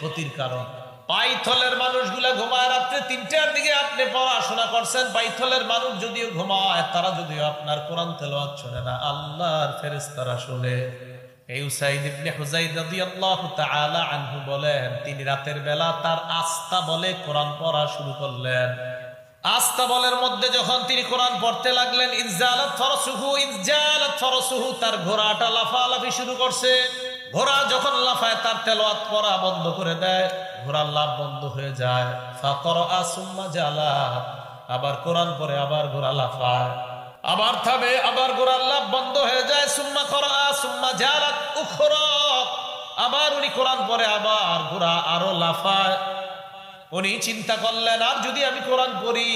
ক্ষতির কারণ। পাইথলের মানুষগুলা ঘুমায় রাত্রে 3টার দিকে, আপনি পড়াশোনা করছেন, পাইথলের মানুষ যদিও ঘুমায়, তারা যদিও আপনার কোরআন তেলাওয়াত শোনে না, আল্লাহর ফেরেশতারা শুনে। এই উসাইদ ইবনে হুযাইর রাদিয়াল্লাহু তাআলা আনহু বলেন, তিনি রাতের বেলা তার আস্তা বলে কোরআন পড়া শুরু করলেন। আস্তা বলের মধ্যে যখন তিনি কোরআন পড়তে লাগলেন, ইনজালাত ফারসুহু, তার ঘোড়াটা লাফালাফি শুরু করছে। ঘোড়া যখন লাফায়, তার তেলাওয়াত পড়া বন্ধ করে দেয়, ঘোড়ার লাফ বন্ধ হয়ে যায়। ফাকরা সুম্মা জালা, আবার কোরআন পড়ে, আবার ঘোড়া লাফায়, আবার থামে, আবার ঘোড়ার লাফ বন্ধ হয়ে যায়। সুম্মা করা সুম্মা জালাত উখরা, আবার উনি কোরআন পড়ে, আবার ঘোড়া আরো লাফায়। উনি চিন্তা করলেন, আর যদি আমি কোরআন পড়ি,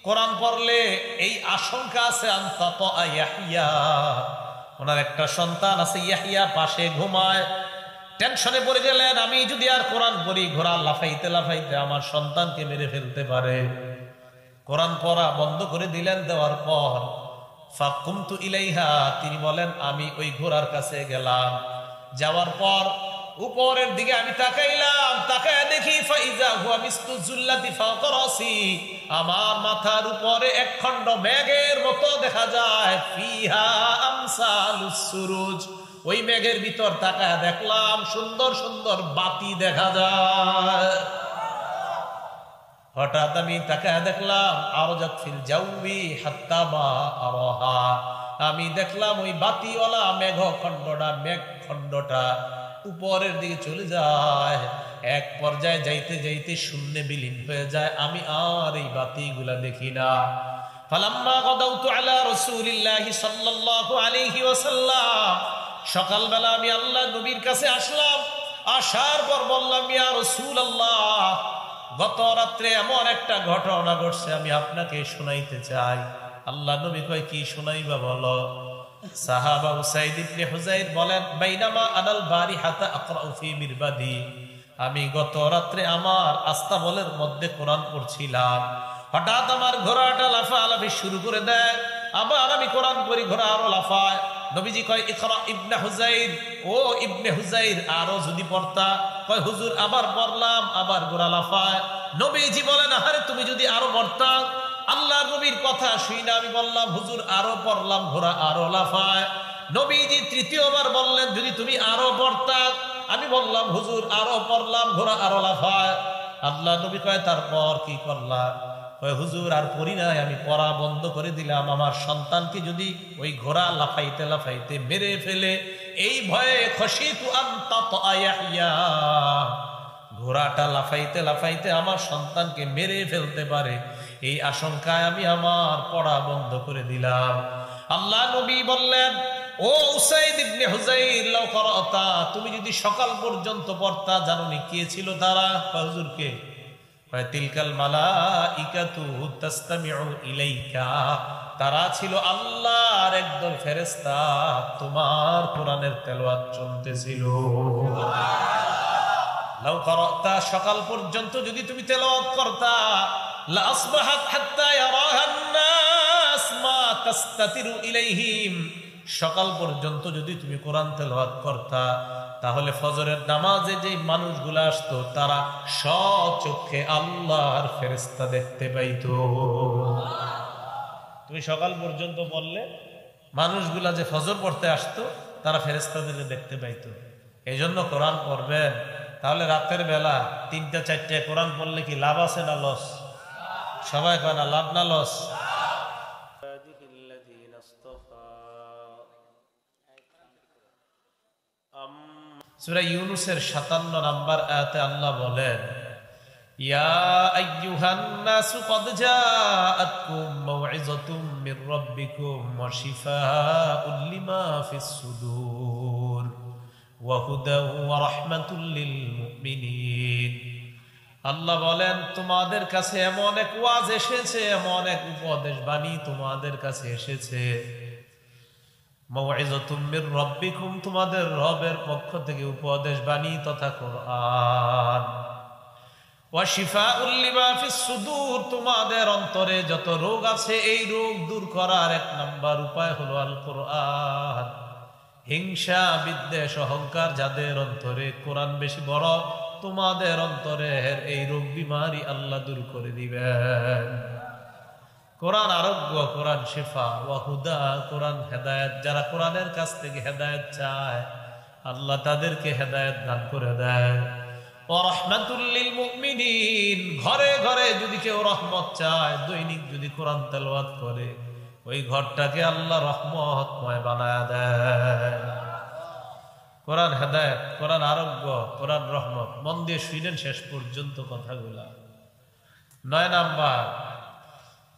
কোরআন পড়লে এই আশঙ্কা আছে, আনতাত ইয়াহইয়া, ওনার একটা সন্তান আছে ইয়াহইয়া, পাশে ঘুমায়। টেনশনে পড়ে গেলেন, আমি যদি আর কোরআন পড়ি, ঘোড়া লাফাইতে লাফাইতে আমার সন্তানকে মেরে ফেলতে পারে। কোরআন পড়া বন্ধ করে দিলেন। দেওয়ার পর ফাকুমতু ইলাইহা, তিনি বলেন আমি ওই ঘোড়ার কাছে গেলাম। যাওয়ার পর উপরের দিকে আমি তাকাইলাম, তাকায় দেখি ফাইজা হুয়া মিসলু যুল্লাতি ফাওকা রাসি, আমার মাথার উপরে এক খণ্ড মেঘের মতো দেখা যায়। ফিহা আমসালুস সুরুজ, ওই মেঘের ভিতর তাকায় দেখলাম সুন্দর সুন্দর বাতি দেখা যায়। হঠাৎ আমি তাকায় দেখলাম আরজাত ফিল জাউবি হাত্তা মা আরাহা, আমি দেখলাম ওই বাতিওয়ালা মেঘ খণ্ডটা উপরের দিকে চলে যায়, এক পর্যায়ে যাইতে যাইতে শূন্যে বিলীন হয়ে যায়। আমি আর এই বাতিগুলা দেখি না। ফালাম্মা গাদাউতু আলা রাসূলিল্লাহি সাল্লাল্লাহু আলাইহি ওয়াসাল্লাম, সকালবেলা আমি আল্লাহ নবীর কাছে আসলাম। আসার পর বললাম, ইয়া রাসূলুল্লাহ, গত রাত্রে এমন একটা ঘটনা ঘটছে, আমি আপনাকে শোনাইতে চাই। আল্লাহ নবী কয়, কি শোনাইবা বলো। সাহাবা উসাইদ ইবনে হুযাইর বলেন, বাইনামা আনাল বারিহাতা আকরাউ ফি মিরবাদি, আমি গত রাত্রে আমার আস্তাবলের মধ্যে কোরআন পড়ছিলাম, হঠাৎ আমার ঘোড়াটা লাফালাফি শুরু করে দেয়, আবার আমি কোরআন পড়ি, ঘোড়া আরো লাফায়। নবীজি কয়, ইকরা ইবনে হুযাইর, ও ইবনে হুযাইর আরো যদি পড়তা। কয়, হুজুর আবার পড়লাম, আবার ঘোড়া লাফায়। নবীজি বলেন, আরে তুমি যদি আরো পড়তা। আল্লাহর নবীর কথা শুই না আমি বললাম, হুজুর আরো পড়লাম, ঘোড়া আরো লাফায়। নবীজি তৃতীয়বার বললেন, যদি তুমি আরো পড়তা। আমি বললাম, হুজুর আরো পড়লাম, ঘোড়া আরো লাফায়। আল্লাহ নবী কয়, তারপর কি করলা। কয়, হুজুর আর পড়ি নাই, আমি পড়া বন্ধ করে দিলাম, আমার সন্তানকে যদি ওই ঘোড়া লাফাইতে লাফাইতে মেরে ফেলে, এই ভয়ে খশিতু আন তাতআ ইয়াহইয়া, ঘোড়াটা লাফাইতে লাফাইতে আমার সন্তানকে মেরে ফেলতে পারে, এই আশঙ্কায় আমি আমার পড়া বন্ধ করে দিলাম। আল্লাহ নবী বললেন, ও উসাইদ ইবনে হুযাইর, লাউ করাতা, তুমি যদি সকাল পর্যন্ত পড়তা, জানোনি কে ছিল তারা। হুজুরকে। তিলকাল মালাইকাতু তাসতামিউ ইলাইকা, তারা ছিল আল্লাহর একদল ফেরেশতা, তোমার কোরআনের তেলাওয়াত শুনতেছিল। লাউ করাতা, সকাল পর্যন্ত যদি তুমি তেলাওয়াত করতা, লা আসবাহাত হাত্তা ইয়ারাহান নাস মা তাস্তাতিরু ইলাইহিম, সকাল পর্যন্ত যদি তুমি কোরআন তেলাওয়াত করতা, তাহলে ফজরের নামাজে যে মানুষগুলো আসতো, তারা স্বচক্ষে আল্লাহর ফেরেশতা দেখতে পাইতো। তুমি সকাল পর্যন্ত বললে মানুষগুলা যে ফজর পড়তে আসতো, তারা ফেরেশতাদের দেখতে পাইতো। এই জন্য কোরআন পড়বেন। তাহলে রাতের বেলা 3টা 4টে কোরআন পড়লে কি লাভ আছে না লস? সবাই কয় না, লাভ না লস? সূরা ইউনূসের 57 নম্বর আয়াতে আল্লাহ বলেন, ইয়া আইয়ুহান নাসু ক্বাদ জাআতকুম মাউইযাতুম মির রাব্বিকুম ওয়া শিফাউল লিমা ফিস সুদূর ওয়া হুদাও ওয়া রাহমাতুল লিল মুমিনিন। আল্লাহ বলেন, তোমাদের কাছে এমন এক ওয়াজ এসেছে, এমন এক উপদেশ বাণী তোমাদের কাছে এসেছে। মাউইযাতুম মির রাব্বিকুম, তোমাদের রবের পক্ষ থেকে উপদেশ বাণী তথা কোরআন। ওয়া শিফাউল লিমা ফিস সুদূর, তোমাদের অন্তরে যত রোগ আছে, এই রোগ দূর করার 1 নাম্বার উপায় হলো আল কোরআন। হিংসা, বিদ্বেষ, অহংকার যাদের অন্তরে, কোরআন বেশি বড় তোমাদের অন্তরের এই রোগ বিমারি আল্লাহ দূর করে দিবেন। কোরআন আরোগ্য, কোরআন শিফা ওয়া হুদা, কোরআন হেদায়েত। যারা কোরআনের কাছ থেকে হেদায়েত চায় আল্লাহ তাদেরকে হেদায়েত দান করে দেয়। ওয়া রাহমাতুল লিল মুমিনিন, ঘরে ঘরে যদি কেউ রহমত চায়, দৈনিক যদি কোরআন তেলাওয়াত করে, ওই ঘরটাকে আল্লাহ রহমতময় বানায়া দেয়। কোরআন হেদায়েত, কোরআন আরোগ্য, কোরআন রহমত। মন দিয়ে শুনেন শেষ পর্যন্ত কথাগুলা। 9 নাম্বার,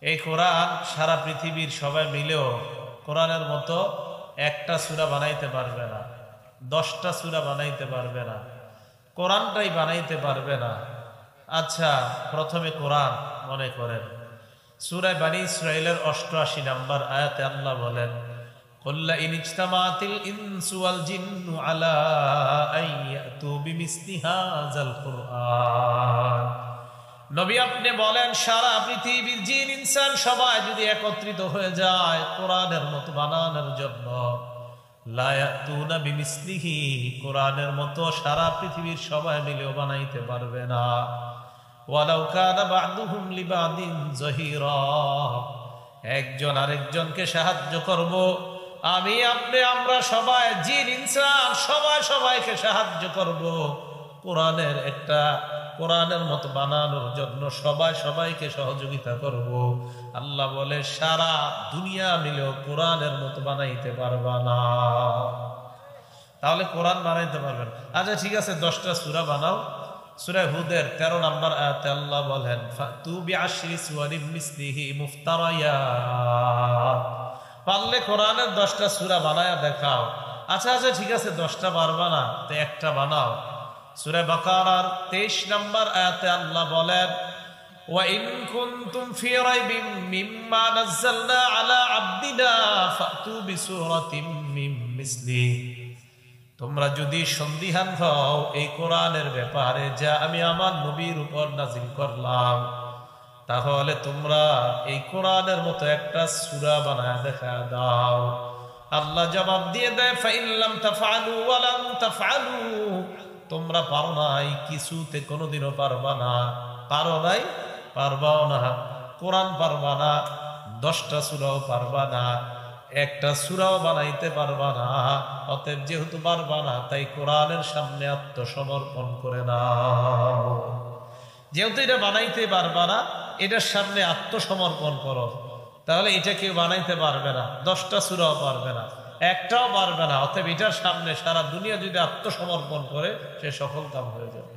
এই কোরআন সারা পৃথিবীর সবাই মিলেও কোরআনের মতো একটা সূরা বানাইতে পারবে না, 10টা সূরা বানাইতে পারবে না, কোরআনটাই বানাইতে পারবে না। আচ্ছা, প্রথমে কোরআন মনে করেন, সূরা বনী ইসরাঈলের 88 নম্বর আয়াতে আল্লাহ বলেন, قل إن اجتمعت الإنس والجن على أن يأتوا بمثل هذا القرآن। নবী আপনি বলেন, সারা পৃথিবীর জিন ইনসান সবাই যদি একত্রিত হয়ে যায় কোরআনের মতো বানানোর জন্য, লা ইয়াতুনা বিমিসলিহি, কোরআনের মতো সারা পৃথিবীর সবাই মিলেও বানাইতে পারবে না। ওয়ালাউ কানা বা'দুহুম লিবা'দিন যহিরা, একজন আরেকজনকে সাহায্য করব, আমি আপনি আমরা সবাই জিন ইনসান সবাই সবাইকে সাহায্য করব কোরআনের মতো বানানোর জন্য, সবাই সবাইকে সহযোগিতা করব। আল্লাহ বলে সারা দুনিয়া মিলেও কোরআনের মতো বানাইতে পারবা না। তাহলে কোরআন বানাইতে পারবেন। আচ্ছা ঠিক আছে, 10টা সূরা বানাও। সূরা হুদের 13 নম্বর আয়াতে আল্লাহ বলেন, ফাতু বিআশরি সুওয়ারিম মিসলিহি মুফতারায়াত, পারলে কোরআনের 10টা সূরা বানায়া দেখাও। আচ্ছা ঠিক আছে, 10টা পারবা না তো একটা বানাও। সূরা বাকারার 23 নম্বর আয়াতে আল্লাহ বলেন, ওয়া ইন কুনতুম ফি রাইবিম মিম্মা নাযালনা আলা আবদিনা ফাতু বিসূরাতিম মিন মিসলি, তোমরা যদি সন্দিহান হও এই কোরআনের ব্যাপারে যা আমি আমার নবীর উপর নাজিল করলাম, তাহলে তোমরা এই কোরআনের মতো একটা সূরা বানায় দেখা দাও। আল্লাহ জবাব দিয়ে দেয়, ফাইল্লাম তাফআলু ওয়া লাম তাফআলু, তোমরা পারো নাই, কিছুতে কোনোদিনও পারবা না, পারো নাই, পারবাও না, কোরআন পারবা না, 10টা সূরাও পারবা না, একটা সূরাও বানাইতে পারবা না। অতএব যেহেতু পারবা না, তাই কোরআনের সামনে আত্মসমর্পণ করে নাও। যেহেতু এটা বানাইতে পারবা না, এটার সামনে আত্মসমর্পণ করো। তাহলে এটা কেউ বানাইতে পারবে না, 10টা সূরাও পারবে না, একটাও পারবে না। অতএব এটার সামনে সারা দুনিয়া যদি আত্মসমর্পণ করে, সে সফল কাম হয়ে যাবে।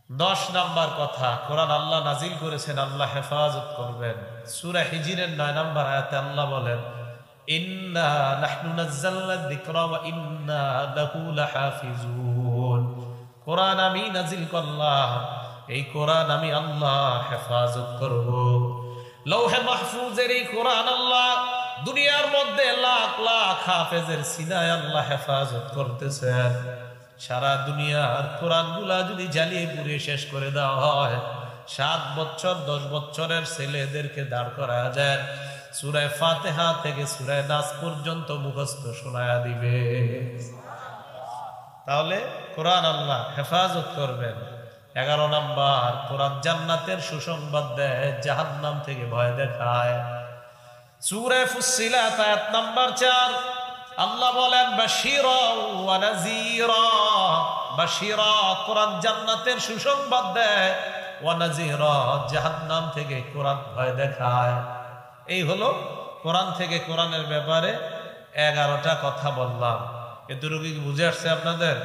10 নাম্বার কথা, কোরআন আল্লাহ নাজিল করেছেন, আল্লাহ হেফাজত করবেন। সূরা হিজরের 9 নাম্বার আয়াতে আল্লাহ বলেন, ইন্না নাহনু নাযালনা যিকরা ওয়া ইন্না লাহু লাহাফিজুন, কোরআন আমি নাজিল করলাম, এই কোরআন আমি আল্লাহ হেফাজত করব। লৌহে মাহফুজের এই কোরআন আল্লাহ দুনিয়ার মধ্যে লাখ লাখ হাফেজের সিনায় আল্লাহ হেফাজত করতেছেন। সারা দুনিয়ার কোরআনগুলা যদি জ্বালিয়ে পুড়িয়ে শেষ করে দেওয়া হয়, 7 বছর 10 বছরের ছেলেদেরকে দাঁড় করা যায়, সূরা ফাতিহা থেকে সূরা নাস পর্যন্ত মুখস্থ শোনায়া দিবে। তাহলে কোরআন আল্লাহ হেফাজত করবেন। 11 নাম্বার, কোরআন জান্নাতের সুসংবাদ দেয়, জাহান্নাম থেকে ভয় দেখায়। সূরা ফুসসিলাত আয়াত নাম্বার 4 আল্লাহ বলেন, বাশীরা ওয়া নাযীরা, বাশীরা কোরআন জান্নাতের সুসংবাদ দেয়, ওয়া নাযীরা জাহান্নাম থেকে কোরআন ভয় দেখায়। এই হলো কোরআন থেকে কোরআনের ব্যাপারে 11টা কথা বললাম। এতটুকু কি বুঝে আসছে আপনাদের?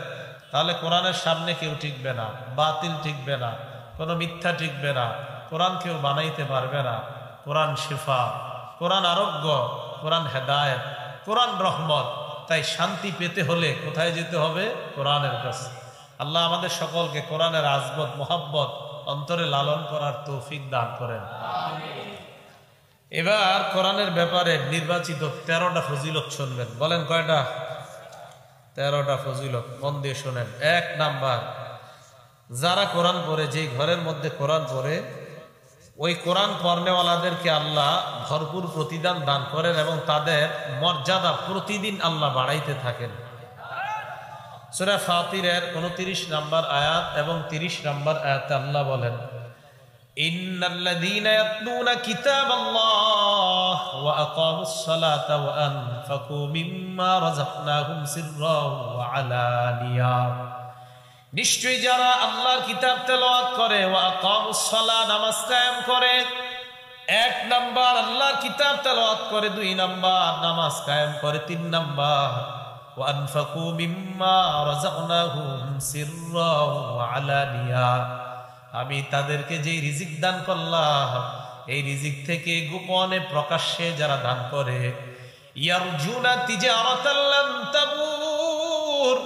তাহলে কোরআনের সামনে কেউ টিকবে না, বাতিল টিকবে না, কোনো মিথ্যা টিকবে না, কোরআন কেউ বানাইতে পারবে না। কোরআন শিফা, কোরআন আরোগ্য, কোরআন হেদায়েত, কোরআন রহমত। তাই শান্তি পেতে হলে কোথায় যেতে হবে? কোরআনের কাছে। আল্লাহ আমাদের সকলকে কোরআনের আজমত মোহাব্বত অন্তরে লালন করার তৌফিক দান করেন। এবার কোরআনের ব্যাপারে নির্বাচিত 13টা ফজিলত শুনবেন। বলেন কয়টা? 13টা ফজিলত, মন দিয়ে শোনেন। 1 নাম্বার, যারা কোরআন পড়ে, যে ঘরের মধ্যে কোরআন পড়ে, ওই কোরআন পড়নেওয়ালাদেরকে আল্লাহ ভরপুর প্রতিদান দান করেন এবং তাদের মর্যাদা প্রতিদিন আল্লাহ বাড়াইতে থাকেন। সূরা ফাতিরের 29 নম্বর আয়াত এবং 30 নম্বর আয়াতে আল্লাহ বলেন, ইন্নাল্লাযীনা ইয়াতলুনা কিতাবাল্লাহ ওয়া আকামুস সালাতা ওয়া আনফাকু মিম্মা রাযাকনাহুম সিররাও ওয়া আলানিয়া। নিশ্চয়ই যারা আল্লাহর কিতাব তেলাওয়াত করে, ওয়া আকামুস সালাত, নামাজ কায়েম করে, 1 নাম্বার আল্লাহর কিতাব তেলাওয়াত করে, 2 নাম্বার নামাজ কায়েম করে, 3 নাম্বার ওয়া আনফাকু মিম্মা রাযাকনাহুম সিররাও ওয়া আলানিয়া। আমি তাদেরকে যেই রিজিক দান করলাম, এই রিজিক থেকে গোপনে প্রকাশ্যে যারা দান করে, ইয়ারজুনা তিজারাতাল লান তাবুর,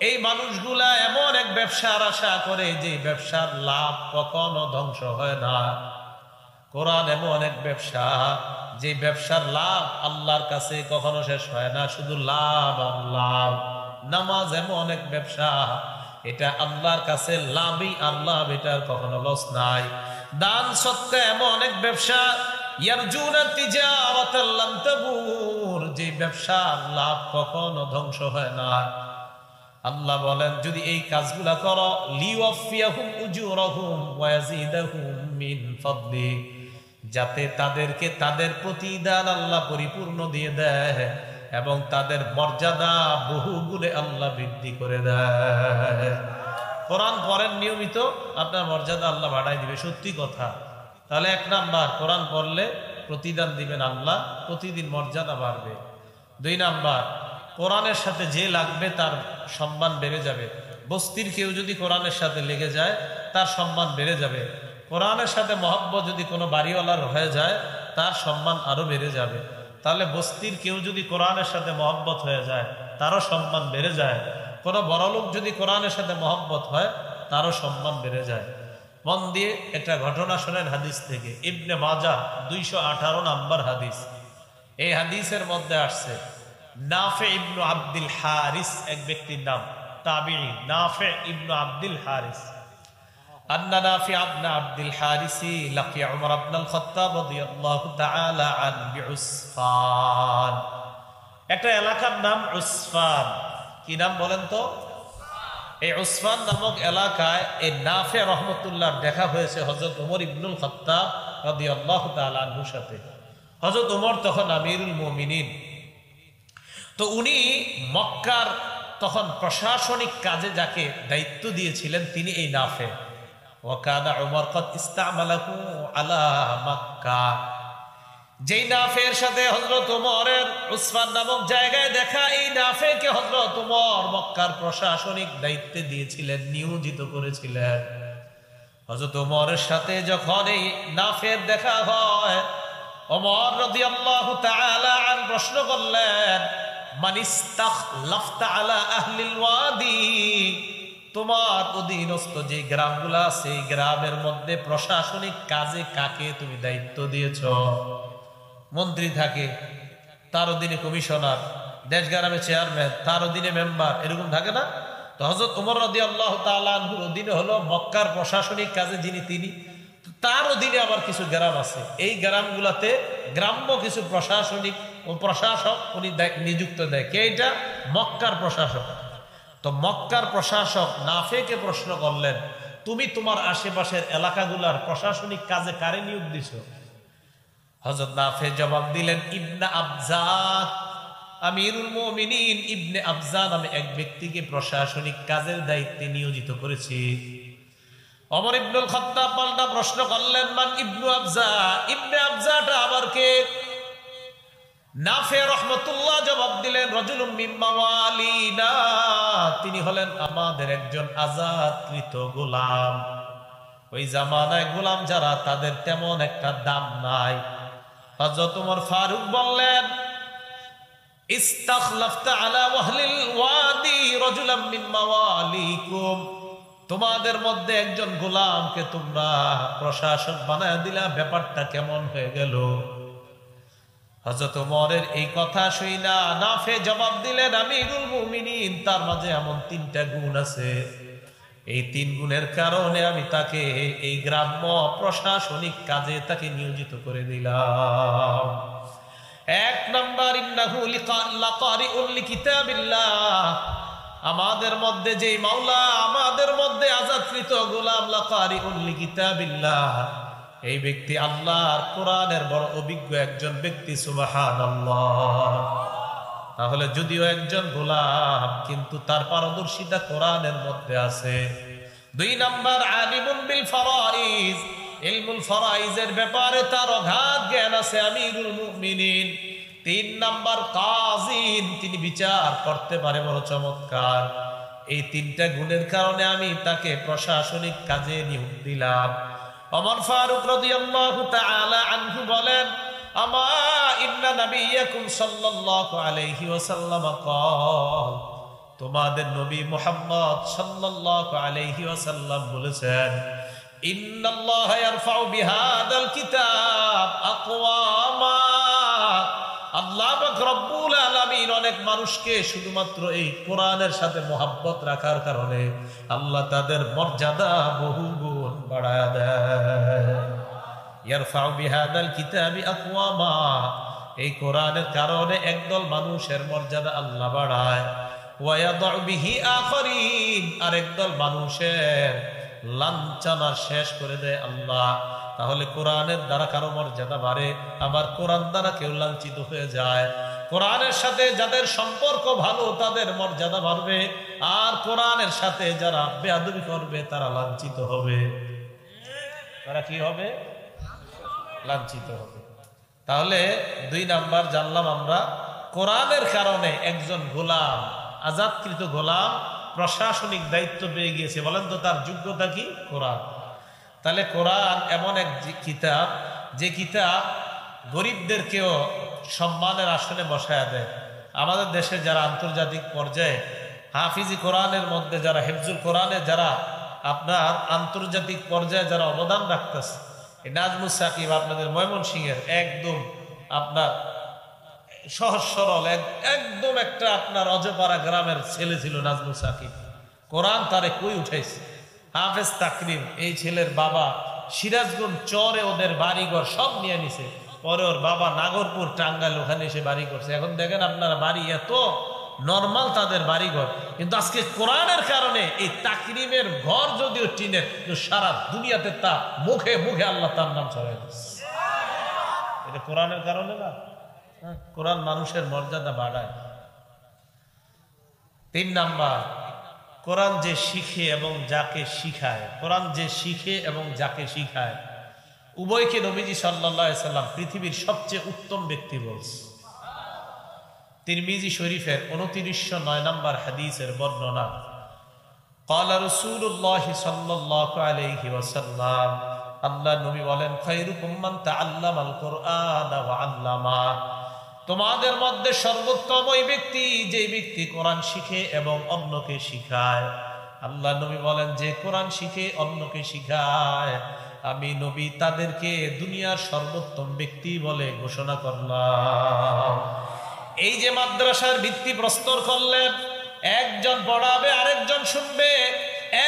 এই মানুষগুলা এমন এক ব্যবসার আশা করে যে ব্যবসার লাভ কখনো ধ্বংস হয় না। কোরআন এমন এক ব্যবসা যে ব্যবসার লাভ আল্লাহর কাছে কখনো শেষ হয় না, শুধু লাভ আর লাভ। নামাজ এমন এক ব্যবসা, এটা আল্লাহর কাছে লাভই আর লাভ, এটার কখনো লস নাই। দান সৎকা এমন এক ব্যবসা, ইয়ারজুনা তিজারাতাল লান তাবুর, যে ব্যবসার লাভ কখনো ধ্বংস হয় না। আল্লাহ বলেন, যদি এই কাজগুলা করো, লিওয়াফিয়াহুম উজুরাহুম ওয়া ইয়াজিদাহুম মিন ফাদলি, যাতে তাদেরকে তাদের প্রতিদান আল্লাহ পরিপূর্ণ দিয়ে দেয় এবং তাদের মর্যাদা বহুগুণে আল্লাহ বৃদ্ধি করে দেয়। কোরআন পড়েন নিয়মিত, আপনার মর্যাদা আল্লাহ বাড়াই দিবে, সত্যি কথা। তাহলে 1 নাম্বার, কোরআন পড়লে প্রতিদান দিবেন আল্লাহ, প্রতিদিন মর্যাদা বাড়বে। 2 নাম্বার, কোরআনের সাথে যে লাগবে তার সম্মান বেড়ে যাবে। বস্তির কেউ যদি কোরআনের সাথে লেগে যায়, তার সম্মান বেড়ে যাবে। কোরআনের সাথে মহব্বত যদি কোনো বাড়িওয়ালার হয়ে যায়, তার সম্মান আরো বেড়ে যাবে। তাহলে বস্তির কেউ যদি কোরআনের সাথে মহব্বত হয়ে যায়, তারও সম্মান বেড়ে যায়। কোনো বড়লোক যদি কোরআনের সাথে মহব্বত হয়, তারও সম্মান বেড়ে যায়। মন দিয়ে একটা ঘটনা শোনেন হাদিস থেকে, ইবনে মাজাহ 218 নম্বর হাদিস। এই হাদিসের মধ্যে আসছে, নাফে ইবনু আব্দুল হারিস এক ব্যক্তির নাম, তাবিঈ নাফে ইবনু আব্দুল হারিস। আন্না নাফি ইবনু আব্দুল হারিসি লাকিয়া উমর ইবনুল খাত্তাব রাদিয়াল্লাহু তাআলা আন বিউসফান। একটা এলাকার নাম উসফান। কি নাম বলেন তো? এই উসফান নামক এলাকায় এই নাফে রহমতুল্লাহর দেখা হয়েছে হযরত ওমর ইবনুল খাত্তাব রাদিয়াল্লাহু তাআলা আনহুর সাথে। হযরত ওমর তখন আমিরুল মুমিনিন। তো উনি মক্কার তখন প্রশাসনিক কাজে যাকে দায়িত্ব দিয়েছিলেন, তিনি এই নাফে। ওয়াকানা উমর কদ ইস্তামালাহু আলা মক্কা। যেই নাফের সাথে হযরত ওমরের উসফান নামক জায়গায় দেখা, এই নাফেকে হযরত ওমর মক্কার প্রশাসনিক দায়িত্বে দিয়েছিলেন, নিয়োজিত করেছিলেন। হযরত ওমরের সাথে যখন এই নাফের দেখা হয়, ওমর রাদিয়াল্লাহু তাআলা আন প্রশ্ন করলেন, মান ইস্তাখলাফতা আলা আহলিল ওয়াদি, তোমার অধীনস্থ যে গ্রামগুলো আছে, এই গ্রামের মধ্যে প্রশাসনিক কাজে কাকে তুমি দায়িত্ব দিয়েছ? মন্ত্রী থাকে, তার অধীনে কমিশনার, দেশ গ্রামে চেয়ারম্যান, তার অধীনে মেম্বার, এরকম থাকে না? তো হযরত ওমর রাদিয়াল্লাহু তাআলা আনহুর অধীনে হলো মক্কার প্রশাসনিক কাজে যিনি, তিনি, তার অধীনে আবার কিছু গ্রাম আছে। এই গ্রামগুলাতে গ্রাম্য কিছু প্রশাসনিক ও প্রশাসক উনি নিযুক্ত দেয়। কে এটা? মক্কার প্রশাসক। তো মক্কার প্রশাসক নাফেকে প্রশ্ন করলেন, তুমি তোমার আশেপাশের এলাকাগুলার প্রশাসনিক কাজে কারে নিয়োগ দিছো? হযরত নাফে জবাব দিলেন, ইবনে আবজা, আমিরুল মুমিনিন ইবনে আবজা নামে এক ব্যক্তিকে প্রশাসনিক কাজের দায়িত্বে নিয়োজিত করেছি। ওমর ইবনুল খাত্তাব পাল্টা প্রশ্ন করলেন, মান ইবনু আবজা, ইবনে আবজাটা আবার কে? নাফে রহমতুল্লাহ জবাব দিলেন, রাজুলুম মিন মাওয়ালিনা, তিনি হলেন আমাদের একজন আজাদকৃত গোলাম। ওই জামানায় গোলাম যারা, তাদের তেমন একটা দাম নাই। হযরত ওমর ফারুক বললেন, ইস্তাখলাফতা আলা আহলিল ওয়াদি রাজুলাম মিন মাওয়ালিকুম, তোমাদের মধ্যে একজন গোলামকে তোমরা প্রশাসক বানায় দিলা, ব্যাপারটা কেমন হয়ে গেল? হযরত ওমরের এই কথা শুইনা নাফে জবাব দিলেন, আমিরুল মুমিনিন, তার মাঝে এমন 3টা গুণ আছে, এই 3 গুণের কারণে আমি তাকে এই গ্রাম্য প্রশাসনিক কাজে তাকে নিয়োজিত করে দিলাম। 1 নাম্বার, ইন্নাহু লাকারিউল লিকিতাবিল্লাহ, আমাদের মধ্যে যেই মাওলা আমাদের মধ্যে আযাদকৃত গোলাম লাকারিউল লিকিতাবিল্লাহ, এই ব্যক্তি আল্লাহর কোরআনের বড় অভিজ্ঞ একজন ব্যক্তি, সুবহানাল্লাহ। তাহলে যদিও একজন গোলাম, কিন্তু তার পারদর্শিতা কোরআনের মধ্যে আছে। 2 নাম্বার, আলিমুন বিল ফারাইজ, ইলমুল ফারাইজের ব্যাপারে তার অগাধ জ্ঞান আছে, আমিরুল মুমিনিন। 3 নাম্বার, কাযিন, তিনি বিচার করতে পারে বড় চমৎকার। এই 3টা গুণের কারণে আমি তাকে প্রশাসনিক কাজে নিয়োগ দিলাম। ওমর ফারুক রাদিয়াল্লাহু তাআলা আনহু বলেন, আমা ইন্না নাবিয়াকুম সাল্লাল্লাহু আলাইহি ওয়াসাল্লাম ক্বাল, তোমাদের নবী মুহাম্মদ সাল্লাল্লাহু আলাইহি ওয়াসাল্লাম বলেছেন, ইন্নাল্লাহা ইয়ারফাউ বিহাদাল কিতাব আকওয়ামা, আল্লাহ পাক রব্বুল আলামিন অনেক মানুষকে শুধুমাত্র এই কোরআনের সাথে মোহাব্বত রাখার কারণে আল্লাহ তাদের মর্যাদা বহুগুণ বাড়ায় দেয়। ইয়ারফাউ বিহাদাল কিতাবি আকওয়ামা, এই কোরআনের কারণে একদল মানুষের মর্যাদা আল্লাহ বাড়ায়। ওয়া ইয়াদউ বিহি আখারিন, আর একদল মানুষের লাঞ্ছনা শেষ করে দেয় আল্লাহ। তাহলে কোরআনের দ্বারা কারো মর্যাদা বাড়ে, আবার কোরআন দ্বারা কেউ লাঞ্ছিত হয়ে যায়। কোরআনের সাথে যাদের সম্পর্ক ভালো তাদের মর্যাদা বাড়বে, আর কোরআনের সাথে যারা বেয়াদবি করবে তারা লাঞ্ছিত হবে। তারা কি হবে? লাঞ্ছিত হবে। তাহলে 2 নাম্বার জানলাম আমরা, কোরআনের কারণে একজন গোলাম, আজাদকৃত গোলাম প্রশাসনিক দায়িত্ব পেয়ে গিয়েছে। বলেন তো তার যোগ্যতা কি? কোরআন। তাহলে কোরআন এমন এক কিতাব, যে কিতাব গরিবদেরকেও সম্মানের আসনে বসায় দেয়। আমাদের দেশে যারা আন্তর্জাতিক পর্যায়ে হাফিজি কোরআনের মধ্যে যারা হিফজুল কোরআনে যারা আপনার আন্তর্জাতিক পর্যায়ে যারা অবদান রাখতেছে, নাজমুস সাকিব আপনাদের ময়মনসিংহের একদম আপনার সহজ সরল একদম একটা আপনার অজপাড়া গ্রামের ছেলে ছিল নাজমুস সাকিব। কোরআন তারে কই উঠাইছে। হাফেজ তাকরিম, এই ছেলের বাবা সিরাজগঞ্জ চরে ওদের বাড়িঘর সব নিয়ে নিছে। পরে ওর বাবা নাগরপুর টাঙ্গাইল ওখানে এসে বাড়ি করছে। এখন দেখেন আপনারা বাড়ি এত নর্মাল তাদের বাড়িঘর, কিন্তু আজকে কোরআনের কারণে এই তাকরিমের ঘর যদিও টিনের, সারা দুনিয়াতে তা মুখে মুখে আল্লাহ তার নাম ছড়াই দিচ্ছে। এটা কোরআনের কারণে না? কোরআন মানুষের মর্যাদা বাড়ায়। 3 নাম্বার, কোরআন যে শিখে এবং যাকে শিখায়, কোরআন যে শিখে এবং যাকে শিখায়, উভয়কে নবীজি সাল্লাল্লাহু আলাইহি সাল্লাম পৃথিবীর সবচেয়ে উত্তম ব্যক্তি বলছে। তিরমিজি শরীফের 2909 নম্বর হাদিসের বর্ণনা, ক্বালা রাসূলুল্লাহ সাল্লাল্লাহু আলাইহি ওয়াসাল্লাম, আল্লাহ নবী বলেন, খায়রুকুম মান তাআল্লামাল কুরআনা ওয়া আল্লামা, তোমাদের মধ্যে সর্বোত্তম ওই ব্যক্তি যে ব্যক্তি কোরআন শিখে এবং অন্যকে শিখায়। আল্লাহ নবী বলেন, যে কোরআন শিখে অন্যকে শিখায় আমি নবী তাদেরকে দুনিয়ার সর্বোত্তম ব্যক্তি বলে ঘোষণা করলাম। এই যে মাদ্রাসার ভিত্তি প্রস্তর করলেন, একজন পড়াবে আরেকজন শুনবে,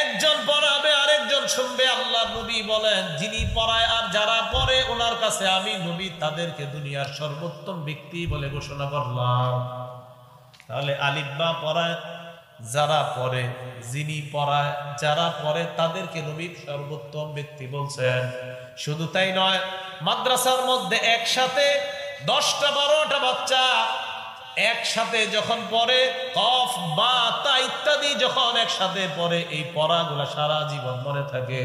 একজন পড়াবে আরেকজন শুনবে। আল্লাহ নবী বলেন, যিনি পড়ায় আর যারা পড়ে ওনার কাছে আমি নবী তাদেরকে দুনিয়ার সর্বোত্তম ব্যক্তি বলে ঘোষণা করলাম। তাহলে আলিফবা পড়ায় যারা পড়ে, যিনি পড়ায় যারা পড়ে তাদেরকে নবী সর্বোত্তম ব্যক্তি বলছেন। শুধু তাই নয়, মাদ্রাসার মধ্যে একসাথে 10টা 12টা বাচ্চা একসাথে যখন পড়ে, কফ বা তা ইত্যাদি যখন একসাথে পড়ে, এই পড়াগুলা সারা জীবন মনে থাকে।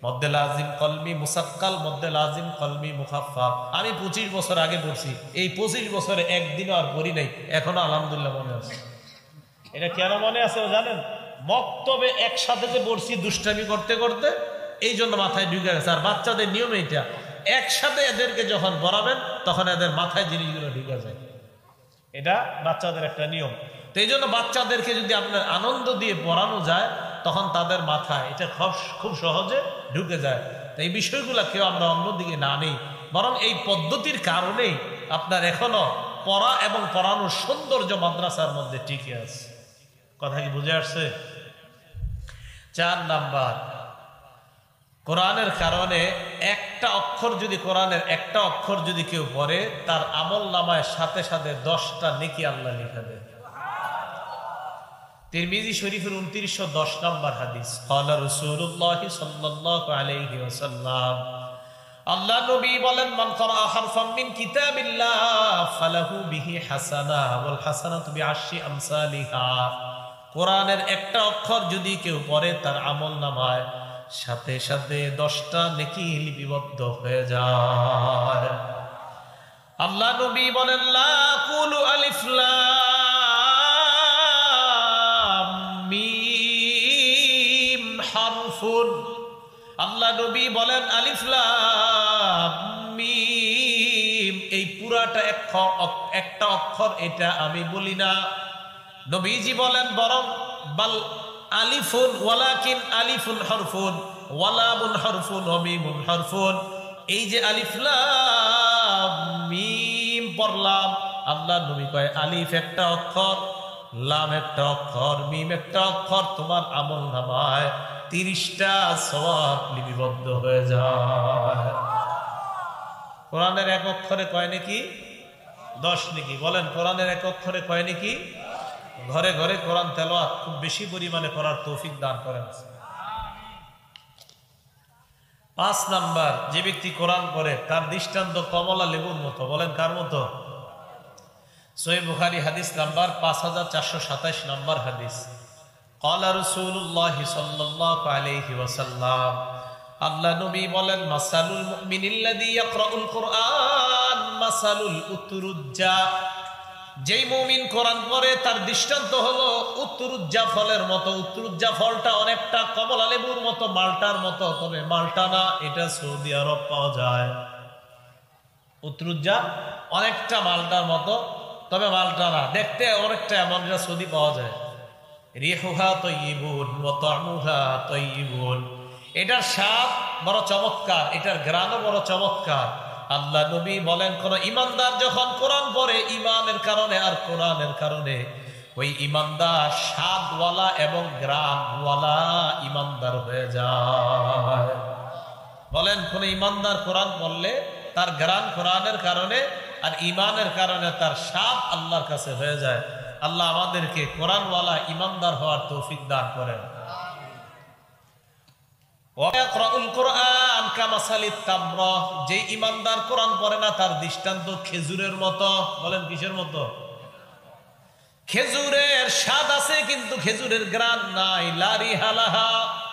মধ্যে লাজিম কলমি মুসাক্কাল, মধ্যে লাজিম কলমি মুখাফফাফ। আমি 25 বছর আগে পড়ছি, এই 25 বছরে একদিনও আর পড়ি নাই, এখনো আলহামদুলিল্লাহ মনে আছে। এটা কেন মনে আছে জানেন? মক্তবে একসাথে যে পড়ছি দুষ্টামি করতে করতে, এই জন্য মাথায় ঢুকে গেছে। আর বাচ্চাদের নিয়ম এইটা, একসাথে এদেরকে যখন পড়াবেন তখন এদের মাথায় জিনিসগুলো ঢুকে যায়। এটা বাচ্চাদের একটা নিয়ম। তো এই জন্য বাচ্চাদেরকে যদি আপনার আনন্দ দিয়ে পড়ানো যায় তখন তাদের মাথায় এটা খুব সহজে ঢুকে যায়। তো এই বিষয়গুলো কেউ আমরা অন্যদিকে না নেই, বরং এই পদ্ধতির কারণেই আপনার এখনো পড়া এবং পড়ানোর সৌন্দর্য মাদ্রাসার মধ্যে টিকে আছে। কথা কি বুঝে আসছে? 4 নাম্বার, কোরআনের কারণে একটা অক্ষর যদি কোরআনের একটা অক্ষর যদি কেউ পড়ে, তার আমল নামায় সাথে সাথে 10টা নেকি আল্লাহ লিখে দেয়। তিরমিজি শরীফের 2910 নম্বর হাদিস, ক্বালা রাসূলুল্লাহ সাল্লাল্লাহু আলাইহি ওয়াসাল্লাম, আল্লাহ নবী বলেন, মান ক্বারা হারফাম মিন কিতাবিল্লাহ ফালাহু বিহি হাসানা ওয়াল হাসানাতু বিআশরি আমসালিহা। কোরআনের একটা অক্ষর যদি কেউ পড়ে তার আমলনামায় সাথে সাথে 10টা নেকি লিপিবদ্ধ হয়ে যায়। আল্লাহ নবী বলেন, লা কুলু আলিফ লাম মিম হারফুন। আল্লাহ নবী বলেন, আলিফ লাম মিম এই পুরাটা একটা অক্ষর, এটা আমি বলি না। নবীজি বলেন, বরং বাল আলিফুন ওয়ালাকিন আলিফুন হরফুন ওয়ালামুন হরফুন ওয়া মিমুন হরফুন। এই যে আলিফ লাম মিম পড়লাম, আল্লাহ নবী কয় আলিফ একটা অক্ষর, লাম একটা অক্ষর, মিম একটা অক্ষর, তোমার আমলনামায় 30টা সওয়াব লিপিবদ্ধ হয়ে যায়। কোরআনের এক অক্ষরে কয় নাকি? 10 নাকি। বলেন, কোরআনের এক অক্ষরে কয় নাকি? ঘরে ঘরে কোরআন তেলাওয়াত খুব বেশি পরিমাণে করার তৌফিক দান করেন। 5 নাম্বার, যে ব্যক্তি কোরআন পড়ে তার দৃষ্টান্ত কমলা লেবুর মতো। বলেন, কার মতো? সহিহ বুখারী হাদিস নাম্বার 5427 নম্বর হাদিস, ক্বালা রাসূলুল্লাহ সাল্লাল্লাহু আলাইহি ওয়াসাল্লাম, আল্লাহ নবী বলেন, মাসালুল মুমিনিল্লাযী ইয়াকরাউল কুরআন মাসালুল উতরুজ্জা। যেই মুমিন কোরআন পড়ে তার দৃষ্টান্ত হলো উত্তরুজ্জা ফলের মতো। উত্তরুজ্জা ফলটা অনেকটা কমলা লেবুর মতো, মালটার মতো, তবে মালটা না, এটা সৌদি আরব পাওয়া যায়। উত্তরুজ্জা অনেকটা মালটার মতো, তবে মালটা না, দেখতে অনেকটা এমন, যা সৌদি পাওয়া যায়। রিহুহা তাইয়িবুন ওয়া তা'মুহা তাইয়িবুন। এটার স্বাদ বড় চমৎকার, এটার ঘ্রাণও বড় চমৎকার। আল্লাহ নবী বলেন, কোন ইমানদার যখন কোরআন পড়ে ইমানের কারণে আর কোরআনের কারণে, ওই ইমানদার স্বাদওয়ালা এবং ঘ্রাণওয়ালা ইমানদার হয়ে যায়। বলেন, কোন ইমানদার কোরআন পড়লে তার ঘ্রাণ কোরআনের কারণে আর ইমানের কারণে তার স্বাদ আল্লাহর কাছে হয়ে যায়। আল্লাহ আমাদেরকে কোরআনওয়ালা ইমানদার হওয়ার তৌফিক দান করেন। যে ইমানদার কোরআন পড়ে না তার দৃষ্টান্ত খেজুরের মতো। বলেন, কিসের মতো? খেজুরের স্বাদ আছে কিন্তু খেজুরের ঘ্রাণ নাই। লারি হালাহা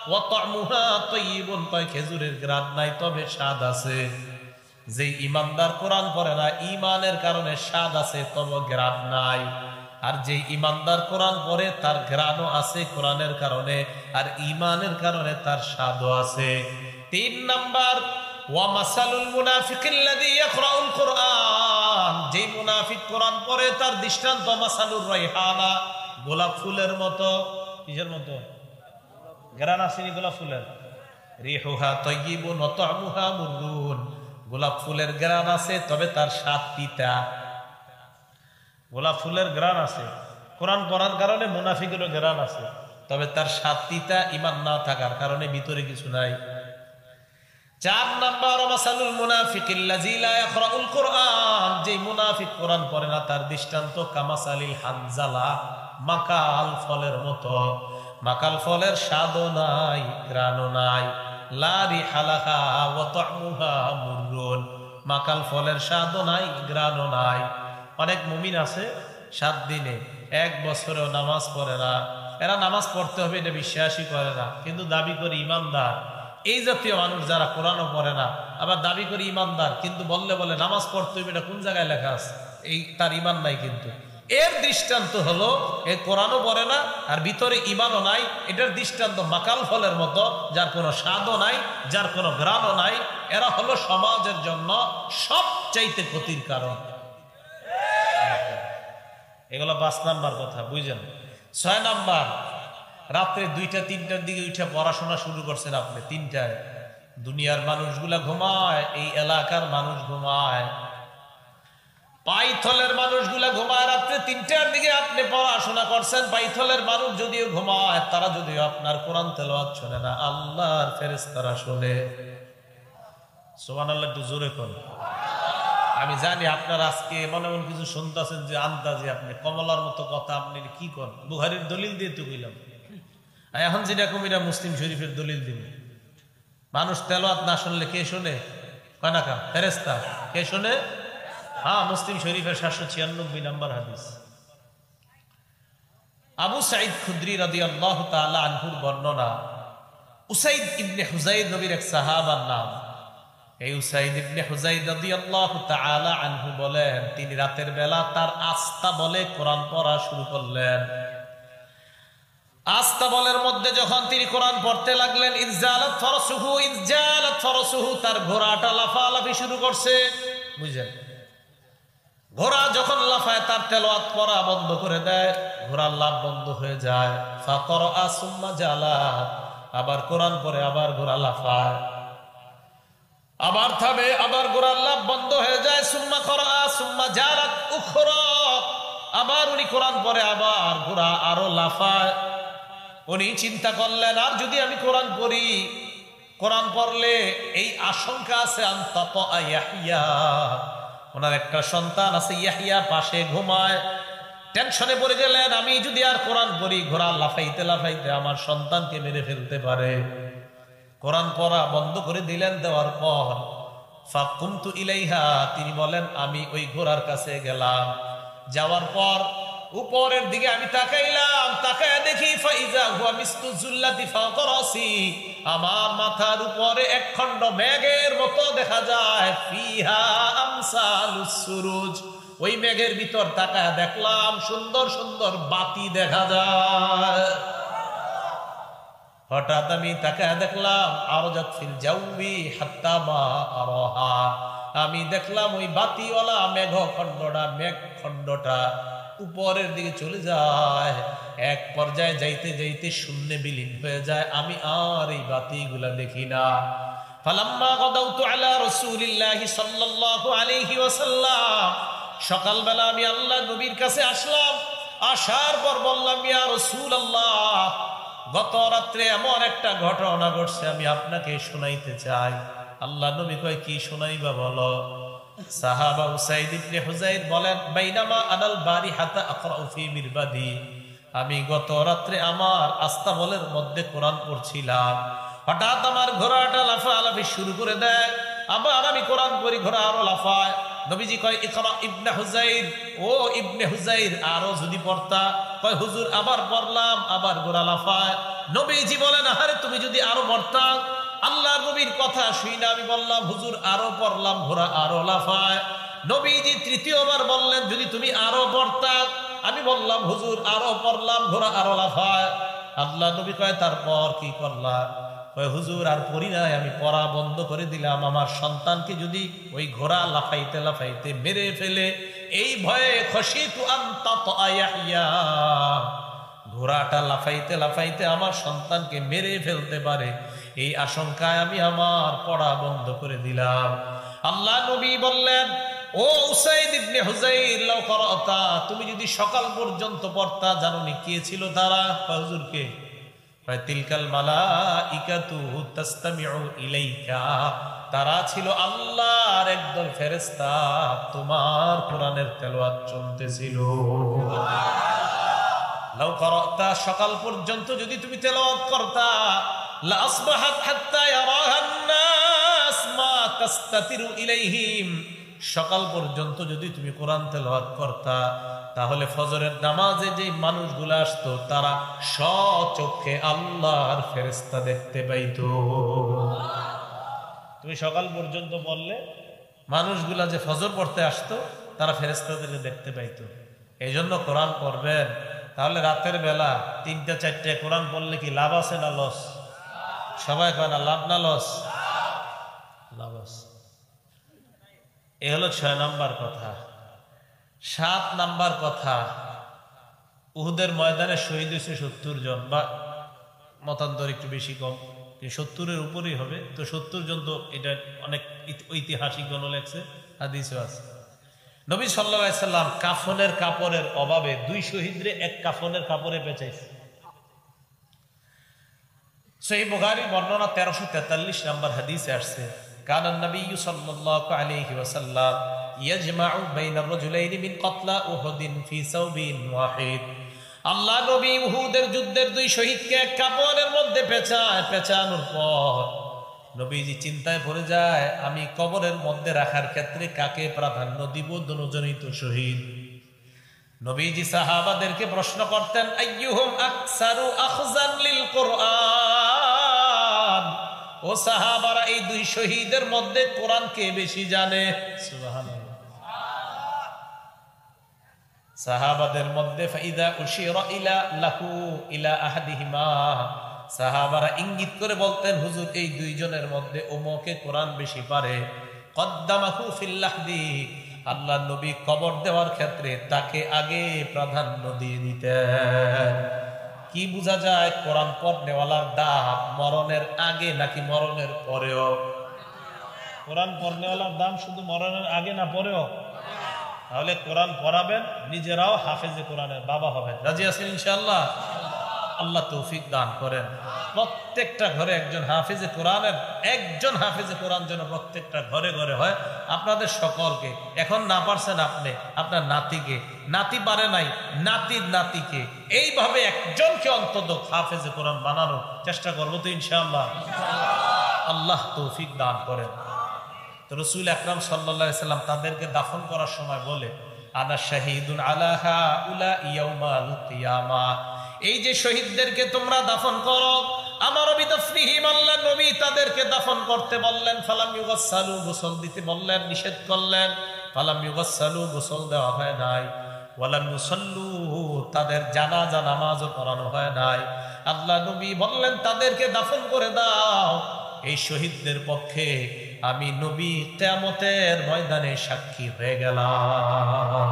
ওয়া তা'মুহা তাইয়িবুন, খেজুরের ঘ্রাণ নাই তবে স্বাদ আছে। যে ইমানদার কোরআন পড়ে না ঈমানের কারণে স্বাদ আছে তবে ঘ্রাণ নাই, আর যে ইমানদার কোরআন পড়ে তার ঘ্রাণও আছে কোরআনের কারণে আর ঈমানের কারণে তার স্বাদও আছে। 3 নাম্বার, ওয়া মাসালুল মুনাফিকিল্লাযী ইয়াকরাউল কুরআন। যে মুনাফিক কোরআন পড়ে তার দৃষ্টান্ত মাসালুর রাইহানা, গোলাপ ফুলের মতো। কিসের মতো? ঘ্রাণ আসেনি গোলাপ ফুলের। রিহুহা তাইয়িবুন ওয়া তা'মুহা মুররুন। গোলাপ ফুলের ঘ্রাণ আছে তবে তার স্বাদ তিতা। গোলাপ ফুলের ঘ্রাণ আছে, কোরআন পড়ার কারণে মুনাফিকেরও ঘ্রাণ আছে, তবে তার স্বাদ তিতা ঈমান না থাকার কারণে ভিতরে কিছু নাই। 4 নাম্বার, মাসালুল মুনাফিকিল্লাযী লা ইয়াকরাউল কুরআন। যে মুনাফিক কোরআন পড়ে না তার দৃষ্টান্ত কামাসালিল হানজালা, মাকাল ফলের মতো। মাকাল ফলের স্বাদও নাই, ঘ্রাণও নাই। লা রিহালাহা ওয়া তা'মুহা মুররুন। মাকাল ফলের স্বাদও নাই, ঘ্রাণও নাই। অনেক মুমিন আছে 7 দিনে 1 বছরেও নামাজ পড়ে না। এরা নামাজ পড়তে হবে এটা বিশ্বাসই করে না, কিন্তু দাবি করে ইমানদার। এই জাতীয় মানুষ যারা কোরআনও পড়ে না আবার দাবি করে ইমানদার, কিন্তু বললে বলে নামাজ পড়তে হবে, এটা কোন জায়গায় লেখা আছে? এই তার ইমান নাই। কিন্তু এর দৃষ্টান্ত হলো এই কোরআনও পড়ে না আর ভিতরে ইমানও নাই। এটার দৃষ্টান্ত মাকাল ফলের মতো, যার কোনো স্বাদও নাই, যার কোনো ঘ্রাণও নাই। এরা হলো সমাজের জন্য সবচাইতে ক্ষতির কারণ। এগুলো 5 নাম্বার কথা, বুঝলেন? 6 নাম্বার, রাত্রে 2টা-3টার দিকে উঠে পড়াশোনা শুরু করছেন আপনি। 3টায় দুনিয়ার মানুষগুলা ঘুমায়, এই এলাকার মানুষ ঘুমায়, পাইথলের মানুষগুলা ঘুমায়। রাত্রে 3টার দিকে আপনি পড়াশোনা করছেন। পাইথলের মানুষ যদিও ঘুমায়, তারা যদিও আপনার কোরআন তেলাওয়াত শোনে না, আল্লাহর ফেরেশতারা শোনে। সুবহানাল্লাহ, একটু জোরে করুন। আমি জানি আপনার আজকে মনে মনে কিছু শুনতেছেন যে আন্দাজে আপনি কমলার মতো কথা আপনি কি করেন, বুখারীর দলিল দিয়ে তো কইলাম। এখন যেটা কমিরা মুসলিম শরীফের দলিল দিন। মানুষ তেলাওয়াত না শুনলে কে শোনে? কয় না কা ফেরেশতা। কে শোনে? হ্যাঁ, মুসলিম শরীফের 796 নম্বর হাদিস। আবু সাঈদ খুদরি রাদিয়াল্লাহু তাআলা আনহুর বর্ণনা। উসাইদ ইবনে হুযাইর নবীর এক সাহাবার নাম। এই উসাইদ ইবনে হুযাইর রাদিয়াল্লাহু তাআলা আনহু বলেন, তিনি রাতের বেলা তার আস্তা বলে কোরআন পড়া শুরু করলেন। আস্তা বলের মধ্যে যখন তিনি কোরআন পড়তে লাগলেন, ইনজালাত ফারসুহু, তার ঘোড়াটা লাফালাফি শুরু করছে। বুঝলেন? ঘোড়া যখন লাফায় তার তেলাওয়াত পড়া বন্ধ করে দেয়, ঘোড়ার লাফ বন্ধ হয়ে যায়। ফাকরা সুম্মা জালা, আবার কোরআন পড়ে আবার ঘোড়া লাফায়, আবার থামে, আবার ঘোড়ার লাফ বন্ধ হয়ে যায়। সুম্মা করা সুম্মা জালাত উখরা, আবার উনি কোরআন পড়ে আবার ঘোড়া আরো লাফায়। উনি চিন্তা করলেন, আর যদি আমি কোরআন পড়ি, কোরআন পড়লে এই আশঙ্কা আছে আনতাত ইয়াহইয়া, ওনার একটা সন্তান আছে ইয়াহইয়া পাশে ঘুমায়। টেনশনে পড়ে গেলেন, আমি যদি আর কোরআন পড়ি, ঘোড়া লাফাইতে লাফাইতে আমার সন্তানকে মেরে ফেলতে পারে। কোরআন পড়া বন্ধ করে দিলেন। দেওয়ার পর ফাকুমতু ইলাইহা, তিনি বলেন আমি ওই ঘোড়ার কাছে গেলাম। যাওয়ার পর উপরের দিকে আমি তাকাইলাম, তাকায় দেখি ফাইজা হুয়া মিসলু যুল্লাতি ফাওকা রাসি, আমার মাথার উপরে এক খণ্ড মেঘের মতো দেখা যায়। ফিহা আমসালুস সুরুজ, ওই মেঘের ভিতর তাকায় দেখলাম সুন্দর সুন্দর বাতি দেখা যায়। হঠাৎ আমি তাকায় দেখলাম আরজাত ফিল জাউবি হাত্তা মা আরাহা, আমি দেখলাম ওই বাতিওয়ালা মেঘখণ্ডটা উপরের দিকে চলে যায়। এক পর্যায়ে যাইতে যাইতে শূন্যে বিলীন হয়ে যায়, আমি আর এই বাতিগুলা দেখি না। ফালাম্মা গাদাউতু আলা রাসূলিল্লাহি সাল্লাল্লাহু আলাইহি ওয়াসাল্লাম, সকালবেলা আমি আল্লাহ নবীর কাছে আসলাম। আসার পর বললাম, ইয়া রাসূলুল্লাহ, গত রাত্রে এমন একটা ঘটনা ঘটছে, আমি আপনাকে শোনাইতে চাই। আল্লাহ নবী কয়, কি শোনাইবা বলো। সাহাবা উসাইদ ইবনে হুযাইর বলেন, বাইনামা আনাল বারিহাতা আকরাউ ফি মিরবাদি, আমি গত রাত্রে আমার আস্তাবলের মধ্যে কোরআন পড়ছিলাম। হঠাৎ আমার ঘোড়াটা লাফালাফি শুরু করে দেয়, আবার আমি কোরআন পড়ি, ঘোড়া আরো লাফায়। নবীজি কয়, ইকরা ইবনে হুযাইর, ও ইবনে হুযাইর আরো যদি পড়তা। কয়, হুজুর আবার পড়লাম, আবার ঘোড়া লাফায়। নবীজি বলেন, আরে তুমি যদি আরো পড়তা। আল্লাহর নবীর কথা শুনে আমি বললাম, হুজুর আরো পড়লাম, ঘোড়া আরো লাফায়। নবীজি তৃতীয়বার বললেন, যদি তুমি আরো পড়তা। আমি বললাম, হুজুর আরো পড়লাম, ঘোড়া আরো লাফায়। আল্লাহ নবী কয়, তারপর কি করলা? কয়, হুজুর আর পড়ি নাই, আমি পড়া বন্ধ করে দিলাম। আমার সন্তানকে যদি ওই ঘোড়া লাফাইতে লাফাইতে মেরে ফেলে, এই ভয়ে খশিতু আন তাতআ ইয়াহইয়া, ঘোড়াটা লাফাইতে লাফাইতে আমার সন্তানকে মেরে ফেলতে পারে, এই আশঙ্কায় আমি আমার পড়া বন্ধ করে দিলাম। আল্লাহ নবী বললেন, ও উসাইদ ইবনে হুযাইর, লাউ করাতা, তুমি যদি সকাল পর্যন্ত পড়তা, জানোনি কে ছিল তারা? হুজুর কে? তিলকাল মালাইকাতু তাসতামিউ ইলাইকা, তারা ছিল আল্লাহর একদল ফেরেশতা, তোমার কোরআনের তেলাওয়াত চলতেছিল। লাউ করাতা, সকাল পর্যন্ত যদি তুমি তেলাওয়াত করতা, লা আসবাহাত হাত্তা ইয়ারাহান নাস মা তাস্তাতিরু ইলাইহিম, সকাল পর্যন্ত যদি তুমি কোরআন তেলাওয়াত করতা, তাহলে ফজরের নামাজে যে মানুষগুলো আসতো, তারা স্বচক্ষে আল্লাহর ফেরেশতা দেখতে পাইতো। তুমি সকাল পর্যন্ত বললে মানুষগুলা যে ফজর পড়তে আসতো, তারা ফেরেশতাদের দেখতে পাইতো। এই জন্য কোরআন পড়বেন। তাহলে রাতের বেলা 3টা 4টে কোরআন পড়লে কি লাভ আছে না লস? সবাই কয় না লাভ না লস? লাভ আছে। এ হলো 6 নাম্বার কথা। 7 নাম্বার কথা, উহুদের ময়দানে শহীদ হয়েছে 70 জন, বা মতান্তর একটু বেশি কম, 70-এর উপরেই হবে। তো 70 জন, তো এটা অনেক ঐতিহাসিক গণ লেখছে, হাদিসও আছে। নবী সাল্লাল্লাহু আলাইহি সাল্লাম কাফনের কাপড়ের অভাবে 2 শহীদরে এক কাফনের কাপড়ে পেঁচাইছে। সহিহ বুখারী বর্ণনা 1343 নাম্বার হাদিসে আসছে, কানা নবী সাল্লাল্লাহু আলাইহি ওয়াসাল্লাম ইয়াজমাউ বাইনা রাজুলাইনি মিন কতলা উহুদিন ফি সাওবিন ওয়াহিদ। আল্লাহ নবী উহুদের যুদ্ধের দুই শহীদকে এক কাপড়ের মধ্যে পেঁচানোর পর নবীজি চিন্তায় পড়ে যায়, আমি কবরের মধ্যে রাখার ক্ষেত্রে কাকে প্রাধান্য দিব? দুজনই তো শহীদ। নবীজি সাহাবাদেরকে প্রশ্ন করতেন, আইয়ুহুম আকসারু আখযান লিল কুরআন, ও সাহাবারা এই দুই শহীদের মধ্যে কোরআন কে বেশি জানে? সুবহানাল্লাহ। সাহাবাদের মধ্যে ফাইদা উশিরা ইলা লাহু ইলা আহাদিহিমা, সাহাবারা ইঙ্গিত করে বলতেন, হুজুর এই দুইজনের মধ্যে ওমকে কোরআন বেশি পারে। কদ্দামাহু ফিল লাহদি, আল্লাহ নবী কবর দেওয়ার ক্ষেত্রে তাকে আগে প্রাধান্য দিয়ে দিতেন। কি বোঝা যায়? কোরআন পড়নেওয়ালার দাম মরণের আগে নাকি মরণের পরেও? কোরআন পড়নেওয়ালার দাম শুধু মরণের আগে না পরেও? তাহলে কোরআন পড়াবেন, নিজেরাও হাফেজে কোরআনের বাবা হবেন। রাজি আছেন ইনশাআল্লাহ? আল্লাহ তৌফিক দান করেন। প্রত্যেকটা ঘরে একজন হাফেজে কোরআন যেন প্রত্যেকটা ঘরে ঘরে হয়। আপনাদের সকলকে, এখন না পারছেন আপনি, আপনার নাতিকে, নাতি পারে নাই নাতির নাতিকে, এইভাবে একজনকে অন্তত হাফেজে কোরআন বানানোর চেষ্টা করবো তো ইনশাআল্লাহ। আল্লাহ তৌফিক দান করেন। তো রাসূল আকরাম সাল্লাল্লাহু আলাইহি সাল্লাম তাদেরকে দাফন করার সময় বলে, আনা শাহীদুন আলা হাউলা ইয়াউমাল কিয়ামা, এই যে শহীদদেরকে তোমরা দাফন করো, আমার বিদফনিহিম, আল্লাহ নবী তাদেরকে দাফন করতে বললেন। ফালাম ইউগাসসালু, গোসল দিতে বললেন, নিষেধ করলেন। ফালাম ইউগাসসালু, গোসল দেওয়া হয় নাই। ওয়ালাম ইউসাল্লু, তাদের জানাজা নামাজও পড়ানো হয় নাই। আল্লাহ নবী বললেন, তাদেরকে দাফন করে দাও। এই শহীদদের পক্ষে আমি নবী কিয়ামতের ময়দানে সাক্ষী হয়ে গেলাম।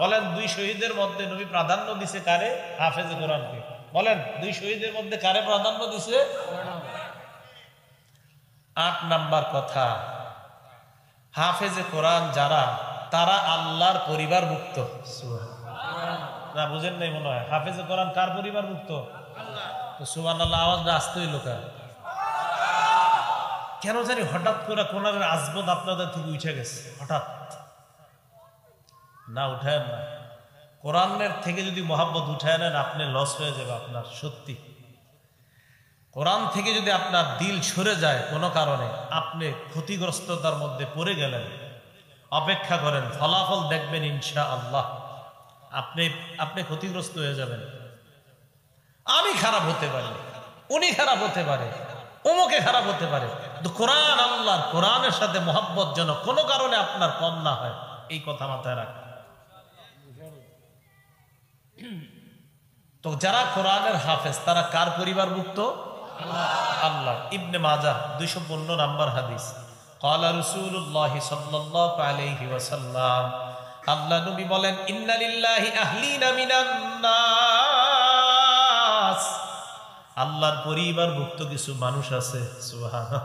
বলেন, দুই শহীদের মধ্যে নবী প্রাধান্য দিছে কারে? হাফেজে কোরআনকে। বলেন, দুই শহীদের মধ্যে কারে প্রাধান্য দিছে? 8 নাম্বার কথা, হাফেজে কোরআন যারা, তারা আল্লাহর পরিবারভুক্ত। না বুঝেন নাই মনে হয়? হাফেজে কোরআন কার পরিবারভুক্ত? তো সুবহানাল্লাহ আওয়াজটা আসতে হইল কেন জানি হঠাৎ করে কোরআনের আজবত আপনাদের থেকে উঠে গেছে। হঠাৎ না উঠায় না, কোরআনের থেকে যদি মোহাব্বত উঠায় নেন আপনি লস হয়ে যাবে আপনার। সত্যি কোরআন থেকে যদি আপনার দিল সরে যায় কোনো কারণে, আপনি ক্ষতিগ্রস্ততার মধ্যে পড়ে গেলেন। অপেক্ষা করেন, ফলাফল দেখবেন ইনশাআল্লাহ। আপনি ক্ষতিগ্রস্ত হয়ে যাবেন। আমি খারাপ হতে পারি, উনি খারাপ হতে পারে, অমুকে খারাপ হতে পারে, কিন্তু কোরআন, আল্লাহর কোরআনের সাথে মোহাব্বত যেন কোনো কারণে আপনার কম না হয়, এই কথা মাথায় রাখেন। তো যারা কোরআনের হাফেজ তারা কার পরিবারভুক্ত? আল্লাহ। ইবনে মাজাহ 215 নাম্বার হাদিস, ক্বালা রাসূলুল্লাহ সাল্লাল্লাহু আলাইহি ওয়াসাল্লাম, আল্লাহ নবী বলেন, ইন্না লিল্লাহি আহলিনা মিনান নাস, আল্লাহর পরিবারভুক্ত কিছু মানুষ আছে। সুবহানাল্লাহ।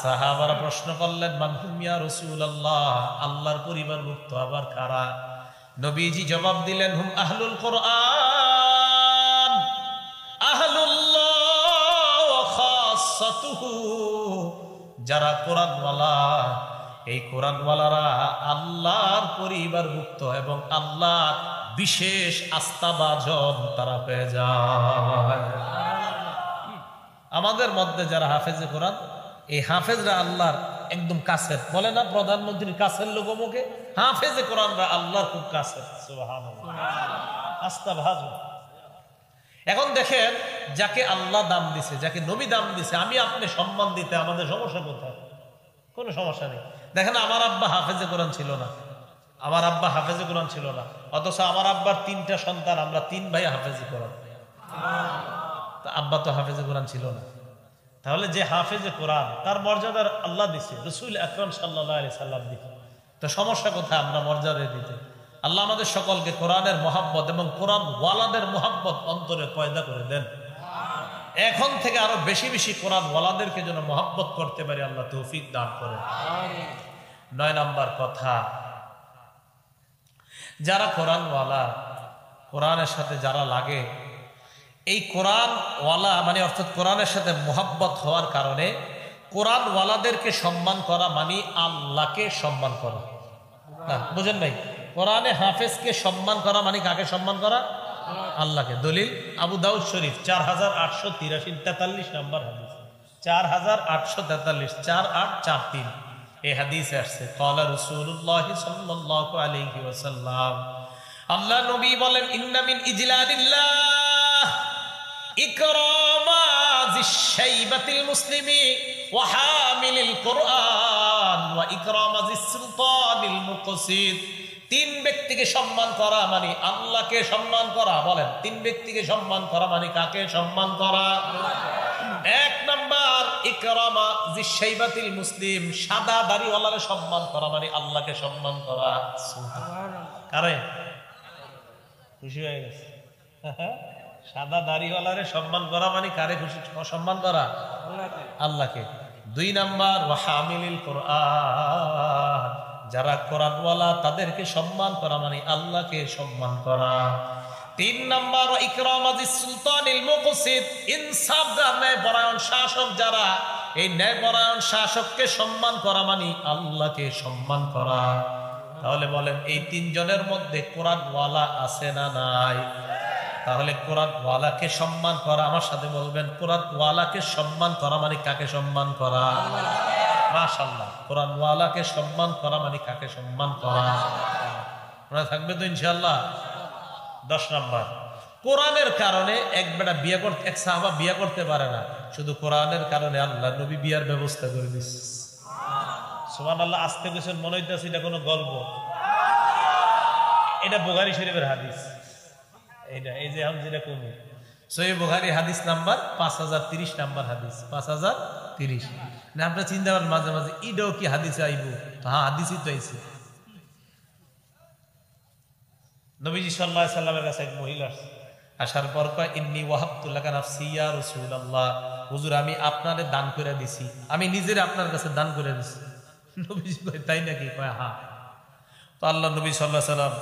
সাহাবারা প্রশ্ন করলেন, মান হুম ইয়া রাসূলুল্লাহ, আল্লাহর পরিবারভুক্ত আবার কারা? নবীজি জবাব দিলেন, হুম আহলুল কোরআন, আহলুল্লাহ ওয়া খাসাতুহু, যারা কোরআনওয়ালা, এই কোরআনওয়ালারা আল্লাহর পরিবারভুক্ত এবং আল্লাহর বিশেষ আস্থাভাজন তারা হয়ে যায়। আমাদের মধ্যে যারা হাফেজে কোরআন, এই হাফেজরা আল্লাহর একদম কাছের, বলে না প্রধানমন্ত্রীর কাছের লোক অমুকে, হাফেজে কোরআনরা আল্লাহর খুব কাছের। সুবহানাল্লাহ, আস্থাভাজন। এখন দেখেন, যাকে আল্লাহ দাম দিছে, যাকে নবী দাম দিছে, আমি আপনি সম্মান দিতে আমাদের সমস্যা কোথায়? কোনো সমস্যা নেই। দেখেন, আমার আব্বা হাফেজে কোরআন ছিল না, আমার আব্বা হাফেজে কোরআন ছিল না, অথচ আমার আব্বার 3টা সন্তান, আমরা 3 ভাই হাফেজে কোরআন। আব্বা তো হাফেজে কোরআন ছিল না। তাহলে যে হাফেজে কোরআন, তার মর্যাদা আল্লাহ দিছে, রাসূল আকরাম সাল্লাল্লাহু আলাইহি সাল্লাম দিছে। তো সমস্যা কোথায় আমরা মর্যাদা দিতে? আল্লাহ আমাদের সকলকে কোরআনের মহব্বত এবং কোরআন ওয়ালাদের মহব্বত অন্তরে পয়দা করে দেন। এখন থেকে আরো বেশি বেশি কোরআন ওয়ালাদেরকে যেন মহব্বত করতে পারি, আল্লাহ তৌফিক দান করেন। 9 নাম্বার কথা, যারা কোরআন ওয়ালা, কোরআনের সাথে যারা লাগে, এই কোরআন ওয়ালা মানে অর্থাৎ কোরআনের সাথে মহব্বত হওয়ার কারণে কোরআনওয়ালাদেরকে সম্মান করা মানে আল্লাহকে সম্মান করা। বুঝেন নাই? কোরআনে হাফেজকে সম্মান করা মানে কাকে সম্মান করা? আল্লাহকে। দলিল আবু দাউদ শরীফ 4883 43 নম্বর হাদিস, 4843 4843 এই হাদিসে আসছে, ক্বালা রাসূলুল্লাহ সাল্লাল্লাহু আলাইহি ওয়াসাল্লাম, আল্লাহ নবী বলেন, ইন্না মিন ইজলালিল্লাহ ইকরামা যিশ-শাইবাতিল মুসলিমি ওয়া হামিলিল কুরআন ওয়া ইকরামা যিস-সুলতানিল মুকসিদ। তিন ব্যক্তিকে সম্মান করা মানে আল্লাহকে সম্মান করা। বলেন, তিন ব্যক্তিকে সম্মান করা মানে কাকে সম্মান করা? এক নাম্বার ইকরামা যিশ-শাইবাতিল মুসলিম, সাদা দাড়িওয়ালাকে সম্মান করা মানে আল্লাহকে সম্মান করা। কারে খুশি হয়ে গেছে? সাদা দাড়িওয়ালারে সম্মান করা মানে কারে খুশি সম্মান করা? আল্লাহকে। দুই নাম্বার ওয়া হামিলিল কুরআন, যারা কোরআনওয়ালা তাদেরকে সম্মান করা মানে আল্লাহকে সম্মান করা। তিন নাম্বার ইকরামা যিস-সুলতানিল মুকসিদ, ইনসাফদার ন্যায়পরায়ণ শাসক যারা, এই ন্যায়পরায়ণ শাসককে সম্মান করা মানে আল্লাহকে সম্মান করা। তাহলে বলেন, এই তিনজনের মধ্যে কোরআনওয়ালা আছে না নাই? তাহলে কোরআনওয়ালাকে সম্মান করা, আমার সাথে বলবেন, কোরআনওয়ালাকে সম্মান করা মানে কাকে সম্মান করা? মাশাআল্লাহ, কোরআনওয়ালাকে সম্মান করা মানে কাকে সম্মান করা? মনে থাকবে তো ইনশাআল্লাহ। 10 নাম্বার, কোরআনের কারণে এক সাহাবা বিয়ে করতে পারে না, শুধু কোরআনের কারণে আল্লাহ নবী বিয়ার ব্যবস্থা করে দিচ্ছে। সুবহানাল্লাহ। আজকে দেশের মনে হইতেছে এটা কোনো গল্প, এটা বুখারী শরীফের হাদিস। এইটা এই যে আমি যেটা কমু সহিহ বুখারী হাদিস নাম্বার 5030 নাম্বার হাদিস, 5030। না আপনারা চিন্তা করেন মাঝে মাঝে এটাও কি হাদিসে আইব? হ্যাঁ, হাদিসই তো আইছে। নবীজি সাল্লাল্লাহু আলাইহি সাল্লামের কাছে এক মহিলা আসার পর কয়, ইন্নী ওয়াহাবতু লাকা নাফসি ইয়া রাসূলুল্লাহ, হুজুর আমি আপনারে দান করে দিছি, আমি নিজের আপনার কাছে দান করে দিছি। নবীজি কয়, তাই নাকি? কয় হ্যাঁ। তো আল্লাহ নবী সাল্লাল্লাহু আলাইহি সাল্লাম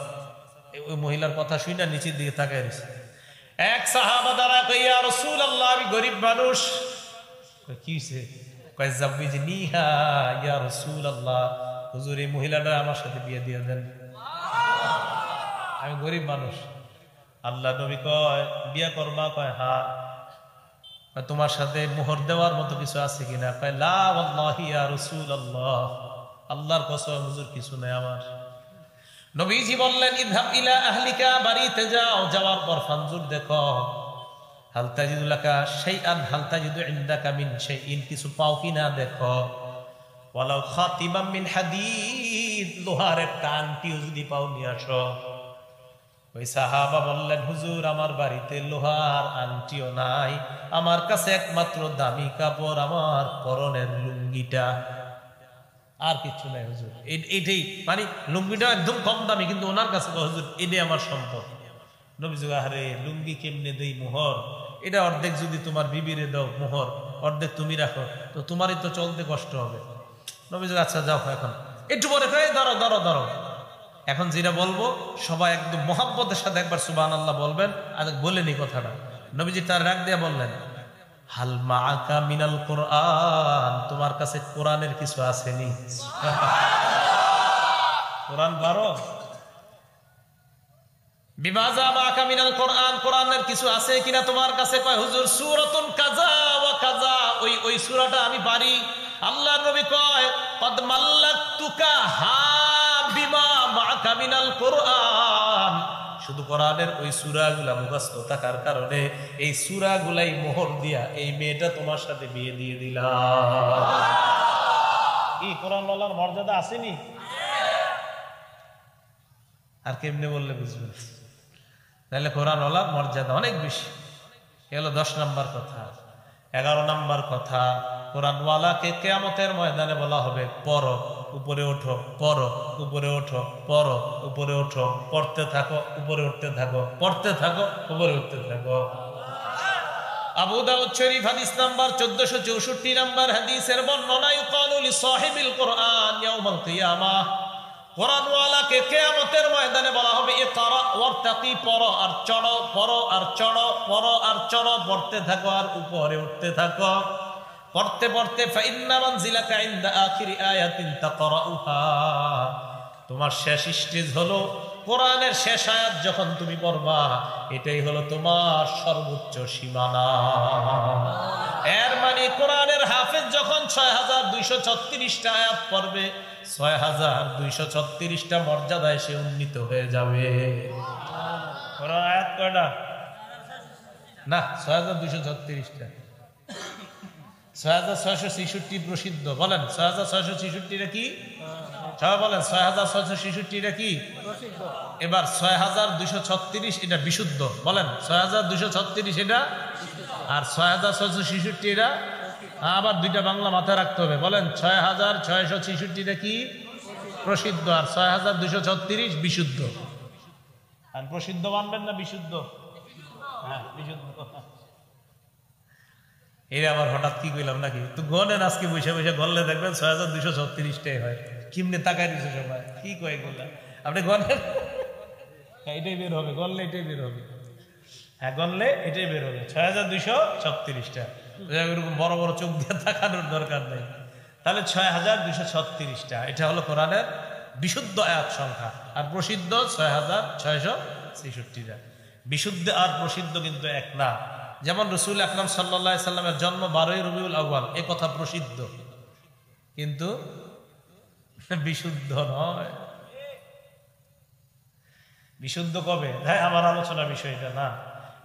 ওই মহিলার কথা শুনে নিচের দিকে তাকায় রয়েছে। এক সাহাবা দ্বারা কয়, ইয়া রাসূলুল্লাহ, আমি গরিব মানুষ। কি হইছে? কয়, যাববিজনিহা ইয়া রাসূলুল্লাহ, হুজুর এই মহিলাটা আমার সাথে বিয়ে দিয়ে দেন, আমি গরিব মানুষ। আল্লাহ নবী কয়, বিয়ে করবা? কয় হ্যাঁ। তোমার সাথে মোহর দেওয়ার মতো কিছু আছে কিনা? কয় লা ওয়াল্লাহি ইয়া রাসূলুল্লাহ, আল্লাহর কসম হুজুর কিছু নাই আমার। নবীজি বললেন, ইযহাব ইলা আহলিকা, বাড়িতে যাও, যাওয়ার পর ফানজুর দেখো, হাল তাজিদু লাকা শাইআন, হাল তাজিদু ইনদাকা মিন শাইইন, কিছু পাও কিনা দেখো। ওয়ালাউ খাতিবাম মিন হাদিদ, লোহার একটা আংটিও যদি পাও নিয়ে আসো। ওই সাহাবা বললেন, হুজুর আমার বাড়িতে লোহার আংটিও নাই, আমার কাছে একমাত্র দামি কাপড় আমার পরনের লুঙ্গিটা, আর কিছু নাই হুজুর। এটাই মানে লুঙ্গিটা একদম কম দামি, কিন্তু ওনার কাছে হুজুর এটাই আমার সম্পদ। নবীজি, আরে লুঙ্গি কেমনে দেই মোহর? এটা অর্ধেক যদি তোমার বিবিরে দাও মোহর, অর্ধেক তুমি রাখো, তো তোমারই তো চলতে কষ্ট হবে। নবীজি, আচ্ছা যাও, এখন একটু পরে দাঁড়াও দাঁড়াও দাঁড়াও, এখন যেটা বলবো সবাই একদম মোহাব্বতের সাথে একবার সুবহানাল্লাহ বলবেন। আর বলেনি কথাটা, নবীজি তার রাগ দিয়ে বললেন, হাল মাআকা মিনাল কুরআন, তোমার কাছে কোরআনের কিছু আসেনি? কোরআন পারো? বিমাযা মাআকা মিনাল কুরআন, কোরআনের কিছু আছে কিনা তোমার কাছে? কয় হুজুর সূরাতুন কাযা ওয়া কাযা, ওই সূরাটা আমি পারি। আল্লাহর নবী কয়, কদ মাল্লাতুকা হা বিমা মাআকা মিনাল কুরআন, শুধু কোরআনের ওই সূরাগুলা মুখস্থ থাকার কারণে এই সূরাগুলাই মোহর দিয়া এই মেয়েটা তোমার সাথে বিয়ে দিয়ে দিলাম। কি কোরআনওয়ালার মর্যাদা আসেনি? আর কেমনে বললে বুঝবেন? তাহলে কোরআনওয়ালার মর্যাদা অনেক বেশি। এ হলো 10 নম্বর কথা। 11 নম্বর কথা, কোরআনওয়ালাকে কিয়ামতের ময়দানে বলা হবে, পড়ো, উপরে ওঠো, পড়ো, উপরে ওঠো, পড়ো, উপরে ওঠো, পড়তে থাকো, উপরে উঠতে থাকো, পড়তে থাকো, উপরে উঠতে থাকো। আবু দাউদ শরীফ হাদিস নাম্বার 1464 নাম্বার হাদিসের বর্ণনা, ইউকালু লিসাহিবিল কুরআন ইয়াউমাল কিয়ামাহ, কোরআনওয়ালাকে কিয়ামতের ময়দানে বলা হবে, ইকরা ওয়ারতাকি, পড়ো আর চড়ো, পড়ো আর চড়ো, পড়ো আর চড়ো, পড়তে থাকো আর উপরে উঠতে থাকো। পড়তে পড়তে ফাইন্না মানজিলাকা ইনদা আখিরি আয়াতিন তাকরাউহা, তোমার শেষ স্টেজ হলো কোরআনের শেষ আয়াত যখন তুমি পড়বা, এটাই হলো তোমার সর্বোচ্চ সীমানা। এর মানে কোরআনের হাফেজ যখন ৬২৩৬টা আয়াত পড়বে, ৬২৩৬টা মর্যাদায় সে উন্নীত হয়ে যাবে। কোরআন আয়াত কয়টা? না, ৬২৩৬টা। ৬৬৬৬ প্রসিদ্ধ। বলেন ৬৬৬৬টা কি? সবাই বলেন ৬৬৬৬টা কি? এবার ৬২৩৬ এটা বিশুদ্ধ। বলেন ৬২৩৬ এটা, আর ৬৬৬৬ এটা আবার দুইটা বাংলা মাথায় রাখতে হবে। বলেন ৬৬৬৬টা কি? প্রসিদ্ধ। আর ৬২৩৬ বিশুদ্ধ। আর প্রসিদ্ধ মানবেন না বিশুদ্ধ? হ্যাঁ, বিশুদ্ধ। এরা আবার হঠাৎ কি কইলাম নাকি? তো গনেন আজকে বসে বসে গনলে দেখবেন ৬২৩৬টাই হয়। কিমনে তাকাই দিচ্ছে সবাই, কি কয়ে গেলাম আপনি গনেন, এটাই বের হবে। গনলে এটাই বের হবে। হ্যাঁ, গনলে এটাই বের হবে ৬২৩৬টা। এরকম বড় বড় চোখ দিয়ে তাকানোর দরকার নেই। তাহলে ৬২৩৬টা এটা হলো কোরআনের বিশুদ্ধ আয়াত সংখ্যা। আর প্রসিদ্ধ ৬৬৬৬টা। বিশুদ্ধ আর প্রসিদ্ধ কিন্তু এক না। যেমন রাসূল আকরাম সাল্লাল্লাহু আলাইহি সাল্লামের জন্ম ১২ই রবিউল আউয়াল, এ কথা প্রসিদ্ধ, কিন্তু বিশুদ্ধ নয়। বিশুদ্ধ কবে? হ্যাঁ, আমার আলোচনা বিষয়টা না।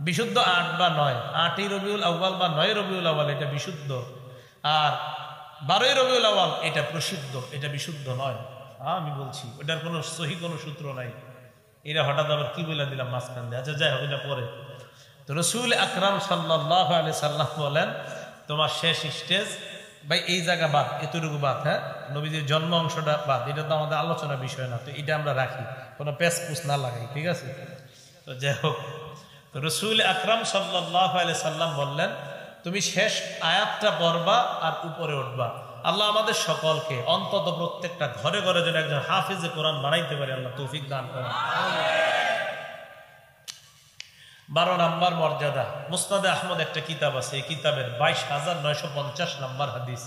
বিশুদ্ধ ৮ বা ৯, ৮ই রবিউল আউয়াল বা ৯ রবিউল আউয়াল এটা বিশুদ্ধ, আর ১২ই রবিউল আউয়াল এটা প্রসিদ্ধ, এটা বিশুদ্ধ নয়। আমি বলছি ওটার কোনো সহি কোনো সূত্র নাই। এরা হঠাৎ আবার কি বলে দিলাম মাঝখান দিয়ে। আচ্ছা, যাই হোক, এটা পরে। তো রাসূল আকরাম সাল্লাল্লাহু আলাইহি সাল্লাম বলেন, তোমার শেষ স্টেজ ভাই এই জায়গা বাদ, এতটুকু বাদ। হ্যাঁ, নবীজির জন্ম অংশটা বাদ, এটা তো আমাদের আলোচনা বিষয় না। তো এটা আমরা রাখি, কোনো পেচকুচ না লাগাই, ঠিক আছে? তো যাই হোক, তো রাসূল আকরাম সাল্লাল্লাহু আলাইহি সাল্লাম বললেন, তুমি শেষ আয়াতটা পড়বা আর উপরে উঠবা। আল্লাহ আমাদের সকলকে অন্তত প্রত্যেকটা ঘরে ঘরে যেন একজন হাফিজে কোরআন বানাইতে পারে, আল্লাহ তৌফিক দান করেন। ১২ নাম্বার মর্যাদা। মুসনাদে আহমদ একটা কিতাব আছে, এই কিতাবের ২২,৯৫০ নাম্বার হাদিস।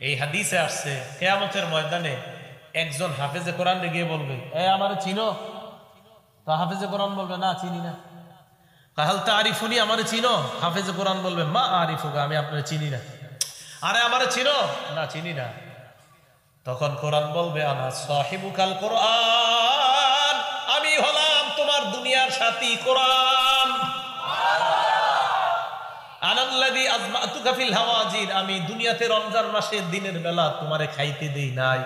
এই হাদিসে আসছে কিয়ামতের ময়দানে একজন হাফেজে কোরআন গিয়ে বলবে, আমারে চিনো? তো হাফেজে কোরআন বলবে, না চিনি না। কাহাল তারিফুনি, আমারে চিনো? হাফেজে কোরআন বলবে, মা আরিফুকা, আমি আপনারে চিনি না। আরে আমারে চিনো? না চিনি না। তখন কোরআন বলবে, আনা সাহিবুকাল কোরআন, আমি হলাম তোমার দুনিয়ার সাথী কোরআন। আনাল্লাযী আযমাতুকা ফিল হাওয়াজির, আমি দুনিয়াতে রমজান মাসে দিনের বেলা তোমারে খাইতে দেই নাই।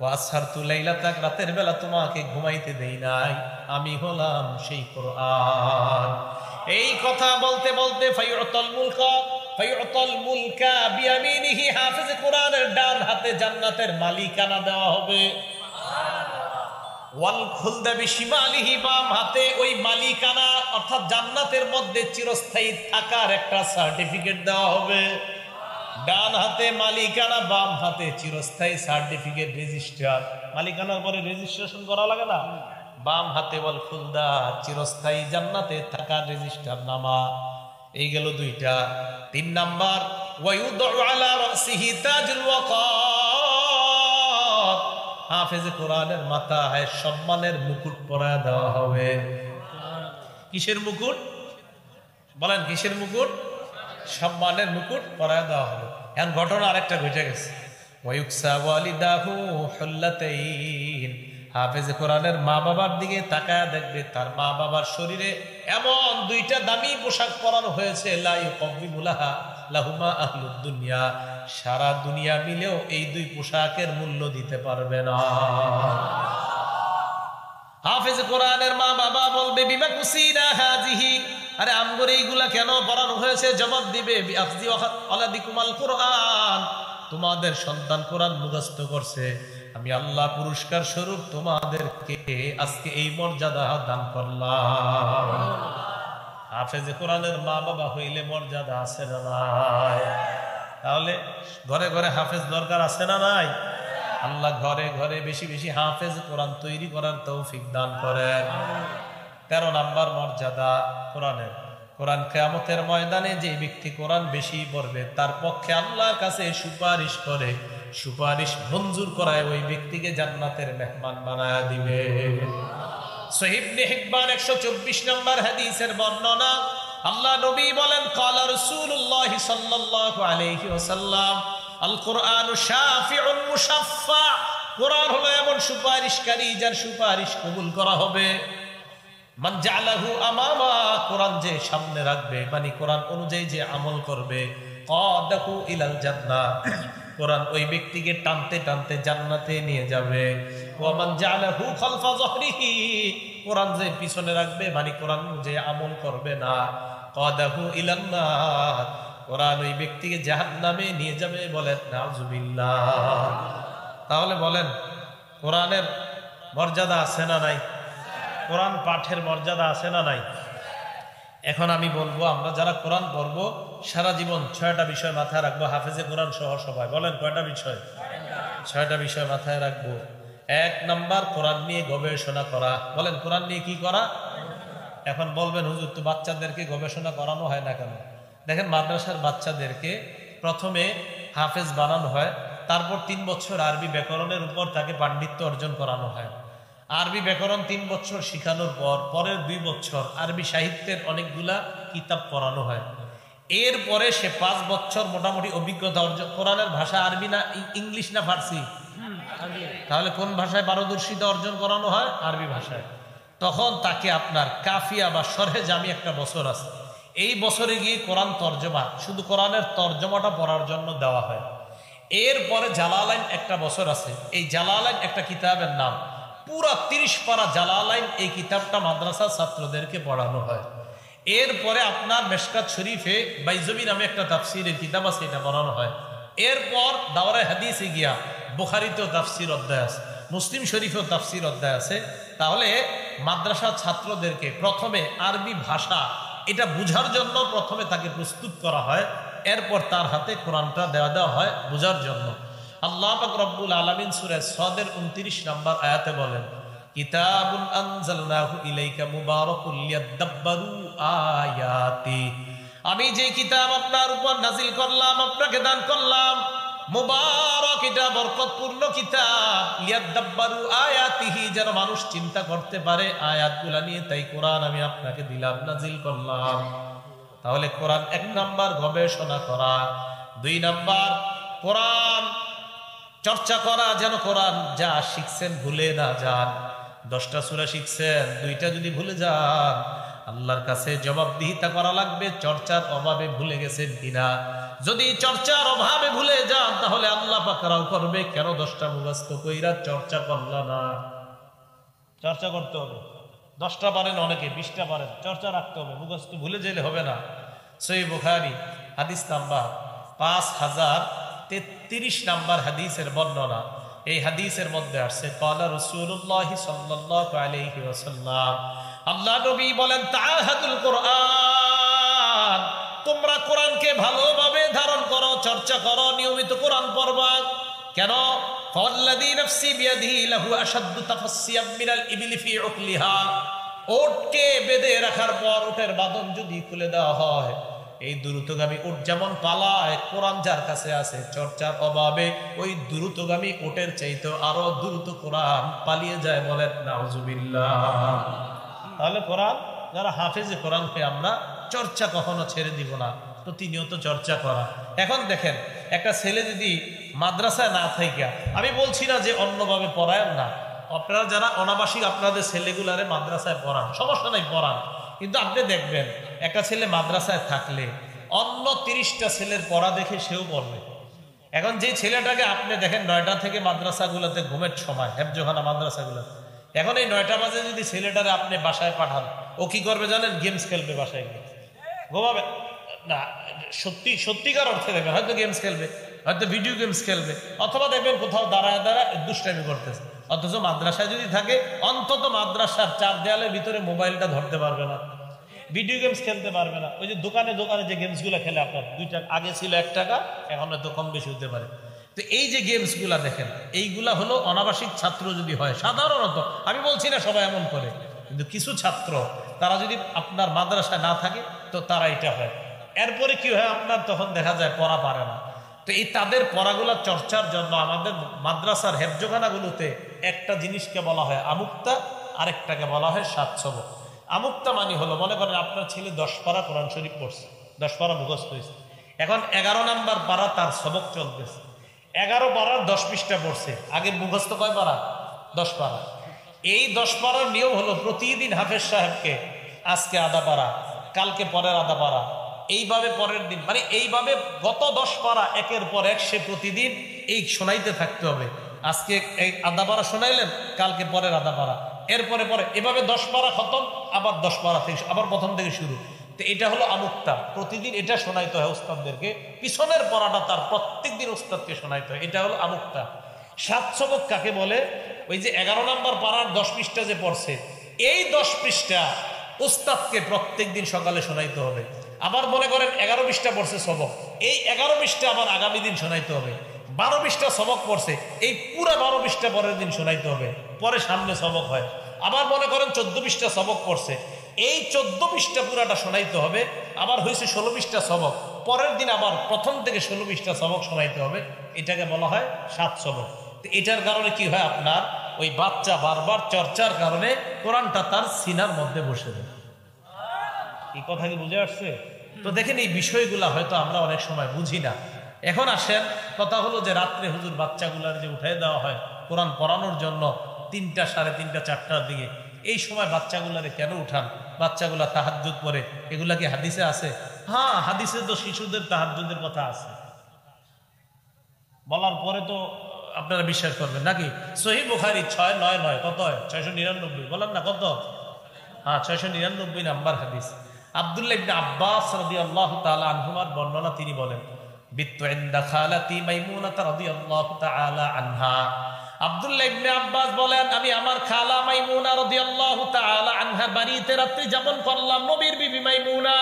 ওয়া আসহারতু লাইলাতাক, রাতের বেলা তোমাকে ঘুমাইতে দেই নাই। আমি হলাম সেই কোরআন। এই কথা বলতে বলতে ফায়ুতাল মুলকা বিয়ামিনিহি, হাফেজে কোরআনের ডান হাতে জান্নাতের মালিকানা দেওয়া হবে। ওয়াল খুলদা বিশিমালিহি, বাম হাতে ওই মালিকানা অর্থাৎ জান্নাতের মধ্যে চিরস্থায়ী থাকার একটা সার্টিফিকেট দেওয়া হবে। ডান হাতে মালিকানা, বাম হাতে চিরস্থায়ী সার্টিফিকেট, রেজিস্টার। মালিকানার পরে রেজিস্ট্রেশন করা লাগে না? বাম হাতে ওয়াল খুলদা, চিরস্থায়ী জান্নাতে থাকার রেজিস্টার নামা। এই গেল দুইটা। ৩ নাম্বার, ওয়ায়ুদউ আলা রাসিহি তাজুল ওয়াকার, হাফেজে কোরআনের মাথায় সম্মানের মুকুট পরায় দেওয়া হবে। কিসের মুকুট? বলেন কিসের মুকুট? সম্মানের মুকুট পরায় দেওয়া হবে। এখন ঘটনা আরেকটা ঘটে গেছে। ওয়ায়ুকসা ওয়ালিদাহু হুল্লাতাইন, হাফেজে কোরআনের মা বাবার দিকে তাকায় দেখবে তার মা বাবার শরীরে এমন দুইটা দামি পোশাক পরানো হয়েছে, লা ইউকাব্বিমুলাহা লাহুমা আহলুদ দুনিয়া, সারা দুনিয়া মিলেও এই দুই পোশাকের মূল্য দিতে পারবে না। হাফেজে কোরআনের মা বাবা বলবে, বিমা কুসিনা হাযিহি, আরে আমগরে এইগুলা কেন পরানো হয়েছে? জবাব দিবে, বিআখযি ওয়ালাদিকুমাল কোরআন, তোমাদের সন্তান কোরআন মুখস্থ করছে, আমি আল্লাহ পুরস্কার স্বরূপ তোমাদেরকে আজকে এই মর্যাদা দান করলাম। হাফেজে কোরআনের মা বাবা হইলে মর্যাদা আছে না নাই? তাহলে ঘরে ঘরে হাফেজ দরকার আছে না নাই? আল্লাহ ঘরে ঘরে বেশি বেশি হাফেজ কোরআন তৈরি করার তৌফিক দান করেন। ১৩ নাম্বার মর্যাদা কোরআনের। কোরআন কিয়ামতের ময়দানে যে ব্যক্তি কোরআন বেশি পড়বে তার পক্ষে আল্লাহর কাছে সুপারিশ করে, সুপারিশ মঞ্জুর করায় ওই ব্যক্তিকে জান্নাতের মেহমান বানায় দিবে। সহিহ ইবনে হিব্বান 124 নম্বর হাদিসের বর্ণনা, আল্লাহ নবী বলেন, ক্বালা রাসূলুল্লাহ সাল্লাল্লাহু আলাইহি ওয়াসাল্লাম, আল কুরআনু শাফিউন মুশাফফা, কোরআন হলো এমন সুপারিশকারী যার সুপারিশ কবুল করা হবে। মান জাআলাহু আমামা, কোরআন যে সামনে রাখবে, মানে কোরআন অনুযায়ী যে আমল করবে, কাদাহু ইলাল জান্নাহ, কোরআন ওই ব্যক্তিকে টানতে টানতে জান্নাতে নিয়ে যাবে। ওয়া মান জাআলাহু খালফা যহরিহি, কোরআন যে পিছনে রাখবে, মানে কোরআন যে আমল করবে না, কাদাহু ইলান নার, কোরআন ওই ব্যক্তিকে জাহান্নামে নিয়ে যাবে। বলেন নাউজুবিল্লাহ। তাহলে বলেন কোরআনের মর্যাদা আছে না নাই? কোরআন পাঠের মর্যাদা আছে না নাই? এখন আমি বলবো, আমরা যারা কোরআন পড়বো সারা জীবন 6টা বিষয় মাথায় রাখবো, হাফেজে কোরআন সহ সবাই। বলেন কয়টা বিষয়? 6টা বিষয় মাথায় রাখবো। 1 নাম্বার, কোরআন নিয়ে গবেষণা করা। বলেন কোরআন নিয়ে কি করা? এখন বলবেন হুজুর তো বাচ্চাদেরকে গবেষণা করানো হয় না কেন? দেখেন মাদ্রাসার বাচ্চাদেরকে প্রথমে হাফেজ বানানো হয়, তারপর 3 বছর আরবি ব্যাকরণের উপর তাকে পাণ্ডিত্য অর্জন করানো হয়। আরবি ব্যাকরণ 3 বছর শিখানোর পর পরের 2 বছর আরবি সাহিত্যের অনেকগুলা কিতাব পড়ানো হয়। এরপরে সে 5 বছর মোটামুটি অভিজ্ঞতা অর্জন। কোরআনের ভাষা আরবি না ইংলিশ না ফার্সি? তাহলে কোন ভাষায় পারদর্শিতা অর্জন করানো হয়? আরবি ভাষায়। তখন তাকে আপনার কাফিয়া বা শরহে জামি একটা বছর আছে, এই বছরে গিয়ে কোরআন তর্জমা, শুধু কোরআনের তর্জমাটা পড়ার জন্য দেওয়া হয়। এরপরে জালালাইন একটা বছর আছে, এই জালালাইন একটা কিতাবের নাম, পুরা 30 পারা জালালাইন, এই কিতাবটা মাদ্রাসার ছাত্রদেরকে পড়ানো হয়। এরপরে আপনার মেশকাত শরীফে বাইজবি নামে একটা তাফসিরের কিতাব আছে, এটা পড়ানো হয়। এরপর দাওরায়ে হাদিসে গিয়া বুখারীতেও তাফসির অধ্যায় আছে, মুসলিম শরীফেও তাফসির অধ্যায় আছে। তাহলে মাদ্রাসা ছাত্রদেরকে প্রথমে আরবি ভাষা এটা বুঝার জন্য প্রথমে তাকে প্রস্তুত করা হয়, এরপর তার হাতে কোরআনটা দেওয়া হয় বুঝার জন্য। আল্লাহ পাক রব্বুল আলামিন সূরা সাদের 29 নম্বর আয়াতে বলেন, কিতাবুন আনজালনাহু ইলাইকা মুবারাকুল লিয়াদাব্বারু আয়াতি, আমি যে কিতাব আপনার উপর নাজিল করলাম, আপনাকে দান করলাম, মুবারক, এটা বরকতপূর্ণ কিতাব, লিয়াদাব্বারু আয়াতিহি, যেন মানুষ চিন্তা করতে পারে আয়াতগুলা নিয়ে, তাই কোরআন আমি আপনাকে দিলাম, নাজিল করলাম। তাহলে কোরআন 1 নাম্বার গবেষণা করা, 2 নাম্বার কোরআন চর্চা করা, যেন কোরআন যা শিখছেন ভুলে না যান। 10টা সূরা শিখছেন, 2টা যদি ভুলে যান আল্লাহর কাছে জবাবদিহিতা করা লাগবে, চর্চার অভাবে ভুলে গেছেন কিনা। যদি চর্চার অভাবে ভুলে যান তাহলে আল্লাহ পাক রাও করবে, কেন 10টা মুখস্থ কইরা চর্চা করলা না? চর্চা করতে হবে। 10টা পারেন অনেকে, 20টা পারেন, চর্চা রাখতে হবে, মুখস্থ ভুলে গেলে হবে না। সহিহ বুখারী হাদিস নাম্বার 5033 নাম্বার হাদিসের বর্ণনা। এই হাদিসের মধ্যে আসছে, ক্বালা রাসূলুল্লাহ সাল্লাল্লাহু আলাইহি ওয়াসাল্লাম, আল্লাহ নবী বলেন, তাআহাদুল কুরআন, তোমরা কোরআনকে ভালোভাবে ধারণ করো, চর্চা করো, নিয়মিত কোরআন পড়বা। কেন? ফাল্লাযী নাফসি বিয়াদিহি লাহু আশাদ্দু তাফাসসিয়াম মিনাল ইবলি ফি উকলিহা, ওটকে বেঁধে রাখার পর ওটের বাঁধন যদি খুলে দেওয়া হয়, এই দ্রুতগামী উট যেমন পালায়, কোরআন যার কাছে আছে চর্চার অভাবে ওই দ্রুতগামী উটের চাইতে আরো দ্রুত কোরআন পালিয়ে যায়। বলেন নাউজুবিল্লাহ। তাহলে কোরআন যারা হাফেজে কোরআনকে আমরা চর্চা কখনো ছেড়ে দিব না, প্রতিনিয়ত চর্চা করা। এখন দেখেন একটা ছেলে যদি মাদ্রাসায় না থাকে, আমি বলছি না যে অন্যভাবে পড়ায় না, আপনারা যারা অনাবাসিক আপনাদের ছেলেগুলারে মাদ্রাসায় পড়ান, সমস্যা নাই, পড়ান, কিন্তু আপনি দেখবেন একটা ছেলে মাদ্রাসায় থাকলে অন্য 30টা ছেলের পড়া দেখে সেও পড়বে। এখন যে ছেলেটাকে আপনি দেখেন 9টা থেকে মাদ্রাসাগুলোতে ঘুমের সময়, হেফজোখানা মাদ্রাসাগুলোতে, এখন এই 9টা বাজে যদি ছেলেটারে আপনি বাসায় পাঠান, ও কি করবে জানেন? গেমস খেলবে, বাসায় গিয়ে ঘুমাবে না। সত্যিকার অর্থে দেখবেন হয়তো গেমস খেলবে, হয়তো ভিডিও গেমস খেলবে, অথবা দেখবেন কোথাও দাঁড়ায় দুষ্টামি করতেছে। অথচ মাদ্রাসায় যদি থাকে, অন্তত মাদ্রাসার 4 দেয়ালের ভিতরে মোবাইলটা ধরতে পারবে না, ভিডিও গেমস খেলতে পারবে না। ওই যে দোকানে যে গেমসগুলো খেলে, আপনার 2 টাকা আগে ছিল 1 টাকা, এখন হয়তো কম বেশি হতে পারে। তো এই যে গেমসগুলা দেখেন, এইগুলা হলো অনাবাসিক ছাত্র যদি হয়, সাধারণত, আমি বলছি না সবাই এমন করে, কিন্তু কিছু ছাত্র তারা যদি আপনার মাদ্রাসায় না থাকে, তো তারা এটা হয়। এরপরে কি হয় আপনার, তখন দেখা যায় পড়া পারে না। তো এই তাদের পড়াগুলা চর্চার জন্য আমাদের মাদ্রাসার হেফজোখানাগুলোতে একটা জিনিসকে বলা হয় আমুক্তা, আরেকটাকে বলা হয় সাত সবক। আমুক্তা মানে হলো, মনে করেন আপনার ছেলে 10 পারা কোরআন শরীফ পড়ছে, 10 পারা মুখস্থ হয়েছে, এখন 11 নাম্বার পারা তার সবক চলতেছে। 11 পারার 10 পৃষ্ঠা পড়ছে, আগে মুখস্থ কয় পারা? 10 পারা। এই 10 পারার নিয়ম হলো প্রতিদিন হাফেজ সাহেবকে আজকে আধা পারা, কালকে পরের আধা পারা, এইভাবে পরের দিন, মানে এইভাবে গত 10 পারা একের পর এক সে প্রতিদিন এই শোনাইতে থাকতে হবে। আজকে এই আধা পারা শোনাইলেন, কালকে পরের আধা পারা, এরপরে পরে এভাবে 10 পারা খতম, আবার 10 পারা থেকে আবার প্রথম থেকে শুরু। তো এটা হলো আমুক্তা, প্রতিদিন এটা শোনাইতে হয় উস্তাদদেরকে, পিছনের পড়াটা তার প্রত্যেক দিন উস্তাদকে শোনাইতে হয়, এটা হলো আমুক্তা। সাত সবক কাকে বলে? ওই যে 11 নম্বর পারার 10 পৃষ্ঠা যে পড়ছে, এই 10 পৃষ্ঠা উস্তাদকে প্রত্যেক দিন সকালে শোনাইতে হবে। আবার মনে করেন 11 পৃষ্ঠা পড়ছে সবক, এই 11 পৃষ্ঠা আবার আগামী দিন শোনাইতে হবে। 12 পৃষ্ঠা সবক পড়ছে, এই পুরা 12 পৃষ্ঠা পরের দিন শোনাইতে হবে, পরে সামনে সবক হয়। আবার মনে করেন 14 পৃষ্ঠা সবক পড়ছে, এই 14 পৃষ্ঠা পুরাটা শোনাইতে হবে। আবার হয়েছে 16 পৃষ্ঠা সবক, পরের দিন আবার প্রথম থেকে 16 পৃষ্ঠা সবক শোনাইতে হবে। এটাকে বলা হয় সাত সবক। তো এটার কারণে কি হয়, আপনার ওই বাচ্চা বারবার চর্চার কারণে কোরআনটা তার সিনার মধ্যে বসে যায়। এই কথা কি বুঝে আসছে? তো দেখেন, এই বিষয়গুলা হয়তো আমরা অনেক সময় বুঝি না। এখন আসেন, কথা হলো যে রাত্রে হুজুর বাচ্চাগুলার যে উঠাই দেওয়া হয় কোরআন পড়ানোর জন্য 3টা, 3:30, 4টার দিকে, এই সময় বাচ্চাগুলারে কেন উঠান? বাচ্চাগুলা তাহাজ্জুদ পড়ে, এগুলা কি হাদিসে আছে? হ্যাঁ, হাদিসে তো শিশুদের তাহাজ্জুদের কথা আছে, বলার পরে তো আপনারা বিশ্বাস করবেন নাকি? সহিহ বুখারী 699, কত হয়? 699, বলেন না কত? হ্যাঁ, 699 নাম্বার হাদিস। আব্দুল্লাহ ইবনে আব্বাস রাদিয়াল্লাহু তাআলা আনহুমার বর্ণনা, তিনি বলেন, বিত্তু ইনদা খালাতি মাইমুনা রাদিয়াল্লাহু তাআলা আনহা। আব্দুল্লাহ ইবনে আব্বাস বলেন, আমি আমার খালা মাইমুনা রাদিয়াল্লাহু তাআলা আনহার বাড়িতে রাত্রি যাপন করলাম। নবীর বিবি মাইমুনা,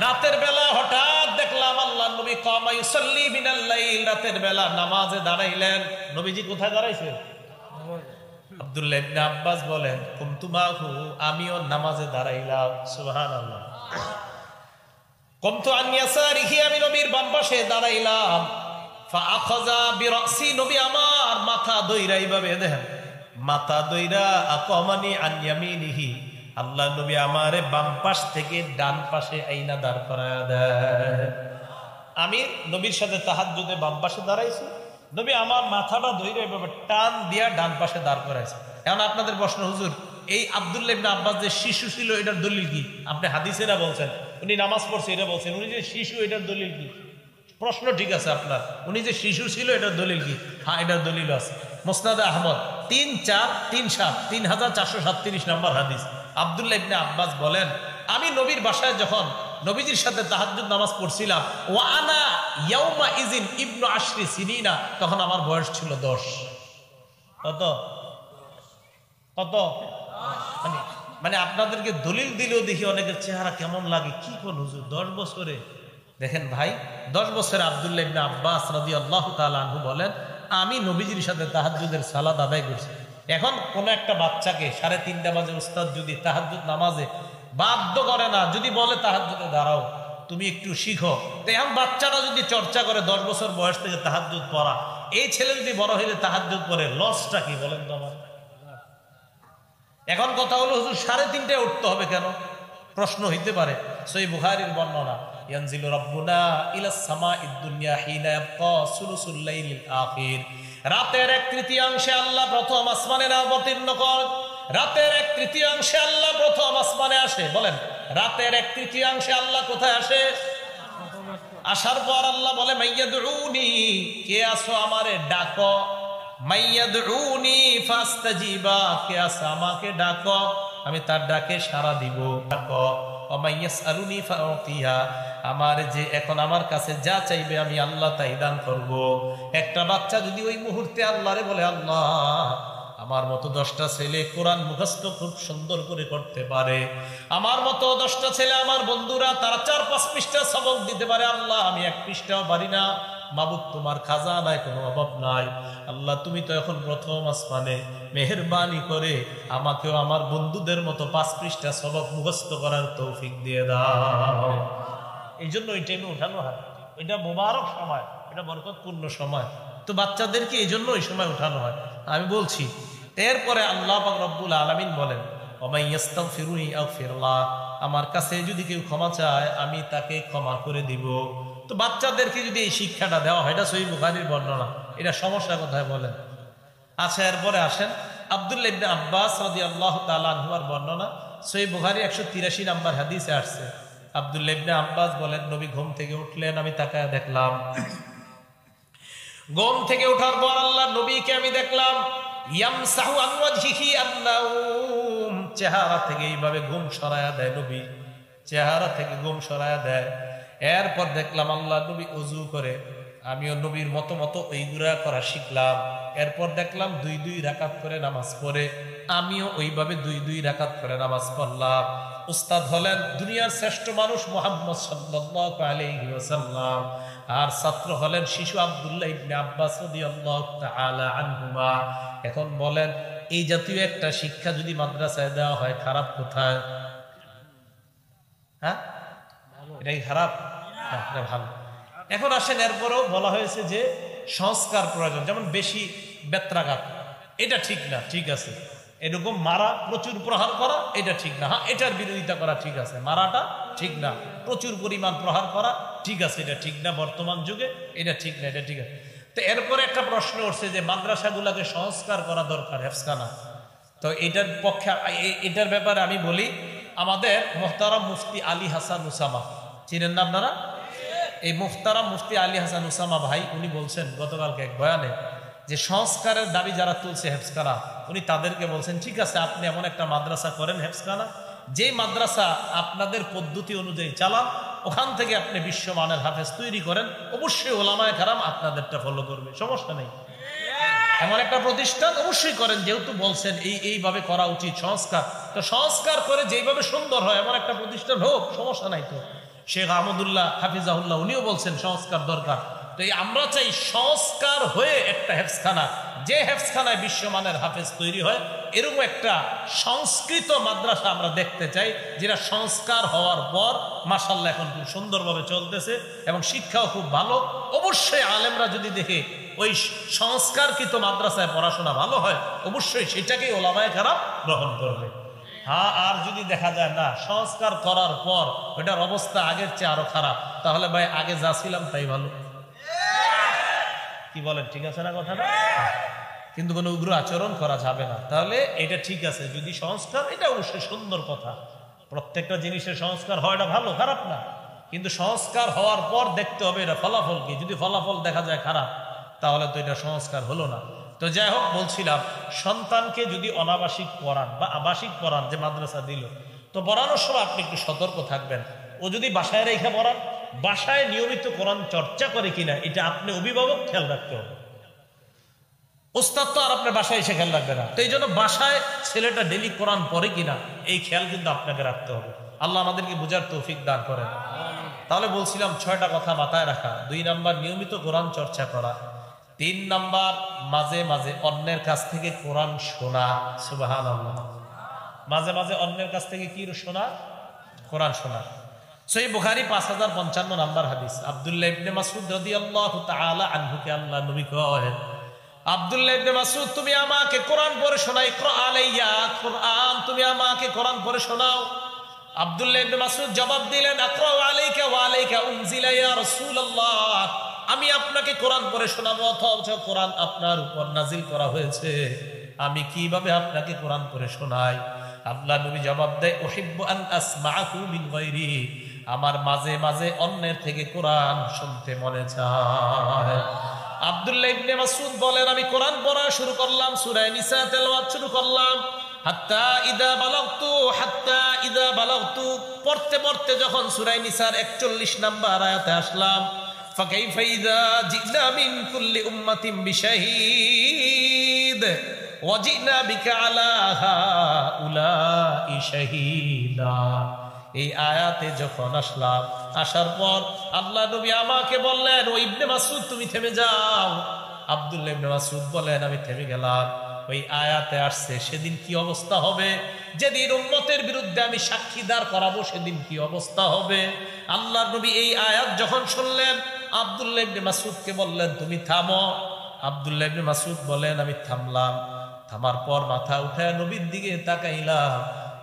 রাতের বেলা হঠাৎ দেখলাম আল্লাহর নবী কামা ইউসাল্লি মিনাল লাইল, রাতের বেলা নামাজে দাঁড়াইলেন। নবীজি কোথায় দাঁড়াইছে? আব্দুল্লাহ ইবনে আব্বাস বলেন, কুনতু মাহু, আমিও নামাজে দাঁড়াইলাম। সুবহানাল্লাহ। কুনতু আন ইয়াসারিহি, আমি নবীর বাম পাশে দাঁড়াইলাম। ফাআখাযা বিরাসি, নবী আমার মাথা দইরা, এইভাবে দেখেন মাথা দইরা, আকামানি আন ইয়ামিনিহি, আল্লাহ নবী আমারে বাম পাশ থেকে ডান পাশে আইনা দাঁড় করায়া দেয়। আমি নবীর সাথে তাহাজ্জুদে বাম পাশে দাঁড়াইছি, নবী আমার মাথাটা ধরে এভাবে টান দিয়া ডান পাশে দাঁড় করাইছে। এখন আপনাদের প্রশ্ন, হুজুর এই আব্দুল্লাহ ইবনে আব্বাস যে শিশু ছিল, এটার দলিল কি? আপনি হাদিসেরা বলছেন, উনি নামাজ পড়ছে এটা বলছেন, উনি যে শিশু, এটার দলিল কি? প্রশ্ন ঠিক আছে আপনার, উনি যে শিশু ছিল এটার দলিল কি? হ্যাঁ, এটার দলিল আছে। মুসনাদে আহমদ 3437 নাম্বার হাদিস। আব্দুল্লাহ ইবনে আব্বাস বলেন, আমি নবীর বাসায় যখন নবীজির সাথে তাহাজ্জুদ নামাজ পড়ছিলাম, ওয়া আনা ইয়াউমা ইজিন ইবনু আশরি সিনিনা, তখন আমার বয়স ছিল 10। কত কত? মানে আপনাদেরকে দলিল দিলেও দেখি অনেকের চেহারা কেমন লাগে, কি কোন হুজুর 10 বছরে? দেখেন ভাই, 10 বছরে আব্দুল্লাহ ইবনে আব্বাস রাদিয়াল্লাহু তাআলা আনহু বলেন, আমি নবীজির সাথে তাহাজ্জুদের সালাত আদায় করছি। এখন কোন একটা বাচ্চাকে 3:30 বাজে উস্তাদ যদি তাহাজ্জুদ নামাজে বাধ্য করে না, যদি বলে তাহাজ্জুদে দাঁড়াও, তুমি একটু শিখো, তো এখন বাচ্চাটা যদি চর্চা করে 10 বছর বয়স থেকে তাহাজ্জুদ পড়া, এই ছেলে যদি বড় হইলে তাহাজ্জুদ পড়ে, লসটা কি বলেন তো আমার? এখন কথা হলো, হুজুর 3:30টায় উঠতে হবে কেন? প্রশ্ন হইতে পারে। সহিহ বুখারীর বর্ণনা, ইয়ানজিলু রাব্বুনা ইলাস সামাঈদ দুনিয়া হিনা ইয়াবকা সুলুসুল লাইলিল আখির, রাতের 1/3 আল্লাহ প্রথম আসমানে অবতীর্ণ করেন। রাতের 1/3 আল্লাহ প্রথম আসমানে আসে। বলেন, রাতের 1/3 আল্লাহ কোথায় আসে? আসার পর আল্লাহ বলে, মাইয়াদউনি, কে আসো আমারে ডাকো। মাইয়াদউনি ফাস্তাজিবা, কে আসো আমাকে ডাকো, আমি তার ডাকে সাড়া দিব। ডাকো। ওমাইয়াসআলুনি ফাউতিয়া, আমার যে এখন আমার কাছে যা চাইবে আমি আল্লাহ তাই দান করব। একটা বাচ্চা যদি ওই মুহূর্তে আল্লাহরে বলে, আল্লাহ আমার মতো 10টা ছেলে কোরআন মুখস্থ খুব সুন্দর করে করতে পারে, আমার মতো 10টা ছেলে আমার বন্ধুরা তারা 4-5 পৃষ্ঠা সবক দিতে পারে, আল্লাহ আমি 1 পৃষ্ঠাও পারি না, মাবুদ তোমার খাজানায় কোনো অভাব নাই। আল্লাহ তুমি তো এখন প্রথম আসমানে, মেহেরবানি করে আমাকেও আমার বন্ধুদের মতো 5 পৃষ্ঠা সবক মুখস্থ করার তৌফিক দিয়ে দাও। এই জন্য ওই টাইমে উঠানো হয়, ওইটা মোবারক সময়, এটা বরকতপূর্ণ সময়। তো বাচ্চাদেরকে এই জন্য ওই সময় উঠানো হয়। আমি বলছি এরপরে আল্লাহ পাক রব্বুল আলামিন বলেন ওমাইয়াস্তাগফিরুনি আগফিরলাহ, আমার কাছে যদি কেউ ক্ষমা চায় আমি তাকে ক্ষমা করে দিব। তো বাচ্চাদেরকে যদি এই শিক্ষাটা দেওয়া হয়, এটা সহিহ বুখারীর বর্ণনা, এটা সমস্যা কোথায় বলেন? আচ্ছা এরপরে আসেন আব্দুল্লাহ ইবনে আব্বাস রাদিয়াল্লাহু তাআলা আনহুর বর্ণনা, সহিহ বুখারী 183 নম্বর হাদিসে আসছে। আব্দুল্লাহ ইবনে আব্বাস বলেন নবী ঘুম থেকে উঠলেন, আমি তাকায় দেখলাম, ঘুম থেকে ওঠার পর আল্লাহ নবীকে আমি দেখলাম ইয়ামসাহু আন ওয়াজহিহি আন-নাওম, চেহারা থেকে এইভাবে ঘুম সরায়া দেয় নবী, চেহারা থেকে ঘুম সরায়া দেয়। এরপর দেখলাম আল্লাহ নবী ওযু করে, আমিও নবীর মতো মতো ওইগুলা করা শিখলাম। এরপর দেখলাম 2-2 রাকাত করে নামাজ পড়ে, আমিও ওইভাবে 2-2 রাকাত করে নামাজ পড়লাম। উস্তাদ হলেন দুনিয়ার শ্রেষ্ঠ মানুষ মুহাম্মদ সাল্লাল্লাহু আলাইহি ওয়াসাল্লাম, আর ছাত্র হলেন শিশু আব্দুল্লাহ ইবনে আব্বাস রাদিয়াল্লাহু তাআলা আনহুমা। এখন বলেন এই জাতীয় একটা শিক্ষা যদি মাদ্রাসায় দেওয়া হয়, খারাপ কোথায়? হ্যাঁ, এটাই খারাপ? হ্যাঁ, এটা ভালো। এখন আসেন এরপরেও বলা হয়েছে যে সংস্কার প্রয়োজন, যেমন বেশি বেত্রাঘাত, এটা ঠিক না, ঠিক আছে। এরকম মারা, প্রচুর প্রহার করা, এটা ঠিক না। হ্যাঁ, এটার বিরোধিতা করা ঠিক আছে, মারাটা ঠিক না, প্রচুর পরিমাণ প্রহার করা ঠিক আছে, এটা ঠিক না বর্তমান যুগে, এটা ঠিক না, এটা ঠিক আছে। তো এরপরে একটা প্রশ্ন উঠছে যে মাদ্রাসাগুলোকে সংস্কার করা দরকার, হেফজখানা। তো এটার পক্ষে, এটার ব্যাপারে আমি বলি, আমাদের মুহতারাম মুফতি আলী হাসান উসামা, চিনেন না আপনারা? এই মুহতারাম মুফতি আলী হাসান উসামা ভাই, উনি বলছেন গতকালকে এক বয়ানে যে সংস্কারের দাবি যারা তুলছে হেফজখানা, উনি তাদেরকে বলছেন ঠিক আছে আপনি এমন একটা মাদ্রাসা করেন হেফজখানা, যে মাদ্রাসা আপনাদের পদ্ধতি অনুযায়ী চালান, ওখান থেকে আপনি বিশ্বমানের হাফেজ তৈরি করেন, অবশ্যই ওলামায়ে কেরাম আপনাদেরটা ফলো করবে, সমস্যা নেই। এমন একটা প্রতিষ্ঠান অবশ্যই করেন, যেহেতু বলছেন এইভাবে করা উচিত সংস্কার, তো সংস্কার করে যেইভাবে সুন্দর হয় এমন একটা প্রতিষ্ঠান হোক, সমস্যা নাই। তো শেখ আহমদুল্লাহ হাফিজাহুল্লাহ উনিও বলছেন সংস্কার দরকার। তো আমরা চাই সংস্কার হয়ে একটা হেফজখানা, যে হেফজখানায় বিশ্বমানের হাফেজ তৈরি হয়, এরকম একটা সংস্কৃত মাদ্রাসা আমরা দেখতে চাই, যেটা সংস্কার হওয়ার পর মাশাআল্লাহ এখন খুব সুন্দরভাবে চলতেছে এবং শিক্ষাও খুব ভালো। অবশ্যই আলেমরা যদি দেখে ওই সংস্কারকৃত মাদ্রাসায় পড়াশোনা ভালো হয়, অবশ্যই সেটাকেই ওলামায়ে কেরাম গ্রহণ করবে। হ্যাঁ, আর যদি দেখা যায় না সংস্কার করার পর ওটার অবস্থা আগের চেয়ে আরো খারাপ, তাহলে ভাই আগে যা ছিলাম তাই ভালো। কি বলেন, ঠিক আছে না কথাটা? কিন্তু কোনো উগ্র আচরণ করা যাবে না। তাহলে এটা ঠিক আছে যদি সংস্কার, এটা অবশ্যই সুন্দর কথা, প্রত্যেকটা জিনিসের সংস্কার হয়, এটা ভালো, খারাপ না। কিন্তু সংস্কার হওয়ার পর দেখতে হবে এটা ফলাফল কি। যদি ফলাফল দেখা যায় খারাপ, তাহলে তো এটা সংস্কার হলো না। তো যাই হোক, বলছিলাম সন্তানকে যদি অনাবাসিক পড়ান বা আবাসিক পড়ান, যে মাদ্রাসা দিল, তো পড়ানোর সময় আপনি একটু সতর্ক থাকবেন। ও যদি বাসায় রেখে পড়ান, বাসায় নিয়মিত কোরআন চর্চা করে কিনা, এটা আপনি অভিভাবক খেয়াল রাখতে হবে। ওস্তাদ তো আর আপনার বাসায় এসে খেয়াল রাখবে না। তো এই জন্য বাসায় ছেলেটা ডেলি কোরআন পড়ে কিনা, এই খেয়াল কিন্তু আপনাকে রাখতে হবে। আল্লাহ আমাদেরকে বুঝার তৌফিক দান করেন। তাহলে বলছিলাম 6টা কথা মাথায় রাখা। 2 নাম্বার নিয়মিত কোরআন চর্চা করা। 3 নাম্বার মাঝে মাঝে অন্যের কাছ থেকে কোরআন শোনা। সুবহানাল্লাহ, মাঝে মাঝে অন্যের কাছ থেকে কি শোনা? কোরআন শোনা। সহিহ বুখারী 5055 নাম্বার হাদিস, আব্দুল্লাহ ইবনে মাসউদ রাদিয়াল্লাহু তাআলা আনহুকে আল্লাহ নবী কয়, আব্দুল্লাহ ইবনে মাসউদ তুমি আমাকে কোরআন পড়ে শোনাও, ইকরা আলাইয়া কোরআন, তুমি আমাকে কোরআন পড়ে শোনাও। আব্দুল্লাহ ইবনে মাসউদ জবাব দিলেন, আকরা আলাইকা ওয়া আলাইকা উনজিলা ইয়া রাসূলুল্লাহ, আমি আপনাকে কোরআন পড়ে শোনাবো, অথচ কোরআন আপনার উপর নাজিল করা হয়েছে, আমি কিভাবে আপনাকে কোরআন পড়ে শোনাই? আল্লাহ নবী জবাব দেয়, উহিব্বু আন আসমাআহু মিন গায়রি, আমার মাঝে মাঝে অন্যের থেকে কোরআন শুনতে মনে চায়। আব্দুল্লাহ ইবনে মাসউদ বলেন, আমি কোরআন পড়া শুরু করলাম, সূরা নিসা তেলাওয়াত শুরু করলাম, হাত্তা ইদা বালাগতু, পড়তে পড়তে যখন সূরা নিসার 41 নাম্বার আয়াতে আসলাম, ফাকাইফা ইযা জিনা মিন কুল্লি উম্মাতিন বিশাহীদ ওয়া জিনা বিকা আলা হাউলাই শাহীদা, এই আয়াতে যখন আসলাম, আসার পর আল্লাহ নবী আমাকে বললেন, ও ইবনে মাসউদ তুমি থেমে যাও। আব্দুল্লাহ ইবনে মাসউদ বলেন, আমি থেমে গেলাম। ওই আয়াতে আসছে সেদিন কি অবস্থা হবে, যেদিন উম্মতের বিরুদ্ধে আমি সাক্ষীদার করাবো, সেদিন কি অবস্থা হবে। আল্লাহর নবী এই আয়াত যখন শুনলেন, আব্দুল্লাহ ইবনে মাসউদকে বললেন, তুমি থামো। আব্দুল্লাহ ইবনে মাসউদ বলেন, আমি থামলাম। থামার পর মাথা উঠায় নবীর দিকে তাকাইলাম,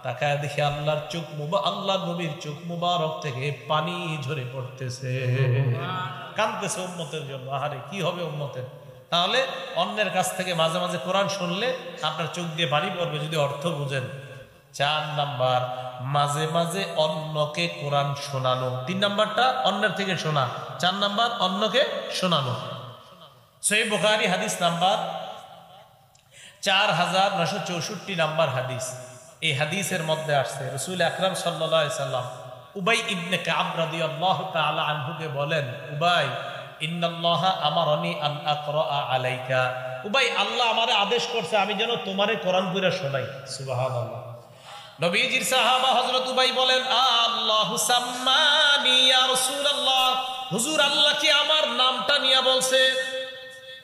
তাকায় দেখি আল্লাহর চোখ আল্লাহ নবীর চোখ মুবারক থেকে পানি ঝরে পড়তেছে, কাঁদতেছে উম্মতের জন্য। আহারে কি হবে উম্মতের। তাহলে অন্যের কাছ থেকে মাঝে মাঝে কোরআন শুনলে আপনার চোখ দিয়ে পানি পড়বে, যদি অর্থ বুঝেন। 4 নাম্বার, মাঝে মাঝে অন্যকে কোরআন শোনানো। 3 নাম্বারটা অন্যের থেকে শোনা, 4 নাম্বার অন্যকে শোনানো। সহিহ বুখারী হাদিস নাম্বার 4964 নাম্বার হাদিস। এই হাদিসের মধ্যে আসছে রাসূল আকরাম সাল্লাল্লাহু আলাইহি সাল্লাম উবাই ইবনে কাব রাদিয়াল্লাহু তাআলা আনহুকে বলেন, উবাই ইন্নাল্লাহা আমারানি আন আকরা আলাইকা। উবাই, আল্লাহ আমারে আদেশ করছে আমি যেন তোমারে কোরআন পড়ে শোনাই। সুবহানাল্লাহ। নবীজির সাহাবা হযরত উবাই বলেন, আল্লাহু সাম্মানি ইয়া রাসূলুল্লাহ, হুজুর আল্লাহ কি আমার নামটা নিয়ে বলছে?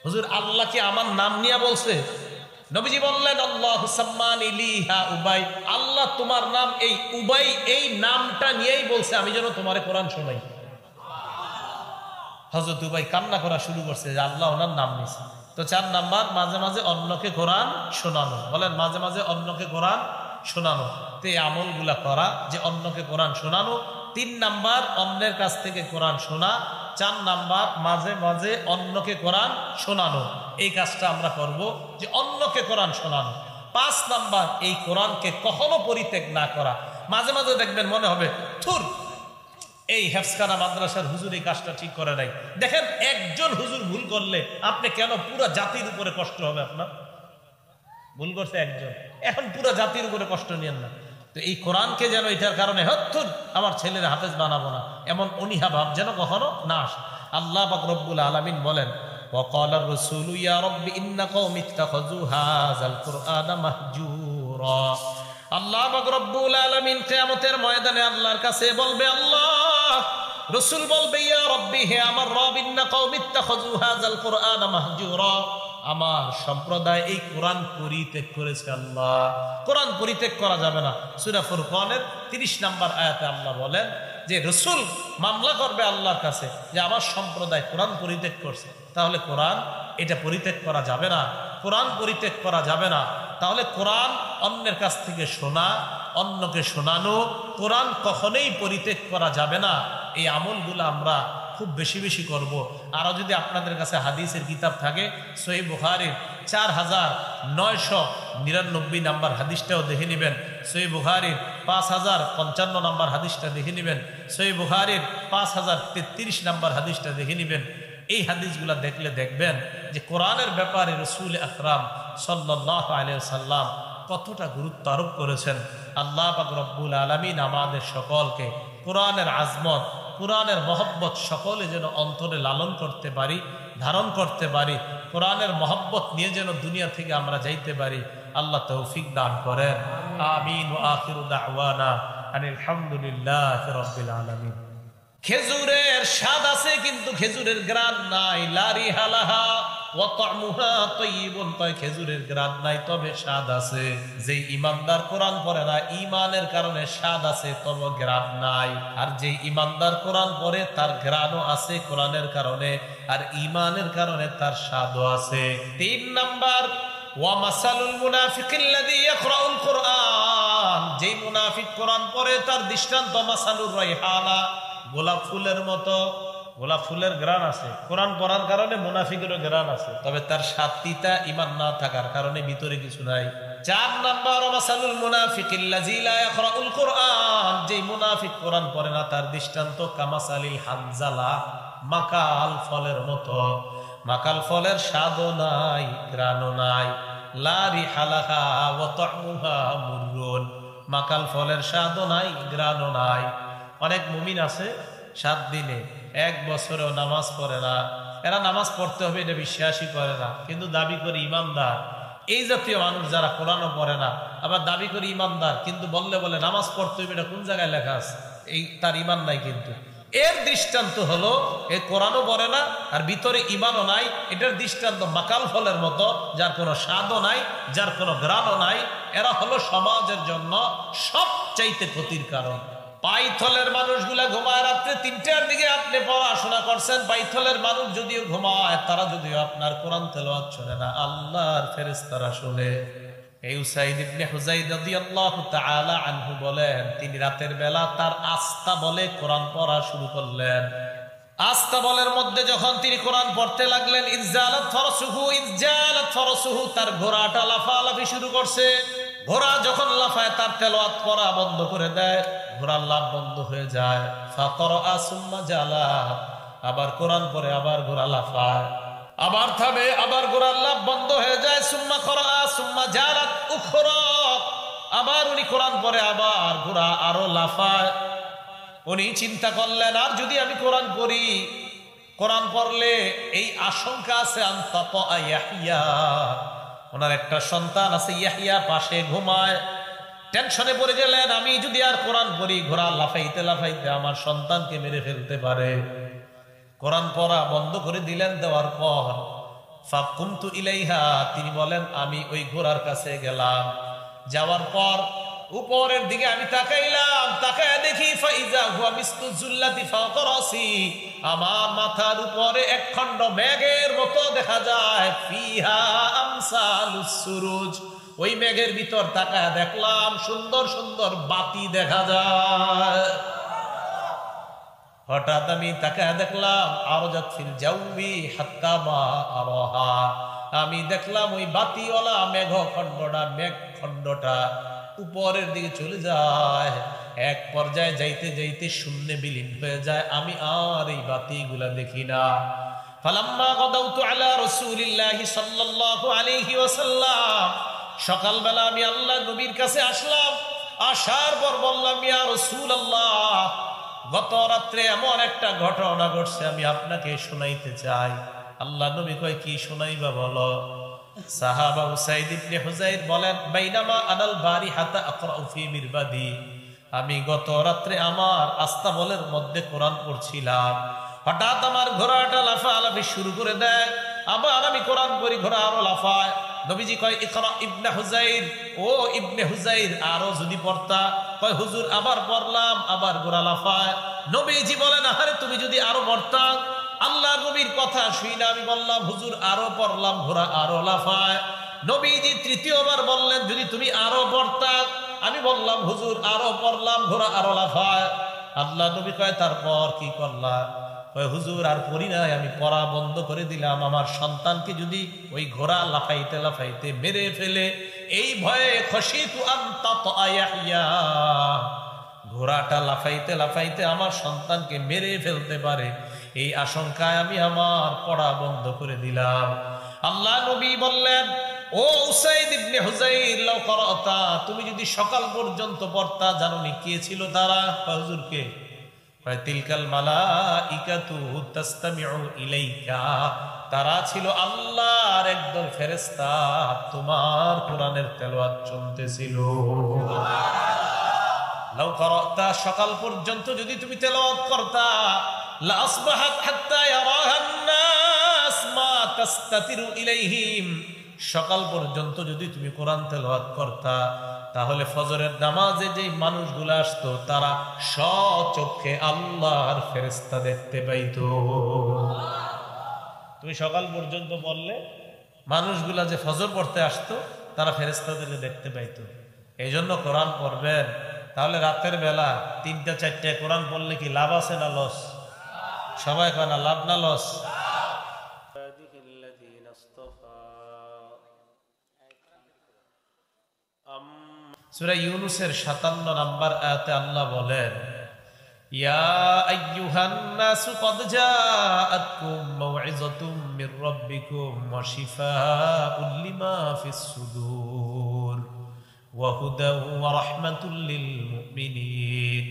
হুজুর আল্লাহ কি আমার নাম নিয়ে বলছে? নবীজি বললেন, আল্লাহু সাম্মানি লিহা উবাই, আল্লাহ তোমার নাম এই উবাই এই নামটা নিয়েই বলছে আমি যেন তোমারে কোরআন শোনাই। হযরত উবাই কান্না করা শুরু করছে যে আল্লাহ ওনার নাম নিয়েছে। তো 4 নাম্বার, মাঝে মাঝে অন্যকে কোরআন শোনানো। বলেন, মাঝে মাঝে অন্যকে কোরআন শোনানো। তো এই আমলগুলা করা, যে অন্যকে কোরআন শোনানো। 3 নাম্বার, অন্যের কাছ থেকে কোরআন শোনা। 4 নাম্বার, মাঝে মাঝে অন্যকে কোরআন শোনানো। এই কাজটা আমরা করব, যে অন্যকে কোরআন শোনানো। 5 নাম্বার, এই কোরআনকে কখনো পরিত্যাগ না করা। মাঝে মাঝে দেখবেন মনে হবে, থুর, এই হেফজখানা মাদ্রাসার হুজুর এই কাজটা ঠিক করে নাই। দেখেন, একজন হুজুর ভুল করলে আপনি কেন পুরো জাতির উপরে কষ্ট হবে আপনার? ভুল করছে একজন, এখন পুরো জাতির উপরে কষ্ট নিয়েন না। তো এই কোরআনকে যেন এটার কারণে হত্তুর আমার ছেলের হাফেজ বানাবো না, এমন অনীহা ভাব যেন কখনো না আসে। আল্লাহ পাক রব্বুল আলামিন বলেন, ওয়াকালা রাসূলু ইয়া রাব্বি ইন্না কওমি ইত্তাখাযু হাযাল কুরআনা মাহজুরা। আল্লাহ পাক রব্বুল আলামিন কিয়ামতের ময়দানে আল্লাহর কাছে বলবে, আল্লাহ, রাসূল বলবে, ইয়া রাব্বি, হে আমার রব, ইন্না কওমি ইত্তাখাযু হাযাল কুরআনা মাহজুরা, আমার সম্প্রদায় এই কোরআন পরিত্যাগ করেছে। আল্লাহ, কোরআন পরিত্যাগ করা যাবে না। সূরা ফুরকানের 30 নাম্বার আয়াতে আল্লাহ বলেন যে রাসূল মামলা করবে আল্লাহর কাছে যে আমার সম্প্রদায় কোরআন পরিত্যাগ করছে। তাহলে কোরআন এটা পরিত্যাগ করা যাবে না, কোরআন পরিত্যাগ করা যাবে না। তাহলে কোরআন অন্যের কাছ থেকে শোনা, অন্যকে শোনানো, কোরআন কখনোই পরিত্যাগ করা যাবে না। এই আমলগুলো আমরা খুব বেশি বেশি করব। আরও যদি আপনাদের কাছে হাদিসের কিতাব থাকে, সহিহ বুখারীর 4999 নাম্বার হাদিসটাও দেখে নেবেন। সহিহ বুখারীর 5055 নাম্বার হাদিসটা দেখে নেবেন। সহিহ বুখারীর 5033 নাম্বার হাদিসটা দেখে নেবেন। এই হাদিসগুলা দেখলে দেখবেন যে কোরআনের ব্যাপারে রাসূল আকরাম সাল্লাল্লাহু আলাইহি ওয়াসাল্লাম কতটা গুরুত্ব আরোপ করেছেন। আল্লাহ পাক রব্বুল আলামিন আমাদের সকলকে কোরআনের আজমত, কোরআনের মহব্বত সকলে যেন অন্তরে লালন করতে পারি, ধারণ করতে পারি। কোরআনের মহব্বত নিয়ে যেন দুনিয়া থেকে আমরা যাইতে পারি। আল্লাহ তৌফিক দান করেন। আমিন। ওয়া আখিরু দাওয়ানা আনিল হামদুলিল্লাহি রাব্বিল আলামিন। খেজুরের স্বাদ আছে কিন্তু খেজুরের গ্রান নাই। লারি হালাহা ওয়া তা'মুহা তাইয়িবুন, কয় খেজুরের গ্রান নাই তবে স্বাদ আছে। যে ঈমানদার কোরআন পড়ে না, ঈমানের কারণে স্বাদ আছে তবে গ্রান নাই। আর যে ঈমানদার কোরআন পড়ে তার গ্রানও আছে কোরআনের কারণে, আর ঈমানের কারণে তার স্বাদও আছে। 3 নাম্বার, ওয়া মাসালুল মুনাফিকিল্লাযী ইয়াকরাউল কুরআন, যে মুনাফিক কোরআন পড়ে তার দৃষ্টান্ত মাসালুর রাইহানা, গোলাপ ফুলের মতো। গোলাপ ফুলের গ্রান আছে, কোরআন পড়ার কারণে মুনাফিকেরও গ্রান আছে, তবে তার স্বাদ তিতা, ঈমান না থাকার কারণে ভিতরে কিছু নাই। 4 নাম্বার, মাসালুল মুনাফিকিল্লাযী লা ইয়াকরাউল কুরআন, যে মুনাফিক কোরআন পড়ে না তার দৃষ্টান্ত কামাসালিল হানজালা, মাকাল ফলের মতো। মাকাল ফলের স্বাদও নাই, গ্রানও নাই। লা রিহালাহা ওয়া তা'মুহা মুররুন, মাকাল ফলের স্বাদও নাই, গ্রানও নাই। অনেক মুমিন আছে 7 দিনে 1 বছরেও নামাজ পড়ে না, এরা নামাজ পড়তে হবে এটা বিশ্বাসই করে না, কিন্তু দাবি করে ইমানদার। এই জাতীয় মানুষ যারা কোরআনও পড়ে না, আবার দাবি করি ইমানদার, কিন্তু বললে বলে নামাজ পড়তে হবে, এটা কোন জায়গায় লেখা আছে? এই তার ইমান নাই। কিন্তু এর দৃষ্টান্ত হলো এ কোরআনও পড়ে না আর ভিতরে ইমানও নাই। এটার দৃষ্টান্ত মাকাল ফলের মতো, যার কোনো স্বাদও নাই, যার কোনো ঘ্রাণও নাই। এরা হলো সমাজের জন্য সবচাইতে ক্ষতির কারণ। পাইথলের মানুষগুলা ঘুমায় রাত্রে ৩টার দিকে, আপনি পড়াশোনা করছেন। পাইথলের মানুষ যদিও ঘুমায়, তারা যদিও আপনার কোরআন তেলাওয়াত শোনে না, আল্লাহর ফেরেশতারা শোনে। এই উসাইদ ইবনে হুযাইর রাদিয়াল্লাহু তাআলা আনহু বলেন, তিনি রাতের বেলা তার আস্তা বলে কোরআন পড়া শুরু করলেন। আস্তা বলের মধ্যে যখন তিনি কোরআন পড়তে লাগলেন, ইনজালাত ফারসুহু, তার ঘোড়াটা লাফালাফি শুরু করছে। ঘোড়া যখন লাফায়, তার তেলাওয়াত পড়া বন্ধ করে দেয়, ঘোড়ার লাফ বন্ধ হয়ে যায়। ফাকরা সুম্মা জালা, আবার কোরআন পড়ে, আবার ঘোড়া লাফায়, আবার থামে, আবার ঘোড়ার লাফ বন্ধ হয়ে যায়। সুম্মা করা সুম্মা জালাত উখরা, আবার উনি কোরআন পড়ে, আবার ঘোড়া আরো লাফায়। উনি চিন্তা করলেন, আর যদি আমি কোরআন পড়ি, কোরআন পড়লে এই আশঙ্কা আছে আনতাত ইয়াহইয়া, ওনার একটা সন্তান আছে ইয়াহইয়া, পাশে ঘুমায়। টেনশনে পড়ে গেলেন, আমি যদি আর কোরআন পড়ি, ঘোড়া লাফাইতে লাফাইতে আমার সন্তানকে মেরে ফেলতে পারে। কোরআন পড়া বন্ধ করে দিলেন। দেওয়ার পর ফাকুমতু ইলাইহা, তিনি বলেন আমি ওই ঘোড়ার কাছে গেলাম। যাওয়ার পর উপরের দিকে আমি তাকাইলাম, তাকায় দেখি ফাইজা হুয়া মিসলু যুল্লাতি ফাওকা রাসি, আমার মাথার উপরে এক খণ্ড মেঘের মতো দেখা যায়। ফিহা আমসালুস সুরুজ, ওই মেঘের ভিতর তাকায় দেখলাম সুন্দর সুন্দর বাতি দেখা যায়। হঠাৎ আমি তাকায় দেখলাম আরজাত ফিল জাউবি হাত্তা মা আরাহা, আমি দেখলাম ওই বাতিওয়ালা মেঘখণ্ডটা উপরের দিকে চলে যায়। এক পর্যায়ে যাইতে যাইতে শূন্যে বিলীন হয়ে যায়, আমি আর এই বাতিগুলা দেখি না। ফালাম্মা গাদাউতু আলা রাসূলিল্লাহি সাল্লাল্লাহু আলাইহি ওয়াসাল্লাম, সকালবেলা আমি আল্লাহ নবীর কাছে আসলাম। আসার পর বললাম, ইয়া রাসূলুল্লাহ, গত রাত্রে এমন একটা ঘটনা ঘটছে, আমি আপনাকে শোনাইতে চাই। আল্লাহ নবী কয়, কি শোনাইবা বলো। সাহাবা উসাইদ ইবনে হুযাইর বলেন, বাইনামা আনাল বারিহাতা আকরাউ ফি মিরবাদি, আমি গত রাত্রে আমার আস্তাবলের মধ্যে কোরআন পড়ছিলাম। হঠাৎ আমার ঘোড়াটা লাফালাফি শুরু করে দেয়, আবার আমি কোরআন পড়ি, ঘোড়া আরো লাফায়। নবীজি কয়, ইকরা ইবনে হুযাইর, ও ইবনে হুযাইর আরো যদি পড়তা। কয়, হুজুর আবার পড়লাম, আবার ঘোড়া লাফায়। নবীজি বলেন, আরে তুমি যদি আরো পড়তা। আল্লাহ নবীর কথা শুই না আমি বললাম, হুজুর আরো পড়লাম, ঘোড়া আরো লাফায়। নবীজি তৃতীয়বার বললেন, যদি তুমি আরো পড়তা। আমি বললাম, হুজুর আরো পড়লাম, ঘোড়া আরো লাফায়। আল্লাহ নবী কয়, তারপর কি করলা? কয়, হুজুর আর পড়ি নাই, আমি পড়া বন্ধ করে দিলাম। আমার সন্তানকে যদি ওই ঘোড়া লাফাইতে লাফাইতে মেরে ফেলে, এই ভয়ে খশিতু আন তাতা ইয়াহইয়া, ঘোড়াটা লাফাইতে লাফাইতে আমার সন্তানকে মেরে ফেলতে পারে, এই আশঙ্কায় আমি আমার পড়া বন্ধ করে দিলাম। আল্লাহ নবী বললেন, ও উসাইদ ইবনে হুযাইর, লাউ করাতা, তুমি যদি সকাল পর্যন্ত পড়তা, জানোনি কে ছিল তারা? হুজুরকে? তিলকাল মালাইকাতু তাসতামিউ ইলাইকা, তারা ছিল আল্লাহর একদল ফেরেশতা, তোমার কোরআনের তেলাওয়াত শুনতেছিল। লাউ করাতা, সকাল পর্যন্ত যদি তুমি তেলাওয়াত করতা, লা আসবাহাত হাত্তা ইয়ারাহান নাস মা তাস্তাতিরু ইলাইহিম, সকাল পর্যন্ত যদি তুমি কোরআন তেলাওয়াত করতা, তাহলে ফজরের নামাজে যে মানুষগুলো আসতো, তারা স্বচক্ষে আল্লাহর ফেরেশতা দেখতে পাইতো। তুমি সকাল পর্যন্ত বললে মানুষগুলা যে ফজর পড়তে আসতো, তারা ফেরেশতাদের দেখতে পাইতো। এই জন্য কোরআন পড়বেন। তাহলে রাতের বেলা 3টা 4টা কোরআন পড়লে কি লাভ আছে না লস? সবাই কয় না, লাভ না লস? সূরা ইউনূসের 57 নম্বর আয়াতে আল্লাহ বলেন, ইয়া আইয়ুহান নাসু ক্বাদ জাআতকুম মাউইযাতুম মির রাব্বিকুম ওয়া শিফাউন লিমা ফিস সুদূর ওয়া হুদাও ওয়া রাহমাতুল লিল মুমিনিন।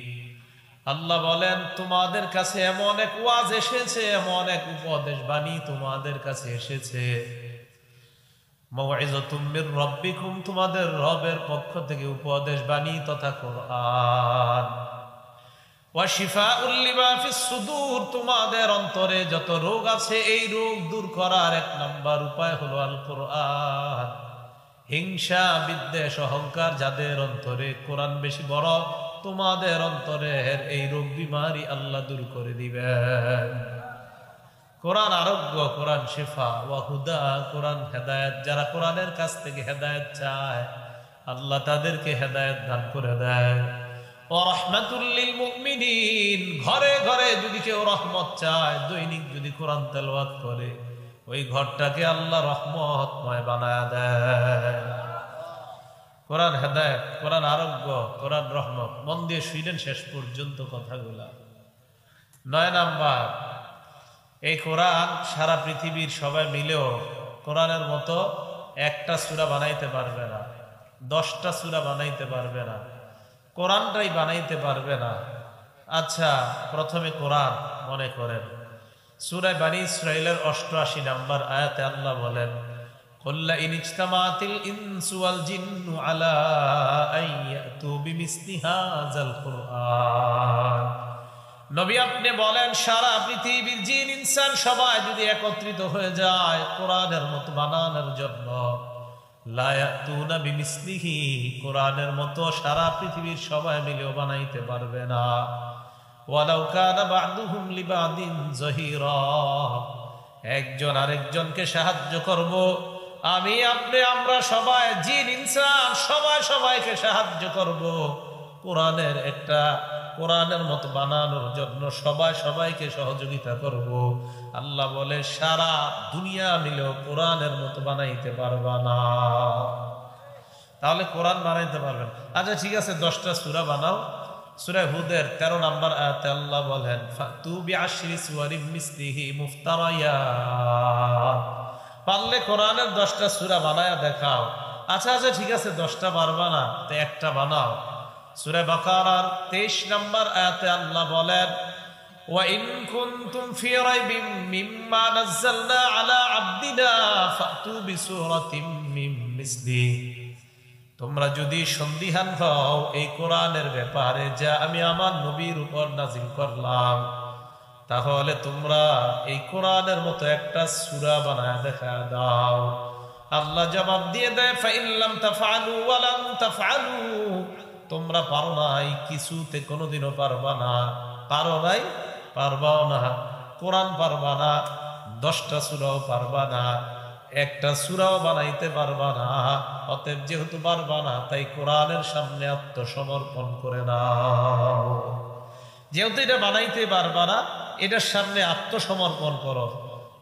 আল্লাহ বলেন, তোমাদের কাছে এমন এক ওয়াজ এসেছে, এমন এক উপদেশ বাণী তোমাদের কাছে এসেছে, মাউইযাতুম মির রাব্বিকুম, তোমাদের রবের পক্ষ থেকে উপদেশ বাণী তথা কোরআন। ওয়া শিফাউল লিমা ফিস সুদূর, তোমাদের অন্তরে যত রোগ আছে এই রোগ দূর করার এক নাম্বার উপায় হলো আল কোরআন। হিংসা, বিদ্বেষ, অহংকার যাদের অন্তরে, কোরআন বেশি বড়, তোমাদের অন্তরের এই রোগ বিমারি আল্লাহ দূর করে দিবেন। কোরআন আরোগ্য, কোরআন শিফা, ওয়া হুদা, কোরআন হেদায়েত। যারা কোরআনের কাছ থেকে হেদায়েত চায় আল্লাহ তাদেরকে হেদায়েত দান করে দেয়। ওয়া রাহমাতুল লিল মুমিনিন, ঘরে ঘরে যদি কেউ রহমত চায়, দৈনিক যদি কোরআন তেলাওয়াত করে, ওই ঘরটাকে আল্লাহ রহমতময় বানায় দেয়। কোরআন হেদায়েত, কোরআন আরোগ্য, কোরআন রহমত। মন দিয়ে শুনলেন শেষ পর্যন্ত কথাগুলা। 9 নাম্বার, এই কোরআন সারা পৃথিবীর সবাই মিলেও কোরআনের মতো একটা সূরা বানাইতে পারবে না, 10টা সূরা বানাইতে পারবে না, কোরআনটাই বানাইতে পারবে না। আচ্ছা, প্রথমে কোরআন মনে করেন, সূরা বনী ইসরাঈলের 88 নম্বর আয়াতে আল্লাহ বলেন, কুল্লা ইন ইজতামাতিল ইনসু ওয়াল জিন্নু আলা আন ইয়াতু বিমিসলি হাযাল কুরআন। নবী আপনি বলেন, সারা পৃথিবীর জিন ইনসান সবাই যদি একত্রিত হয়ে যায় কোরআনের মতো বানানোর জন্য, লা ইয়াতুনা বিমিসলিহি, কোরআনের মতো সারা পৃথিবীর সবাই মিলেও বানাইতে পারবে না। ওয়ালাউ কানা বা'দুহুম লিবা'দিন যহিরা, একজন আরেকজনকে সাহায্য করব, আমি আপনি আমরা সবাই, জিন ইনসান সবাই সবাইকে সাহায্য করব কোরআনের একটা, কোরআনের মতো বানানোর জন্য সবাই সবাইকে সহযোগিতা করব। আল্লাহ বলে সারা দুনিয়া মিলেও কোরআনের মতো বানাইতে পারবা না। তাহলে কোরআন বানাইতে পারবেন। আচ্ছা ঠিক আছে, 10টা সূরা বানাও। সূরা হুদের 13 নম্বর আয়াতে আল্লাহ বলেন, ফাতু বিআশরি সুওয়ারিম মিসলিহি মুফতারায়াত, পারলে কোরআনের 10টা সূরা বানায়া দেখাও। আচ্ছা ঠিক আছে, 10টা পারবা না তো একটা বানাও। সূরা বাকারার 23 নম্বর আয়াতে আল্লাহ বলেন, ওয়া ইন কুনতুম ফি রাইবিম মিম্মা নাযালনা আলা আবদিনা ফাতু বিসূরাতিম মিন মিসলিহি, তোমরা যদি সন্দিহান হও এই কোরআনের ব্যাপারে যা আমি আমার নবীর উপর নাজিল করলাম, তাহলে তোমরা এই কোরআনের মতো একটা সূরা বানায় দেখা দাও। আল্লাহ জবাব দিয়ে দেয়, ফাইন লাম তাফআলু ওয়া লাম তাফআলু, তোমরা পারো নাই, কিছুতে কোনোদিনও পারবা না, পারো নাই, পারবাও না, কোরআন পারবা না, 10টা সূরাও পারবা না, একটা সূরাও বানাইতে পারবা না। অতএব যেহেতু পারবা না, তাই কোরআনের সামনে আত্মসমর্পণ করে নাও। যেহেতু এটা বানাইতে পারবা না, এটার সামনে আত্মসমর্পণ করো।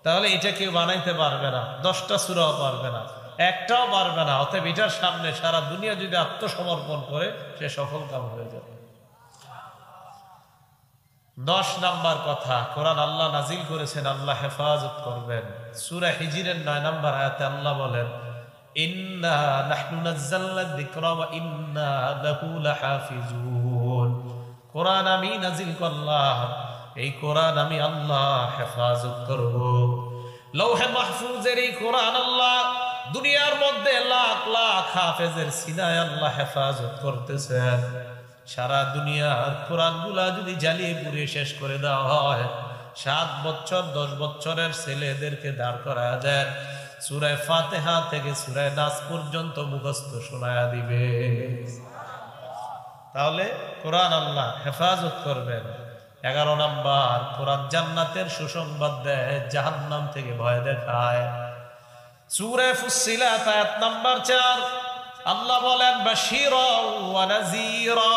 তাহলে এটা কেউ বানাইতে পারবে না, 10টা সূরাও পারবে না, একটাও পারবে না। অতএব এটার সামনে সারা দুনিয়া যদি আত্মসমর্পণ করে, সে সফল কাম হয়ে যাবে। 10 নাম্বার কথা, কোরআন আল্লাহ নাজিল করেছেন, আল্লাহ হেফাজত করবেন। সূরা হিজরের 9 নাম্বার আয়াতে আল্লাহ বলেন, ইন্না নাহনু নাযালনা যিকরা ওয়া ইন্না লাহু লাহাফিজুন, কোরআন আমি নাজিল করলাম, এই কোরআন আমি আল্লাহ হেফাজত করব। লৌহে মাহফুজের এই কোরআন আল্লাহ দুনিয়ার মধ্যে লাখ লাখ হাফেজের সিনায় আল্লাহ হেফাজত করতেছেন। সারা দুনিয়ার কোরআনগুলা যদি জ্বালিয়ে পুড়িয়ে শেষ করে দেওয়া হয়, 7 বছর 10 বছরের ছেলেদেরকে দাঁড় করা দেন, সূরা ফাতিহা থেকে সূরা নাস পর্যন্ত মুখস্থ শোনায়া দিবে। তাহলে কোরআন আল্লাহ হেফাজত করবেন। 11 নাম্বার, কোরআন জান্নাতের সুসংবাদ দেয়, জাহান্নাম থেকে ভয় দেখায়। সূরা ফুসসিলাত আয়াত নাম্বার 4 আল্লাহ বলেন, বাশীরা ওয়া নাযীরা,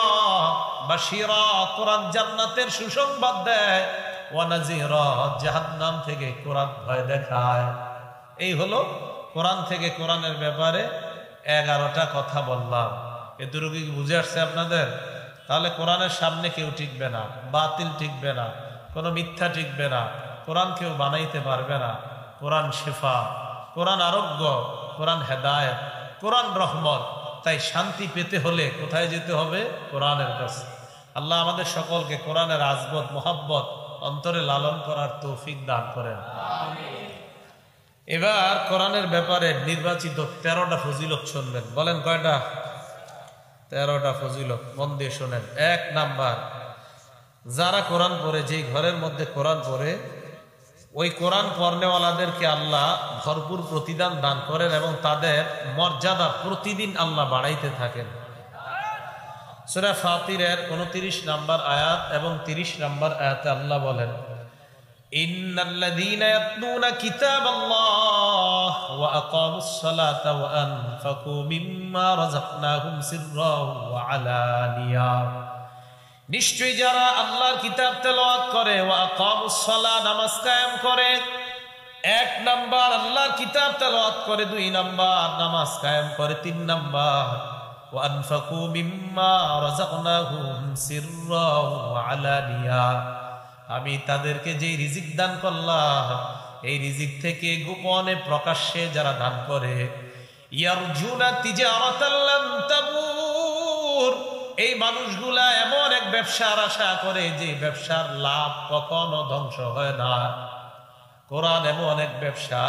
বাশীরা কোরআন জান্নাতের সুসংবাদ দেয়, ওয়া নাযীরা জাহান্নাম থেকে কোরআন ভয় দেখায়। এই হলো কোরআন থেকে কোরআনের ব্যাপারে 11টা কথা বললাম। এতটুকু কি বুঝে আসছে আপনাদের? তাহলে কোরআনের সামনে কেউ টিকবে না, বাতিল টিকবে না, কোনো মিথ্যা টিকবে না, কোরআন কেউ বানাইতে পারবে না। কোরআন শিফা, কোরআন আরোগ্য, কোরআন হেদায়েত, কোরআন রহমত। তাই শান্তি পেতে হলে কোথায় যেতে হবে? কোরআনের কাছে। আল্লাহ আমাদের সকলকে কোরআনের আজবত মোহাব্বত অন্তরে লালন করার তৌফিক দান করেন। এবার কোরআনের ব্যাপারে নির্বাচিত 13টা ফজিলত শুনবেন। বলেন কয়টা? 13টা ফজিলত, মন দিয়ে শোনেন। 1 নাম্বার, যারা কোরআন পড়ে, যেই ঘরের মধ্যে কোরআন পড়ে, ওই কোরআন পড়নেওয়ালাদেরকে আল্লাহ ভরপুর প্রতিদান দান করেন এবং তাদের মর্যাদা প্রতিদিন আল্লাহ বাড়াইতে থাকেন। সূরা ফাতিরের 29 নম্বর আয়াত এবং 30 নম্বর আয়াতে আল্লাহ বলেন, ইন্নাল্লাযীনা ইয়াতলুনা কিতাবাল্লাহ ওয়া আকামুস সালাতা ওয়া আনফাকু মিম্মা রাযাকনাহুম সিররাও ওয়া আলানিয়া। নিশ্চয়ই যারা আল্লাহর কিতাব তেলাওয়াত করে, ওয়া আকামুস সালাহ, নামাজ কায়েম করে। 1 নাম্বার আল্লাহর কিতাব তেলাওয়াত করে, 2 নাম্বার নামাজ কায়েম করে, 3 নাম্বার ওয়া আনফাকু মিম্মা রাযাকনাহুম সিররাও ওয়া আলানিয়া। আমি তাদেরকে যে রিজিক দান করলাম, এই রিজিক থেকে গোপনে প্রকাশ্যে যারা দান করে, ইয়ারজুনা তিজারাতাল লান তাবুর, এই মানুষগুলা এমন এক ব্যবসার আশা করে যে ব্যবসার লাভ কখনো ধ্বংস হয় না। কোরআন এমন এক ব্যবসা,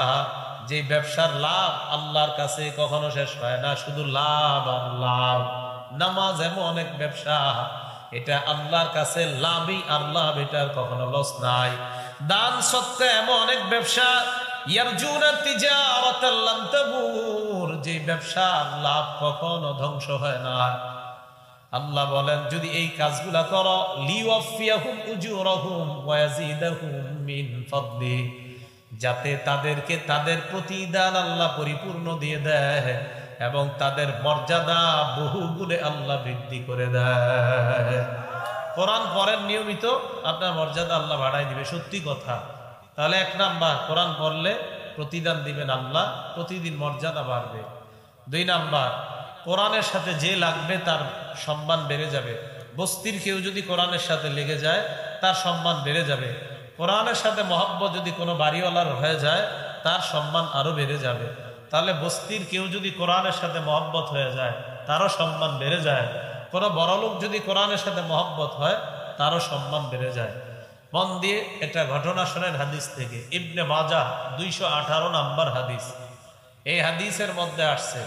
যে ব্যবসার লাভ আল্লাহর কাছে কখনো শেষ হয় না, শুধু লাভ আর লাভ। নামাজ এমন এক ব্যবসা, এটা আল্লাহর কাছে লাভই আর লাভ, এটার কখনো লস নাই। দান সদকা এমন এক ব্যবসা, ইয়ারজুনা তিজারাতাল লান তাবুর, যে ব্যবসার লাভ কখনো ধ্বংস হয় না। আল্লাহ বলেন, যদি এই কাজগুলা করো, লিওয়াফিয়াহুম উজুরাহুম ওয়া ইয়াজিদাহুম মিন ফাদলি, যাতে তাদেরকে তাদের প্রতিদান আল্লাহ পরিপূর্ণ দিয়ে দেয় এবং তাদের মর্যাদা বহুগুণে আল্লাহ বৃদ্ধি করে দেয়। কোরআন পড়েন নিয়মিত, আপনার মর্যাদা আল্লাহ বাড়াই দিবে, সত্যি কথা। তাহলে 1 নাম্বার, কোরআন পড়লে প্রতিদান দিবেন আল্লাহ, প্রতিদিন মর্যাদা বাড়বে। 2 নাম্বার, কোরআনের সাথে যে লাগবে তার সম্মান বেড়ে যাবে। বস্তির কেউ যদি কোরআনের সাথে লেগে যায়, তার সম্মান বেড়ে যাবে। কোরআনের সাথে মহব্বত যদি কোনো বাড়িওয়ালার হয়ে যায়, তার সম্মান আরো বেড়ে যাবে। তাহলে বস্তির কেউ যদি কোরআনের সাথে মহব্বত হয়ে যায়, তারও সম্মান বেড়ে যায়। কোনো বড়লোক যদি কোরআনের সাথে মহব্বত হয়, তারও সম্মান বেড়ে যায়। মন দিয়ে একটা ঘটনা শোনেন হাদিস থেকে, ইবনে মাজাহ 218 নম্বর হাদিস। এই হাদিসের মধ্যে আসছে,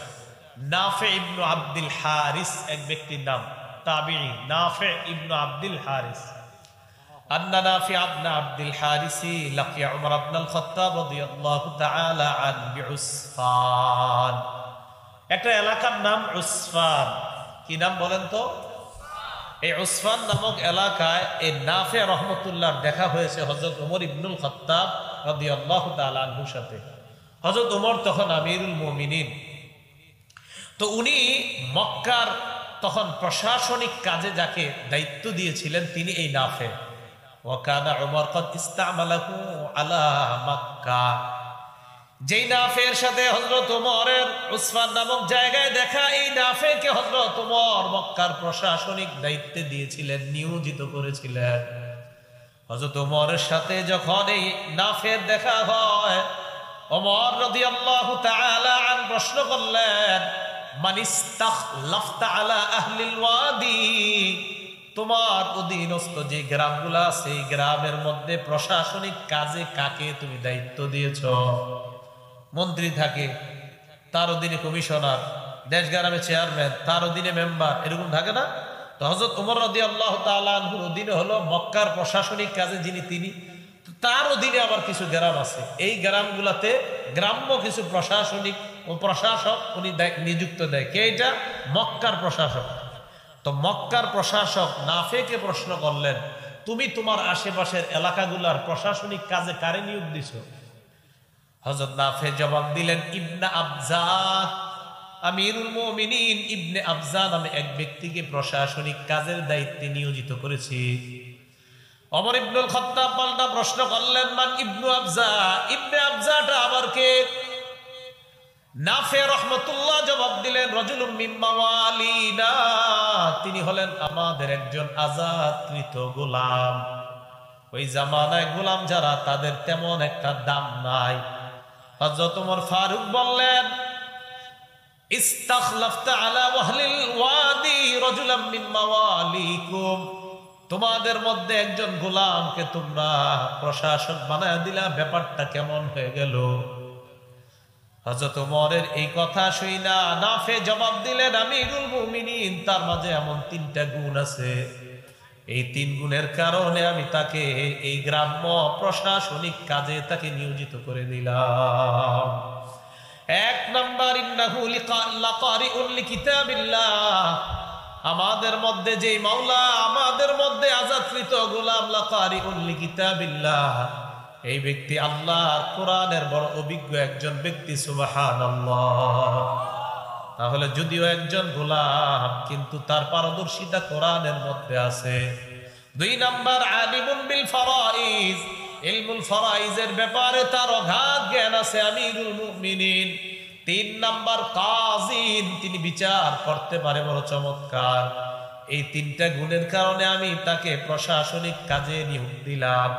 নাফে ইবনু আব্দুল হারিস এক ব্যক্তির নাম, তাবিঈ নাফে ইবনু আব্দুল হারিস। আন্না নাফি ইবনু আব্দুল হারিসি লাকিয়া উমর ইবনুল খাত্তাব রাদিয়াল্লাহু তাআলা আন বিউসফান। একটা এলাকার নাম উসফান। কি নাম বলেন তো? এই উসফান নামক এলাকায় এই নাফে রহমতুল্লাহর দেখা হয়েছে হযরত উমর ইবনুল খাত্তাব রাদিয়াল্লাহু তাআলা আনহুর সাথে। হযরত উমর তখন আমিরুল মুমিনিন। তো উনি মক্কার তখন প্রশাসনিক কাজে যাকে দায়িত্ব দিয়েছিলেন, তিনি এই নাফে। ওয়াকানা উমর কদ ইস্তামালাহু আলা মক্কা। যেই নাফের সাথে হযরত উমরের উসফান নামক জায়গায় দেখা, এই নাফেকে হযরত উমর মক্কার প্রশাসনিক দায়িত্বে দিয়েছিলেন, নিয়োজিত করেছিলেন। হযরত উমরের সাথে যখন এই নাফের দেখা হয়, ওমর রাদিয়াল্লাহু তাআলা আন প্রশ্ন করলেন, মান ইস্তাখলাফতা আলা আহলিল ওয়াদি, তোমার অধীনস্থ যে গ্রামগুলো আছে, এই গ্রামের মধ্যে প্রশাসনিক কাজে কাকে তুমি দায়িত্ব দিয়েছো? মন্ত্রী থাকে, তার অধীনে কমিশনার, দেশ গ্রামে চেয়ারম্যান, তার অধীনে মেম্বার, এরকম থাকে না? তো হযরত ওমর রাদিয়াল্লাহু তাআলা আনহুর অধীনে হলো মক্কার প্রশাসনিক কাজে যিনি, তিনি, তার অধীনে আবার কিছু গ্রাম আছে। এই গ্রামগুলাতে গ্রাম্য কিছু প্রশাসনিক ও প্রশাসক উনি নিযুক্ত দেয়। কে এটা? মক্কার প্রশাসক। তো মক্কার প্রশাসক নাফেকে প্রশ্ন করলেন, তুমি তোমার আশেপাশের এলাকাগুলার প্রশাসনিক কাজে কারে নিয়োগ দিছো? হযরত নাফে জবাব দিলেন, ইবনে আবজা, আমিরুল মুমিনিন ইবনে আবজা নামে এক ব্যক্তিকে প্রশাসনিক কাজের দায়িত্বে নিয়োজিত করেছি। ওমর ইবনুল খাত্তাব পাল্টা প্রশ্ন করলেন, মান ইবনু আবজা, ইবনে আবজাটা আবার কে? নাফে রহমতুল্লাহ জবাব দিলেন, রাজুলুম মিন মাওয়ালিনা, তিনি হলেন আমাদের একজন আযাদকৃত গোলাম। ওই জামানায় গোলাম যারা, তাদের তেমন একটা দাম নাই। হযরত ওমর ফারুক বললেন, ইস্তাখলাফতা আলা আহলিল ওয়াদি রাজুলাম মিন মাওয়ালিকুম, তোমাদের মধ্যে একজন গোলামকে তোমরা প্রশাসক বানায় দিলা, ব্যাপারটা কেমন হয়ে গেল? হযরত ওমরের এই কথা শুইনা নাফে জবাব দিলেন, আমিরুল মুমিনিন, তার মাঝে এমন 3টা গুণ আছে, এই 3 গুণের কারণে আমি তাকে এই গ্রাম্য প্রশাসনিক কাজে তাকে নিয়োজিত করে দিলাম। 1 নাম্বার, ইন্নাহু লাকারিউন লিকিতাবিল্লাহ, আমাদের মধ্যে যে মাওলা আমাদের মধ্যে আযাদকৃত গোলাম, লাকারিউন লিকিতাবিল্লাহ, এই ব্যক্তি আল্লাহর কোরআনের বড় অভিজ্ঞ একজন ব্যক্তি। সুবহানাল্লাহ। তাহলে যদিও একজন গোলাম, কিন্তু তার পারদর্শিতা কোরআনের মধ্যে আছে। 2 নাম্বার, আলিমুন বিল ফারাইজ, ইলমুল ফারাইজের ব্যাপারে তার অগাধ জ্ঞান আছে, আমিরুল মুমিনিন। 3 নাম্বার, কাযিন, তিনি বিচার করতে পারে বড় চমৎকার। এই 3টা গুণের কারণে আমি তাকে প্রশাসনিক কাজে নিয়োগ দিলাম।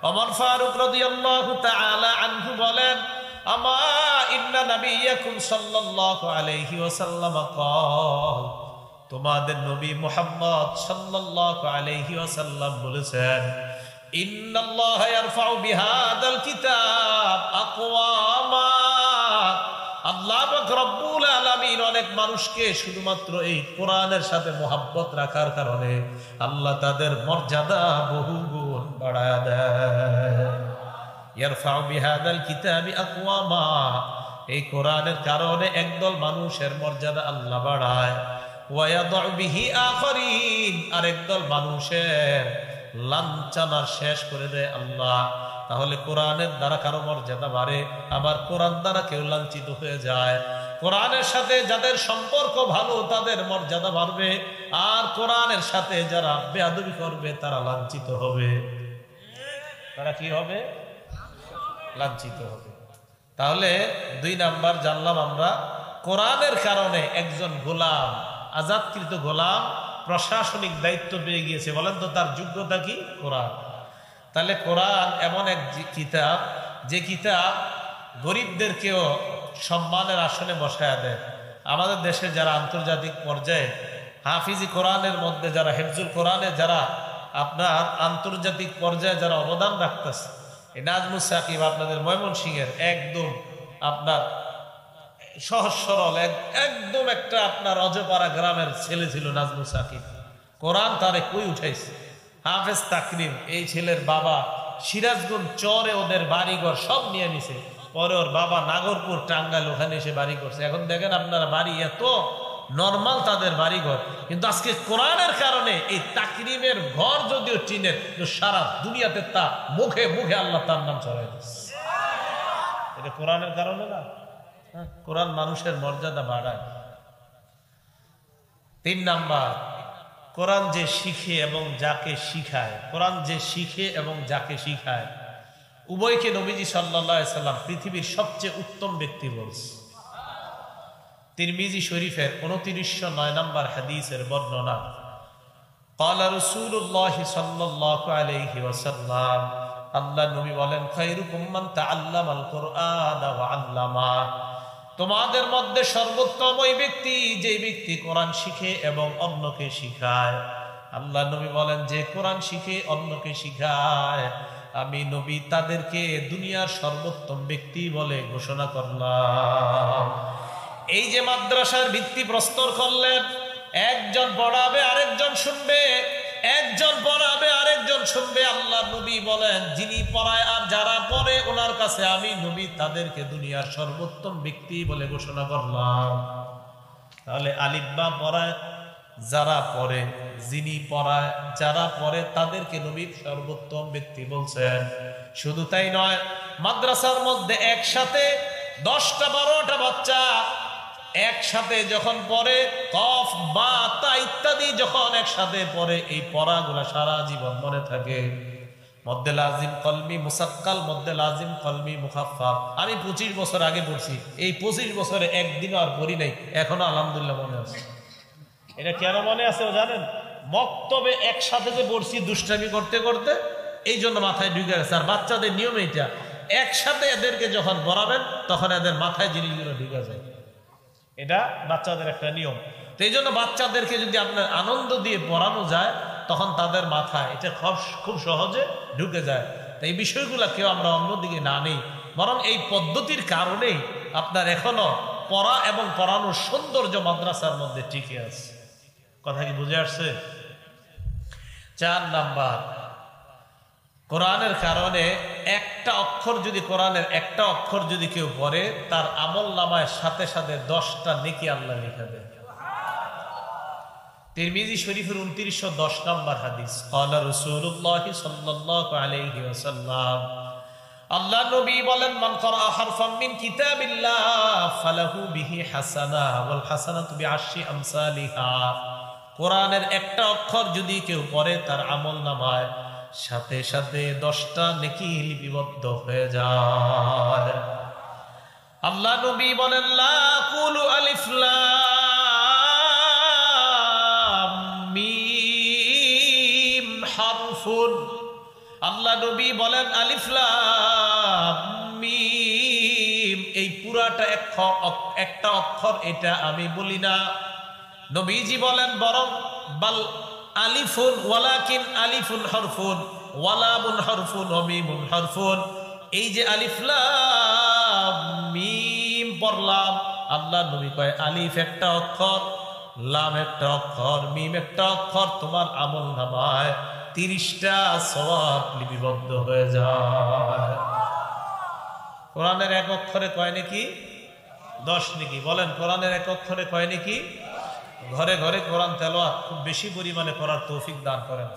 ওমর ফারুক রাদিয়াল্লাহু তাআলা আনহু বলেন, আমা ইন্না নাবিয়াকুম সাল্লাল্লাহু আলাইহি ওয়াসাল্লাম ক্বাল, তোমাদের নবী মুহাম্মদ সাল্লাল্লাহু আলাইহি ওয়াসাল্লাম বলেছেন, ইন্নাল্লাহা ইয়ারফাউ বিহাদাল কিতাব আকওয়ামা, আল্লাহ পাক রব্বুল আলামিন অনেক মানুষকে শুধুমাত্র এই কোরআনের সাথে মোহাব্বত রাখার কারণে আল্লাহ তাদের মর্যাদা বহুগুণ বাড়ায় দেয়। ইয়ারফাউ বিহাদাল কিতাবি আকওয়ামা, এই কোরআনের কারণে একদল মানুষের মর্যাদা আল্লাহ বাড়ায়। ওয়া ইয়াদউ বিহি আখারিন, আর একদল মানুষের লাঞ্ছনা শেষ করে দেয় আল্লাহ। তাহলে কোরআনের দ্বারা কারো মর্যাদা বাড়ে, আবার কোরআন দ্বারা কেউ লাঞ্ছিত হয়ে যায়। কোরআনের সাথে যাদের সম্পর্ক ভালো তাদের মর্যাদা বাড়বে, আর কোরআনের সাথে যারা বেয়াদবি করবে তারা লাঞ্ছিত হবে। তারা কি হবে? লাঞ্ছিত হবে। তাহলে 2 নাম্বার জানলাম আমরা, কোরআনের কারণে একজন গোলাম, আজাদকৃত গোলাম প্রশাসনিক দায়িত্ব পেয়ে গিয়েছে। বলেন তো তার যোগ্যতা কি? কোরআন। তাহলে কোরআন এমন এক কিতাব, যে কিতাব গরিবদেরকেও সম্মানের আসনে বসায় দেয়। আমাদের দেশে যারা আন্তর্জাতিক পর্যায়ে হাফিজি কোরআনের মধ্যে যারা হেফজুল কোরআনে যারা আপনার আন্তর্জাতিক পর্যায়ে যারা অবদান রাখতেছে, এই নাজমুস সাকিব আপনাদের ময়মনসিংহের একদম আপনার সহজ সরল একদম একটা আপনার অজপাড়া গ্রামের ছেলে ছিল নাজমুস সাকিব। কোরআন তারে কই উঠাইছে। হাফেজ তাকরিম, এই ছেলের বাবা সিরাজগঞ্জ চরে ওদের বাড়িঘর সব নিয়ে নিছে। পরে ওর বাবা নাগরপুর টাঙ্গাইল ওখানে এসে বাড়ি করছে। এখন দেখেন আপনারা বাড়ি এত নর্মাল তাদের বাড়িঘর, কিন্তু আজকে কোরআনের কারণে এই তাকরিমের ঘর যদিও টিনের, সারা দুনিয়াতে তা মুখে মুখে আল্লাহ তার নাম ছড়াই দিচ্ছে। এটা কোরআনের কারণে না? কোরআন মানুষের মর্যাদা বাড়ায়। 3 নাম্বার, কোরআন যে শিখে এবং যাকে শিখায়, কোরআন যে শিখে এবং যাকে শিখায় উভয়কে নবীজি সাল্লাল্লাহু আলাইহি সাল্লাম পৃথিবীর সবচেয়ে উত্তম ব্যক্তি বলছে। তিরমিজি শরীফের 2909 নম্বর হাদিসের বর্ণনা, ক্বালা রাসূলুল্লাহ সাল্লাল্লাহু আলাইহি ওয়াসাল্লাম, আল্লাহ নবী বলেন, খায়রুকুম মান তাআল্লামাল কুরআন ওয়া আল্লামা, তোমাদের মধ্যে সর্বোত্তম ওই ব্যক্তি যে ব্যক্তি কোরআন শিখে এবং অন্যকে শিখায়। আল্লাহ নবী বলেন, যে কোরআন শিখে অন্যকে শিখায় আমি নবী তাদেরকে দুনিয়ার সর্বোত্তম ব্যক্তি বলে ঘোষণা করলাম। এই যে মাদ্রাসার ভিত্তি প্রস্তর করলেন, একজন পড়াবে আরেকজন শুনবে, একজন পড়াবে আরেকজন শুনবে। আল্লাহ নবী বলেন, যিনি পড়ায় আর যারা পড়ে ওনার কাছে আমি নবী তাদেরকে দুনিয়ার সর্বোত্তম ব্যক্তি বলে ঘোষণা করলাম। তাহলে আলিফ বা পড়ায় যারা পড়ে, যিনি পড়ায় যারা পড়ে তাদেরকে নবী সর্বোত্তম ব্যক্তি বলছেন। শুধু তাই নয়, মাদ্রাসার মধ্যে একসাথে 10টা 12টা বাচ্চা একসাথে যখন পড়ে, কফ বা তা ইত্যাদি যখন একসাথে পড়ে, এই পড়াগুলা সারা জীবন মনে থাকে। মধ্যে লাজিম কলমি মুসাক্কাল, মধ্যে লাজিম কলমি মুখাফফাফ। আমি 25 বছর আগে পড়ছি, এই 25 বছরে একদিনও আর পড়ি নাই, এখনো আলহামদুলিল্লাহ মনে আছে। এটা কেন মনে আছে জানেন? মক্তবে একসাথে যে পড়ছি দুষ্টামি করতে করতে, এই জন্য মাথায় ঢুকে গেছে। আর বাচ্চাদের নিয়ম এইটা, একসাথে এদেরকে যখন পড়াবেন তখন এদের মাথায় জিনিসগুলো ঢুকে যায়। এটা বাচ্চাদের একটা নিয়ম। তো এই জন্য বাচ্চাদেরকে যদি আপনার আনন্দ দিয়ে পড়ানো যায় তখন তাদের মাথায় এটা খুব সহজে ঢুকে যায়। তো এই বিষয়গুলো কেউ আমরা অন্যদিকে না নেই, বরং এই পদ্ধতির কারণেই আপনার এখনো পড়া এবং পড়ানোর সৌন্দর্য মাদ্রাসার মধ্যে টিকে আছে। কথা কি বুঝে আসছে? 4 নাম্বার, কোরআনের কারণে একটা অক্ষর যদি কোরআনের একটা অক্ষর যদি কেউ পড়ে তার আমল নামায় সাথে সাথে 10টা নেকি আল্লাহ লিখে দেয়। তিরমিজি শরীফের 2910 নম্বর হাদিস, ক্বালা রাসূলুল্লাহ সাল্লাল্লাহু আলাইহি ওয়াসাল্লাম, আল্লাহ নবী বলেন, মান ক্বারা হারফাম মিন কিতাবিল্লাহ ফালাহু বিহি হাসানাহ ওয়াল হাসানাতু বিআশরি আমসালিহা। কোরআনের একটা অক্ষর যদি কেউ পড়ে তার আমল নামায় সাথে সাথে 10টা নেকি লিপিবদ্ধ হয়ে যায়। আল্লাহ নবী বলেন, লা কুলু আলিফ লাম মিম হারফুন। আল্লাহ নবী বলেন, আলিফ লাম মিম এই পুরাটা একটা অক্ষর, এটা আমি বলি না। নবীজি বলেন, বরং বাল আলিফুন ওয়ালাকিন আলিফুন হরফুন ওয়ালামুন হরফুন ওয়া মিমুন হরফুন। এই যে আলিফ লাম মিম পড়লাম, আল্লাহ নবী কয় আলিফ একটা অক্ষর, লাম একটা অক্ষর, মিম একটা অক্ষর, তোমার আমল নামায় 30টা সওয়াব লিপিবদ্ধ হয়ে যায়। কোরআনের এক অক্ষরে কয় নাকি? 10 নাকি। বলেন, কোরআনের এক অক্ষরে কয় নাকি? ঘরে ঘরে কোরআন তেলাওয়াত খুব বেশি পরিমাণে করার তৌফিক দান করেন।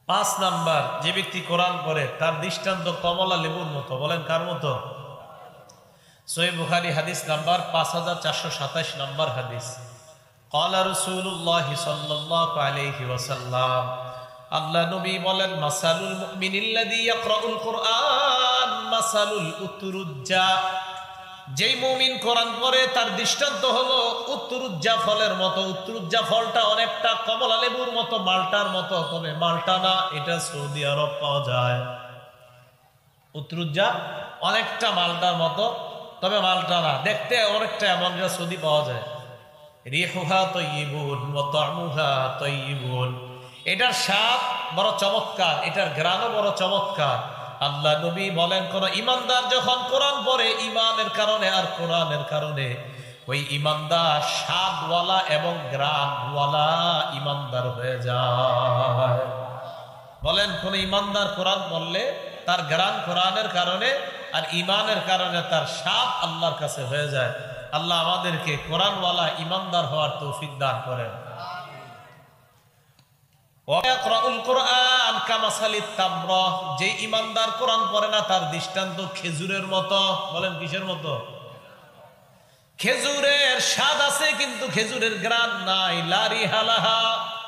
5 নাম্বার, যে ব্যক্তি কোরআন পড়ে তার দৃষ্টান্ত কমলা লেবুর মতো। বলেন, কার মতো? সহিহ বুখারী হাদিস নাম্বার 5427 নম্বর হাদিস, ক্বালা রাসূলুল্লাহ সাল্লাল্লাহু আলাইহি ওয়াসাল্লাম, আল্লাহ নবী বলেন, মাসালুল মুমিনিল্লাযী ইয়াকরাউল কুরআন মাসালুল উতরুজ্জা। যেই মুমিন কোরআন পড়ে তার দৃষ্টান্ত হলো উত্তরুজ্জা ফলের মতো। উত্তরুজ্জা ফলটা অনেকটা কমলা লেবুর মতো, মালটার মতো, তবে মালটা না, এটা সৌদি আরব পাওয়া যায়। উত্তরুজ্জা অনেকটা মালটার মতো, তবে মালটা না, দেখতে অনেকটা এমন যা সৌদি পাওয়া যায়। রিহুহা তাইয়িবুন ওয়া তা'মুহা তাইয়িবুন, এটার স্বাদ বড় চমৎকার, এটার ঘ্রাণও বড় চমৎকার। আল্লাহ নবী বলেন, কোন ইমানদার যখন কোরআন পড়ে ইমানের কারণে আর কোরআনের কারণে, ওই ইমানদার স্বাদওয়ালা এবং ঘ্রাণওয়ালা ইমানদার হয়ে যায়। বলেন, কোন ইমানদার কোরআন পড়লে তার ঘ্রাণ কোরআনের কারণে আর ইমানের কারণে তার স্বাদ আল্লাহর কাছে হয়ে যায়। আল্লাহ আমাদেরকে কোরআনওয়ালা ইমানদার হওয়ার তৌফিক দান করেন। যে ইমানদার কোরআন পড়ে না তার দৃষ্টান্ত খেজুরের মতো। বলেন, কিসের মতো? খেজুরের স্বাদ আছে কিন্তু খেজুরের ঘ্রাণ নাই। লা রিহা লাহা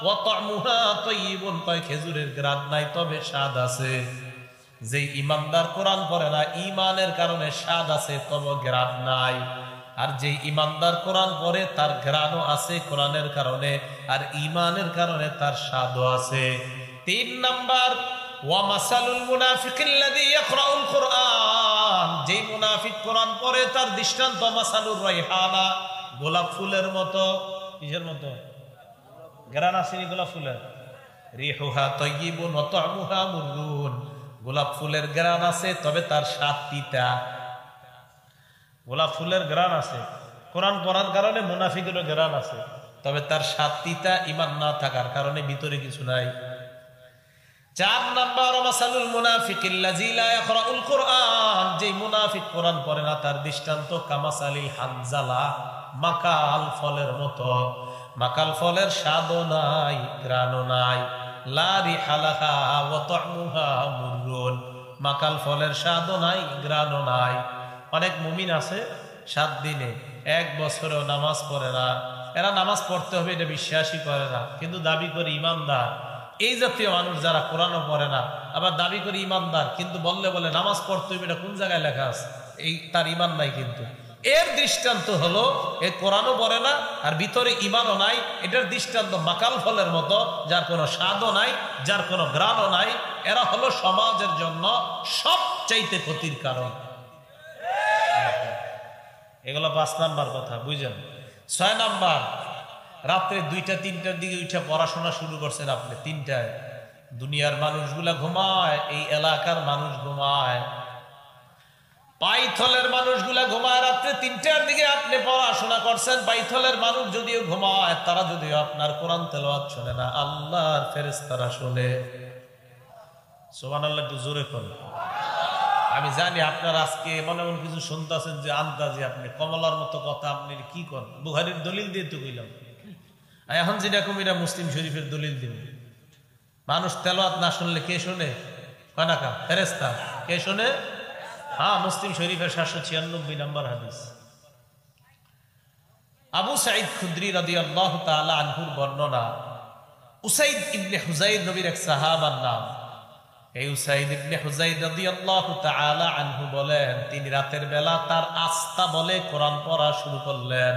ওয়া তা'মুহা তাইয়িবুন, খেজুরের ঘ্রাণ নাই তবে স্বাদ আছে। যে ইমানদার কোরআন পড়ে না ঈমানের কারণে স্বাদ আছে তবে ঘ্রাণ নাই, আর যে ইমানদার কোরআন পড়ে তার ঘ্রাণও আছে কোরআনের কারণে আর ঈমানের কারণে তার স্বাদও আছে। 3 নাম্বার, ওয়া মাসালুল মুনাফিকিল্লাযী ইয়াকরাউল কুরআন, যে মুনাফিক কোরআন পড়ে তার দৃষ্টান্ত মাসালুর রাইহানা, গোলাপ ফুলের মতো। কিসের মতো? ঘ্রাণ আছে গোলাপ ফুলের। রিহুহা তাইয়িবুন ওয়া তা'মুহা মুররুন, গোলাপ ফুলের ঘ্রাণ আছে তবে তার স্বাদ তিতা। গোলাপ ফুলের ঘ্রাণ আছে, কোরআন পড়ার কারণে মুনাফিকেরও ঘ্রাণ আছে তবে তার স্বাদ তিতা, ঈমান না থাকার কারণে ভিতরে কিছু নাই। 4 নাম্বার, মাসালুল মুনাফিকিল্লাযী লা ইয়াকরাউল কুরআন, যে মুনাফিক কোরআন পড়ে না তার দৃষ্টান্ত কামাসালিল হানজালা, মাকাল ফলের মতো। মাকাল ফলের স্বাদও নাই, ঘ্রাণও নাই। লা রিহা লাহা ওয়া তা'মুহা মুররুন, মাকাল ফলের স্বাদও নাই, ঘ্রাণও নাই। অনেক মুমিন আছে 7 দিনে 1 বছরেও নামাজ পড়ে না, এরা নামাজ পড়তে হবে এটা বিশ্বাসই করে না, কিন্তু দাবি করে ইমানদার। এই জাতীয় মানুষ যারা কোরআনও পড়ে না আবার দাবি করে ইমানদার, কিন্তু বললে বলে নামাজ পড়তে হবে, এটা কোন জায়গায় লেখা আছে? এই তার ইমান নাই। কিন্তু এর দৃষ্টান্ত হলো এ কোরআনও পড়ে না আর ভিতরে ইমানও নাই। এটার দৃষ্টান্ত মাকাল ফলের মতো, যার কোনো স্বাদও নাই, যার কোনো ঘ্রাণও নাই। এরা হলো সমাজের জন্য সবচাইতে ক্ষতির কারণ। এগুলো 5 নাম্বার কথা, বুঝলেন? 6 নাম্বার, রাত্রে 2টা-3টার দিকে উঠে পড়াশোনা শুরু করছেন আপনি। 3টায় দুনিয়ার মানুষগুলা ঘুমায়, এই এলাকার মানুষ ঘুমায়। পাইথলের মানুষগুলা ঘুমায় রাত্রে 3টার দিকে আপনি পড়াশোনা করছেন। পাইথলের মানুষ যদিও ঘুমায়, তারা যদিও আপনার কোরআন তেলাওয়াত শুনে না, আল্লাহর ফেরেশতারা শুনে। সুবহানাল্লাহ, একটু জোরে করুন। আমি জানি আপনার আজকে মনে মনে কিছু শুনতেছেন যে আন্দাজি আপনি কমলার মতো কথা আপনি কি করেন, বুখারীর দলিল দিয়ে তো কইলাম। এখন যেটা কমিরা মুসলিম শরীফের দলিল দিন। মানুষ তেলাওয়াত না শুনলে কে শুনে? কানাকা ফেরেশতা। কে শুনে? হ্যাঁ, মুসলিম শরীফের 796 নম্বর হাদিস। আবু সাঈদ খুদরি রাদিয়াল্লাহু তাআলা আনহুর বর্ণনা। উসাইদ ইবনে হুযাইর নবীর এক সাহাবার নাম। এই উসাইদ ইবনে হুযাইর রাদিয়াল্লাহু তাআলা আনহু বলেন, তিনি রাতের বেলা তার আস্তা বলে কোরআন পড়া শুরু করলেন।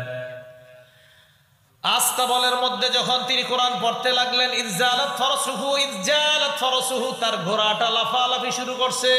আস্তা বলের মধ্যে যখন তিনি কোরআন পড়তে লাগলেন, ইজালাত ফরসুহু, তার ঘোড়াটা লাফালাফি শুরু করছে।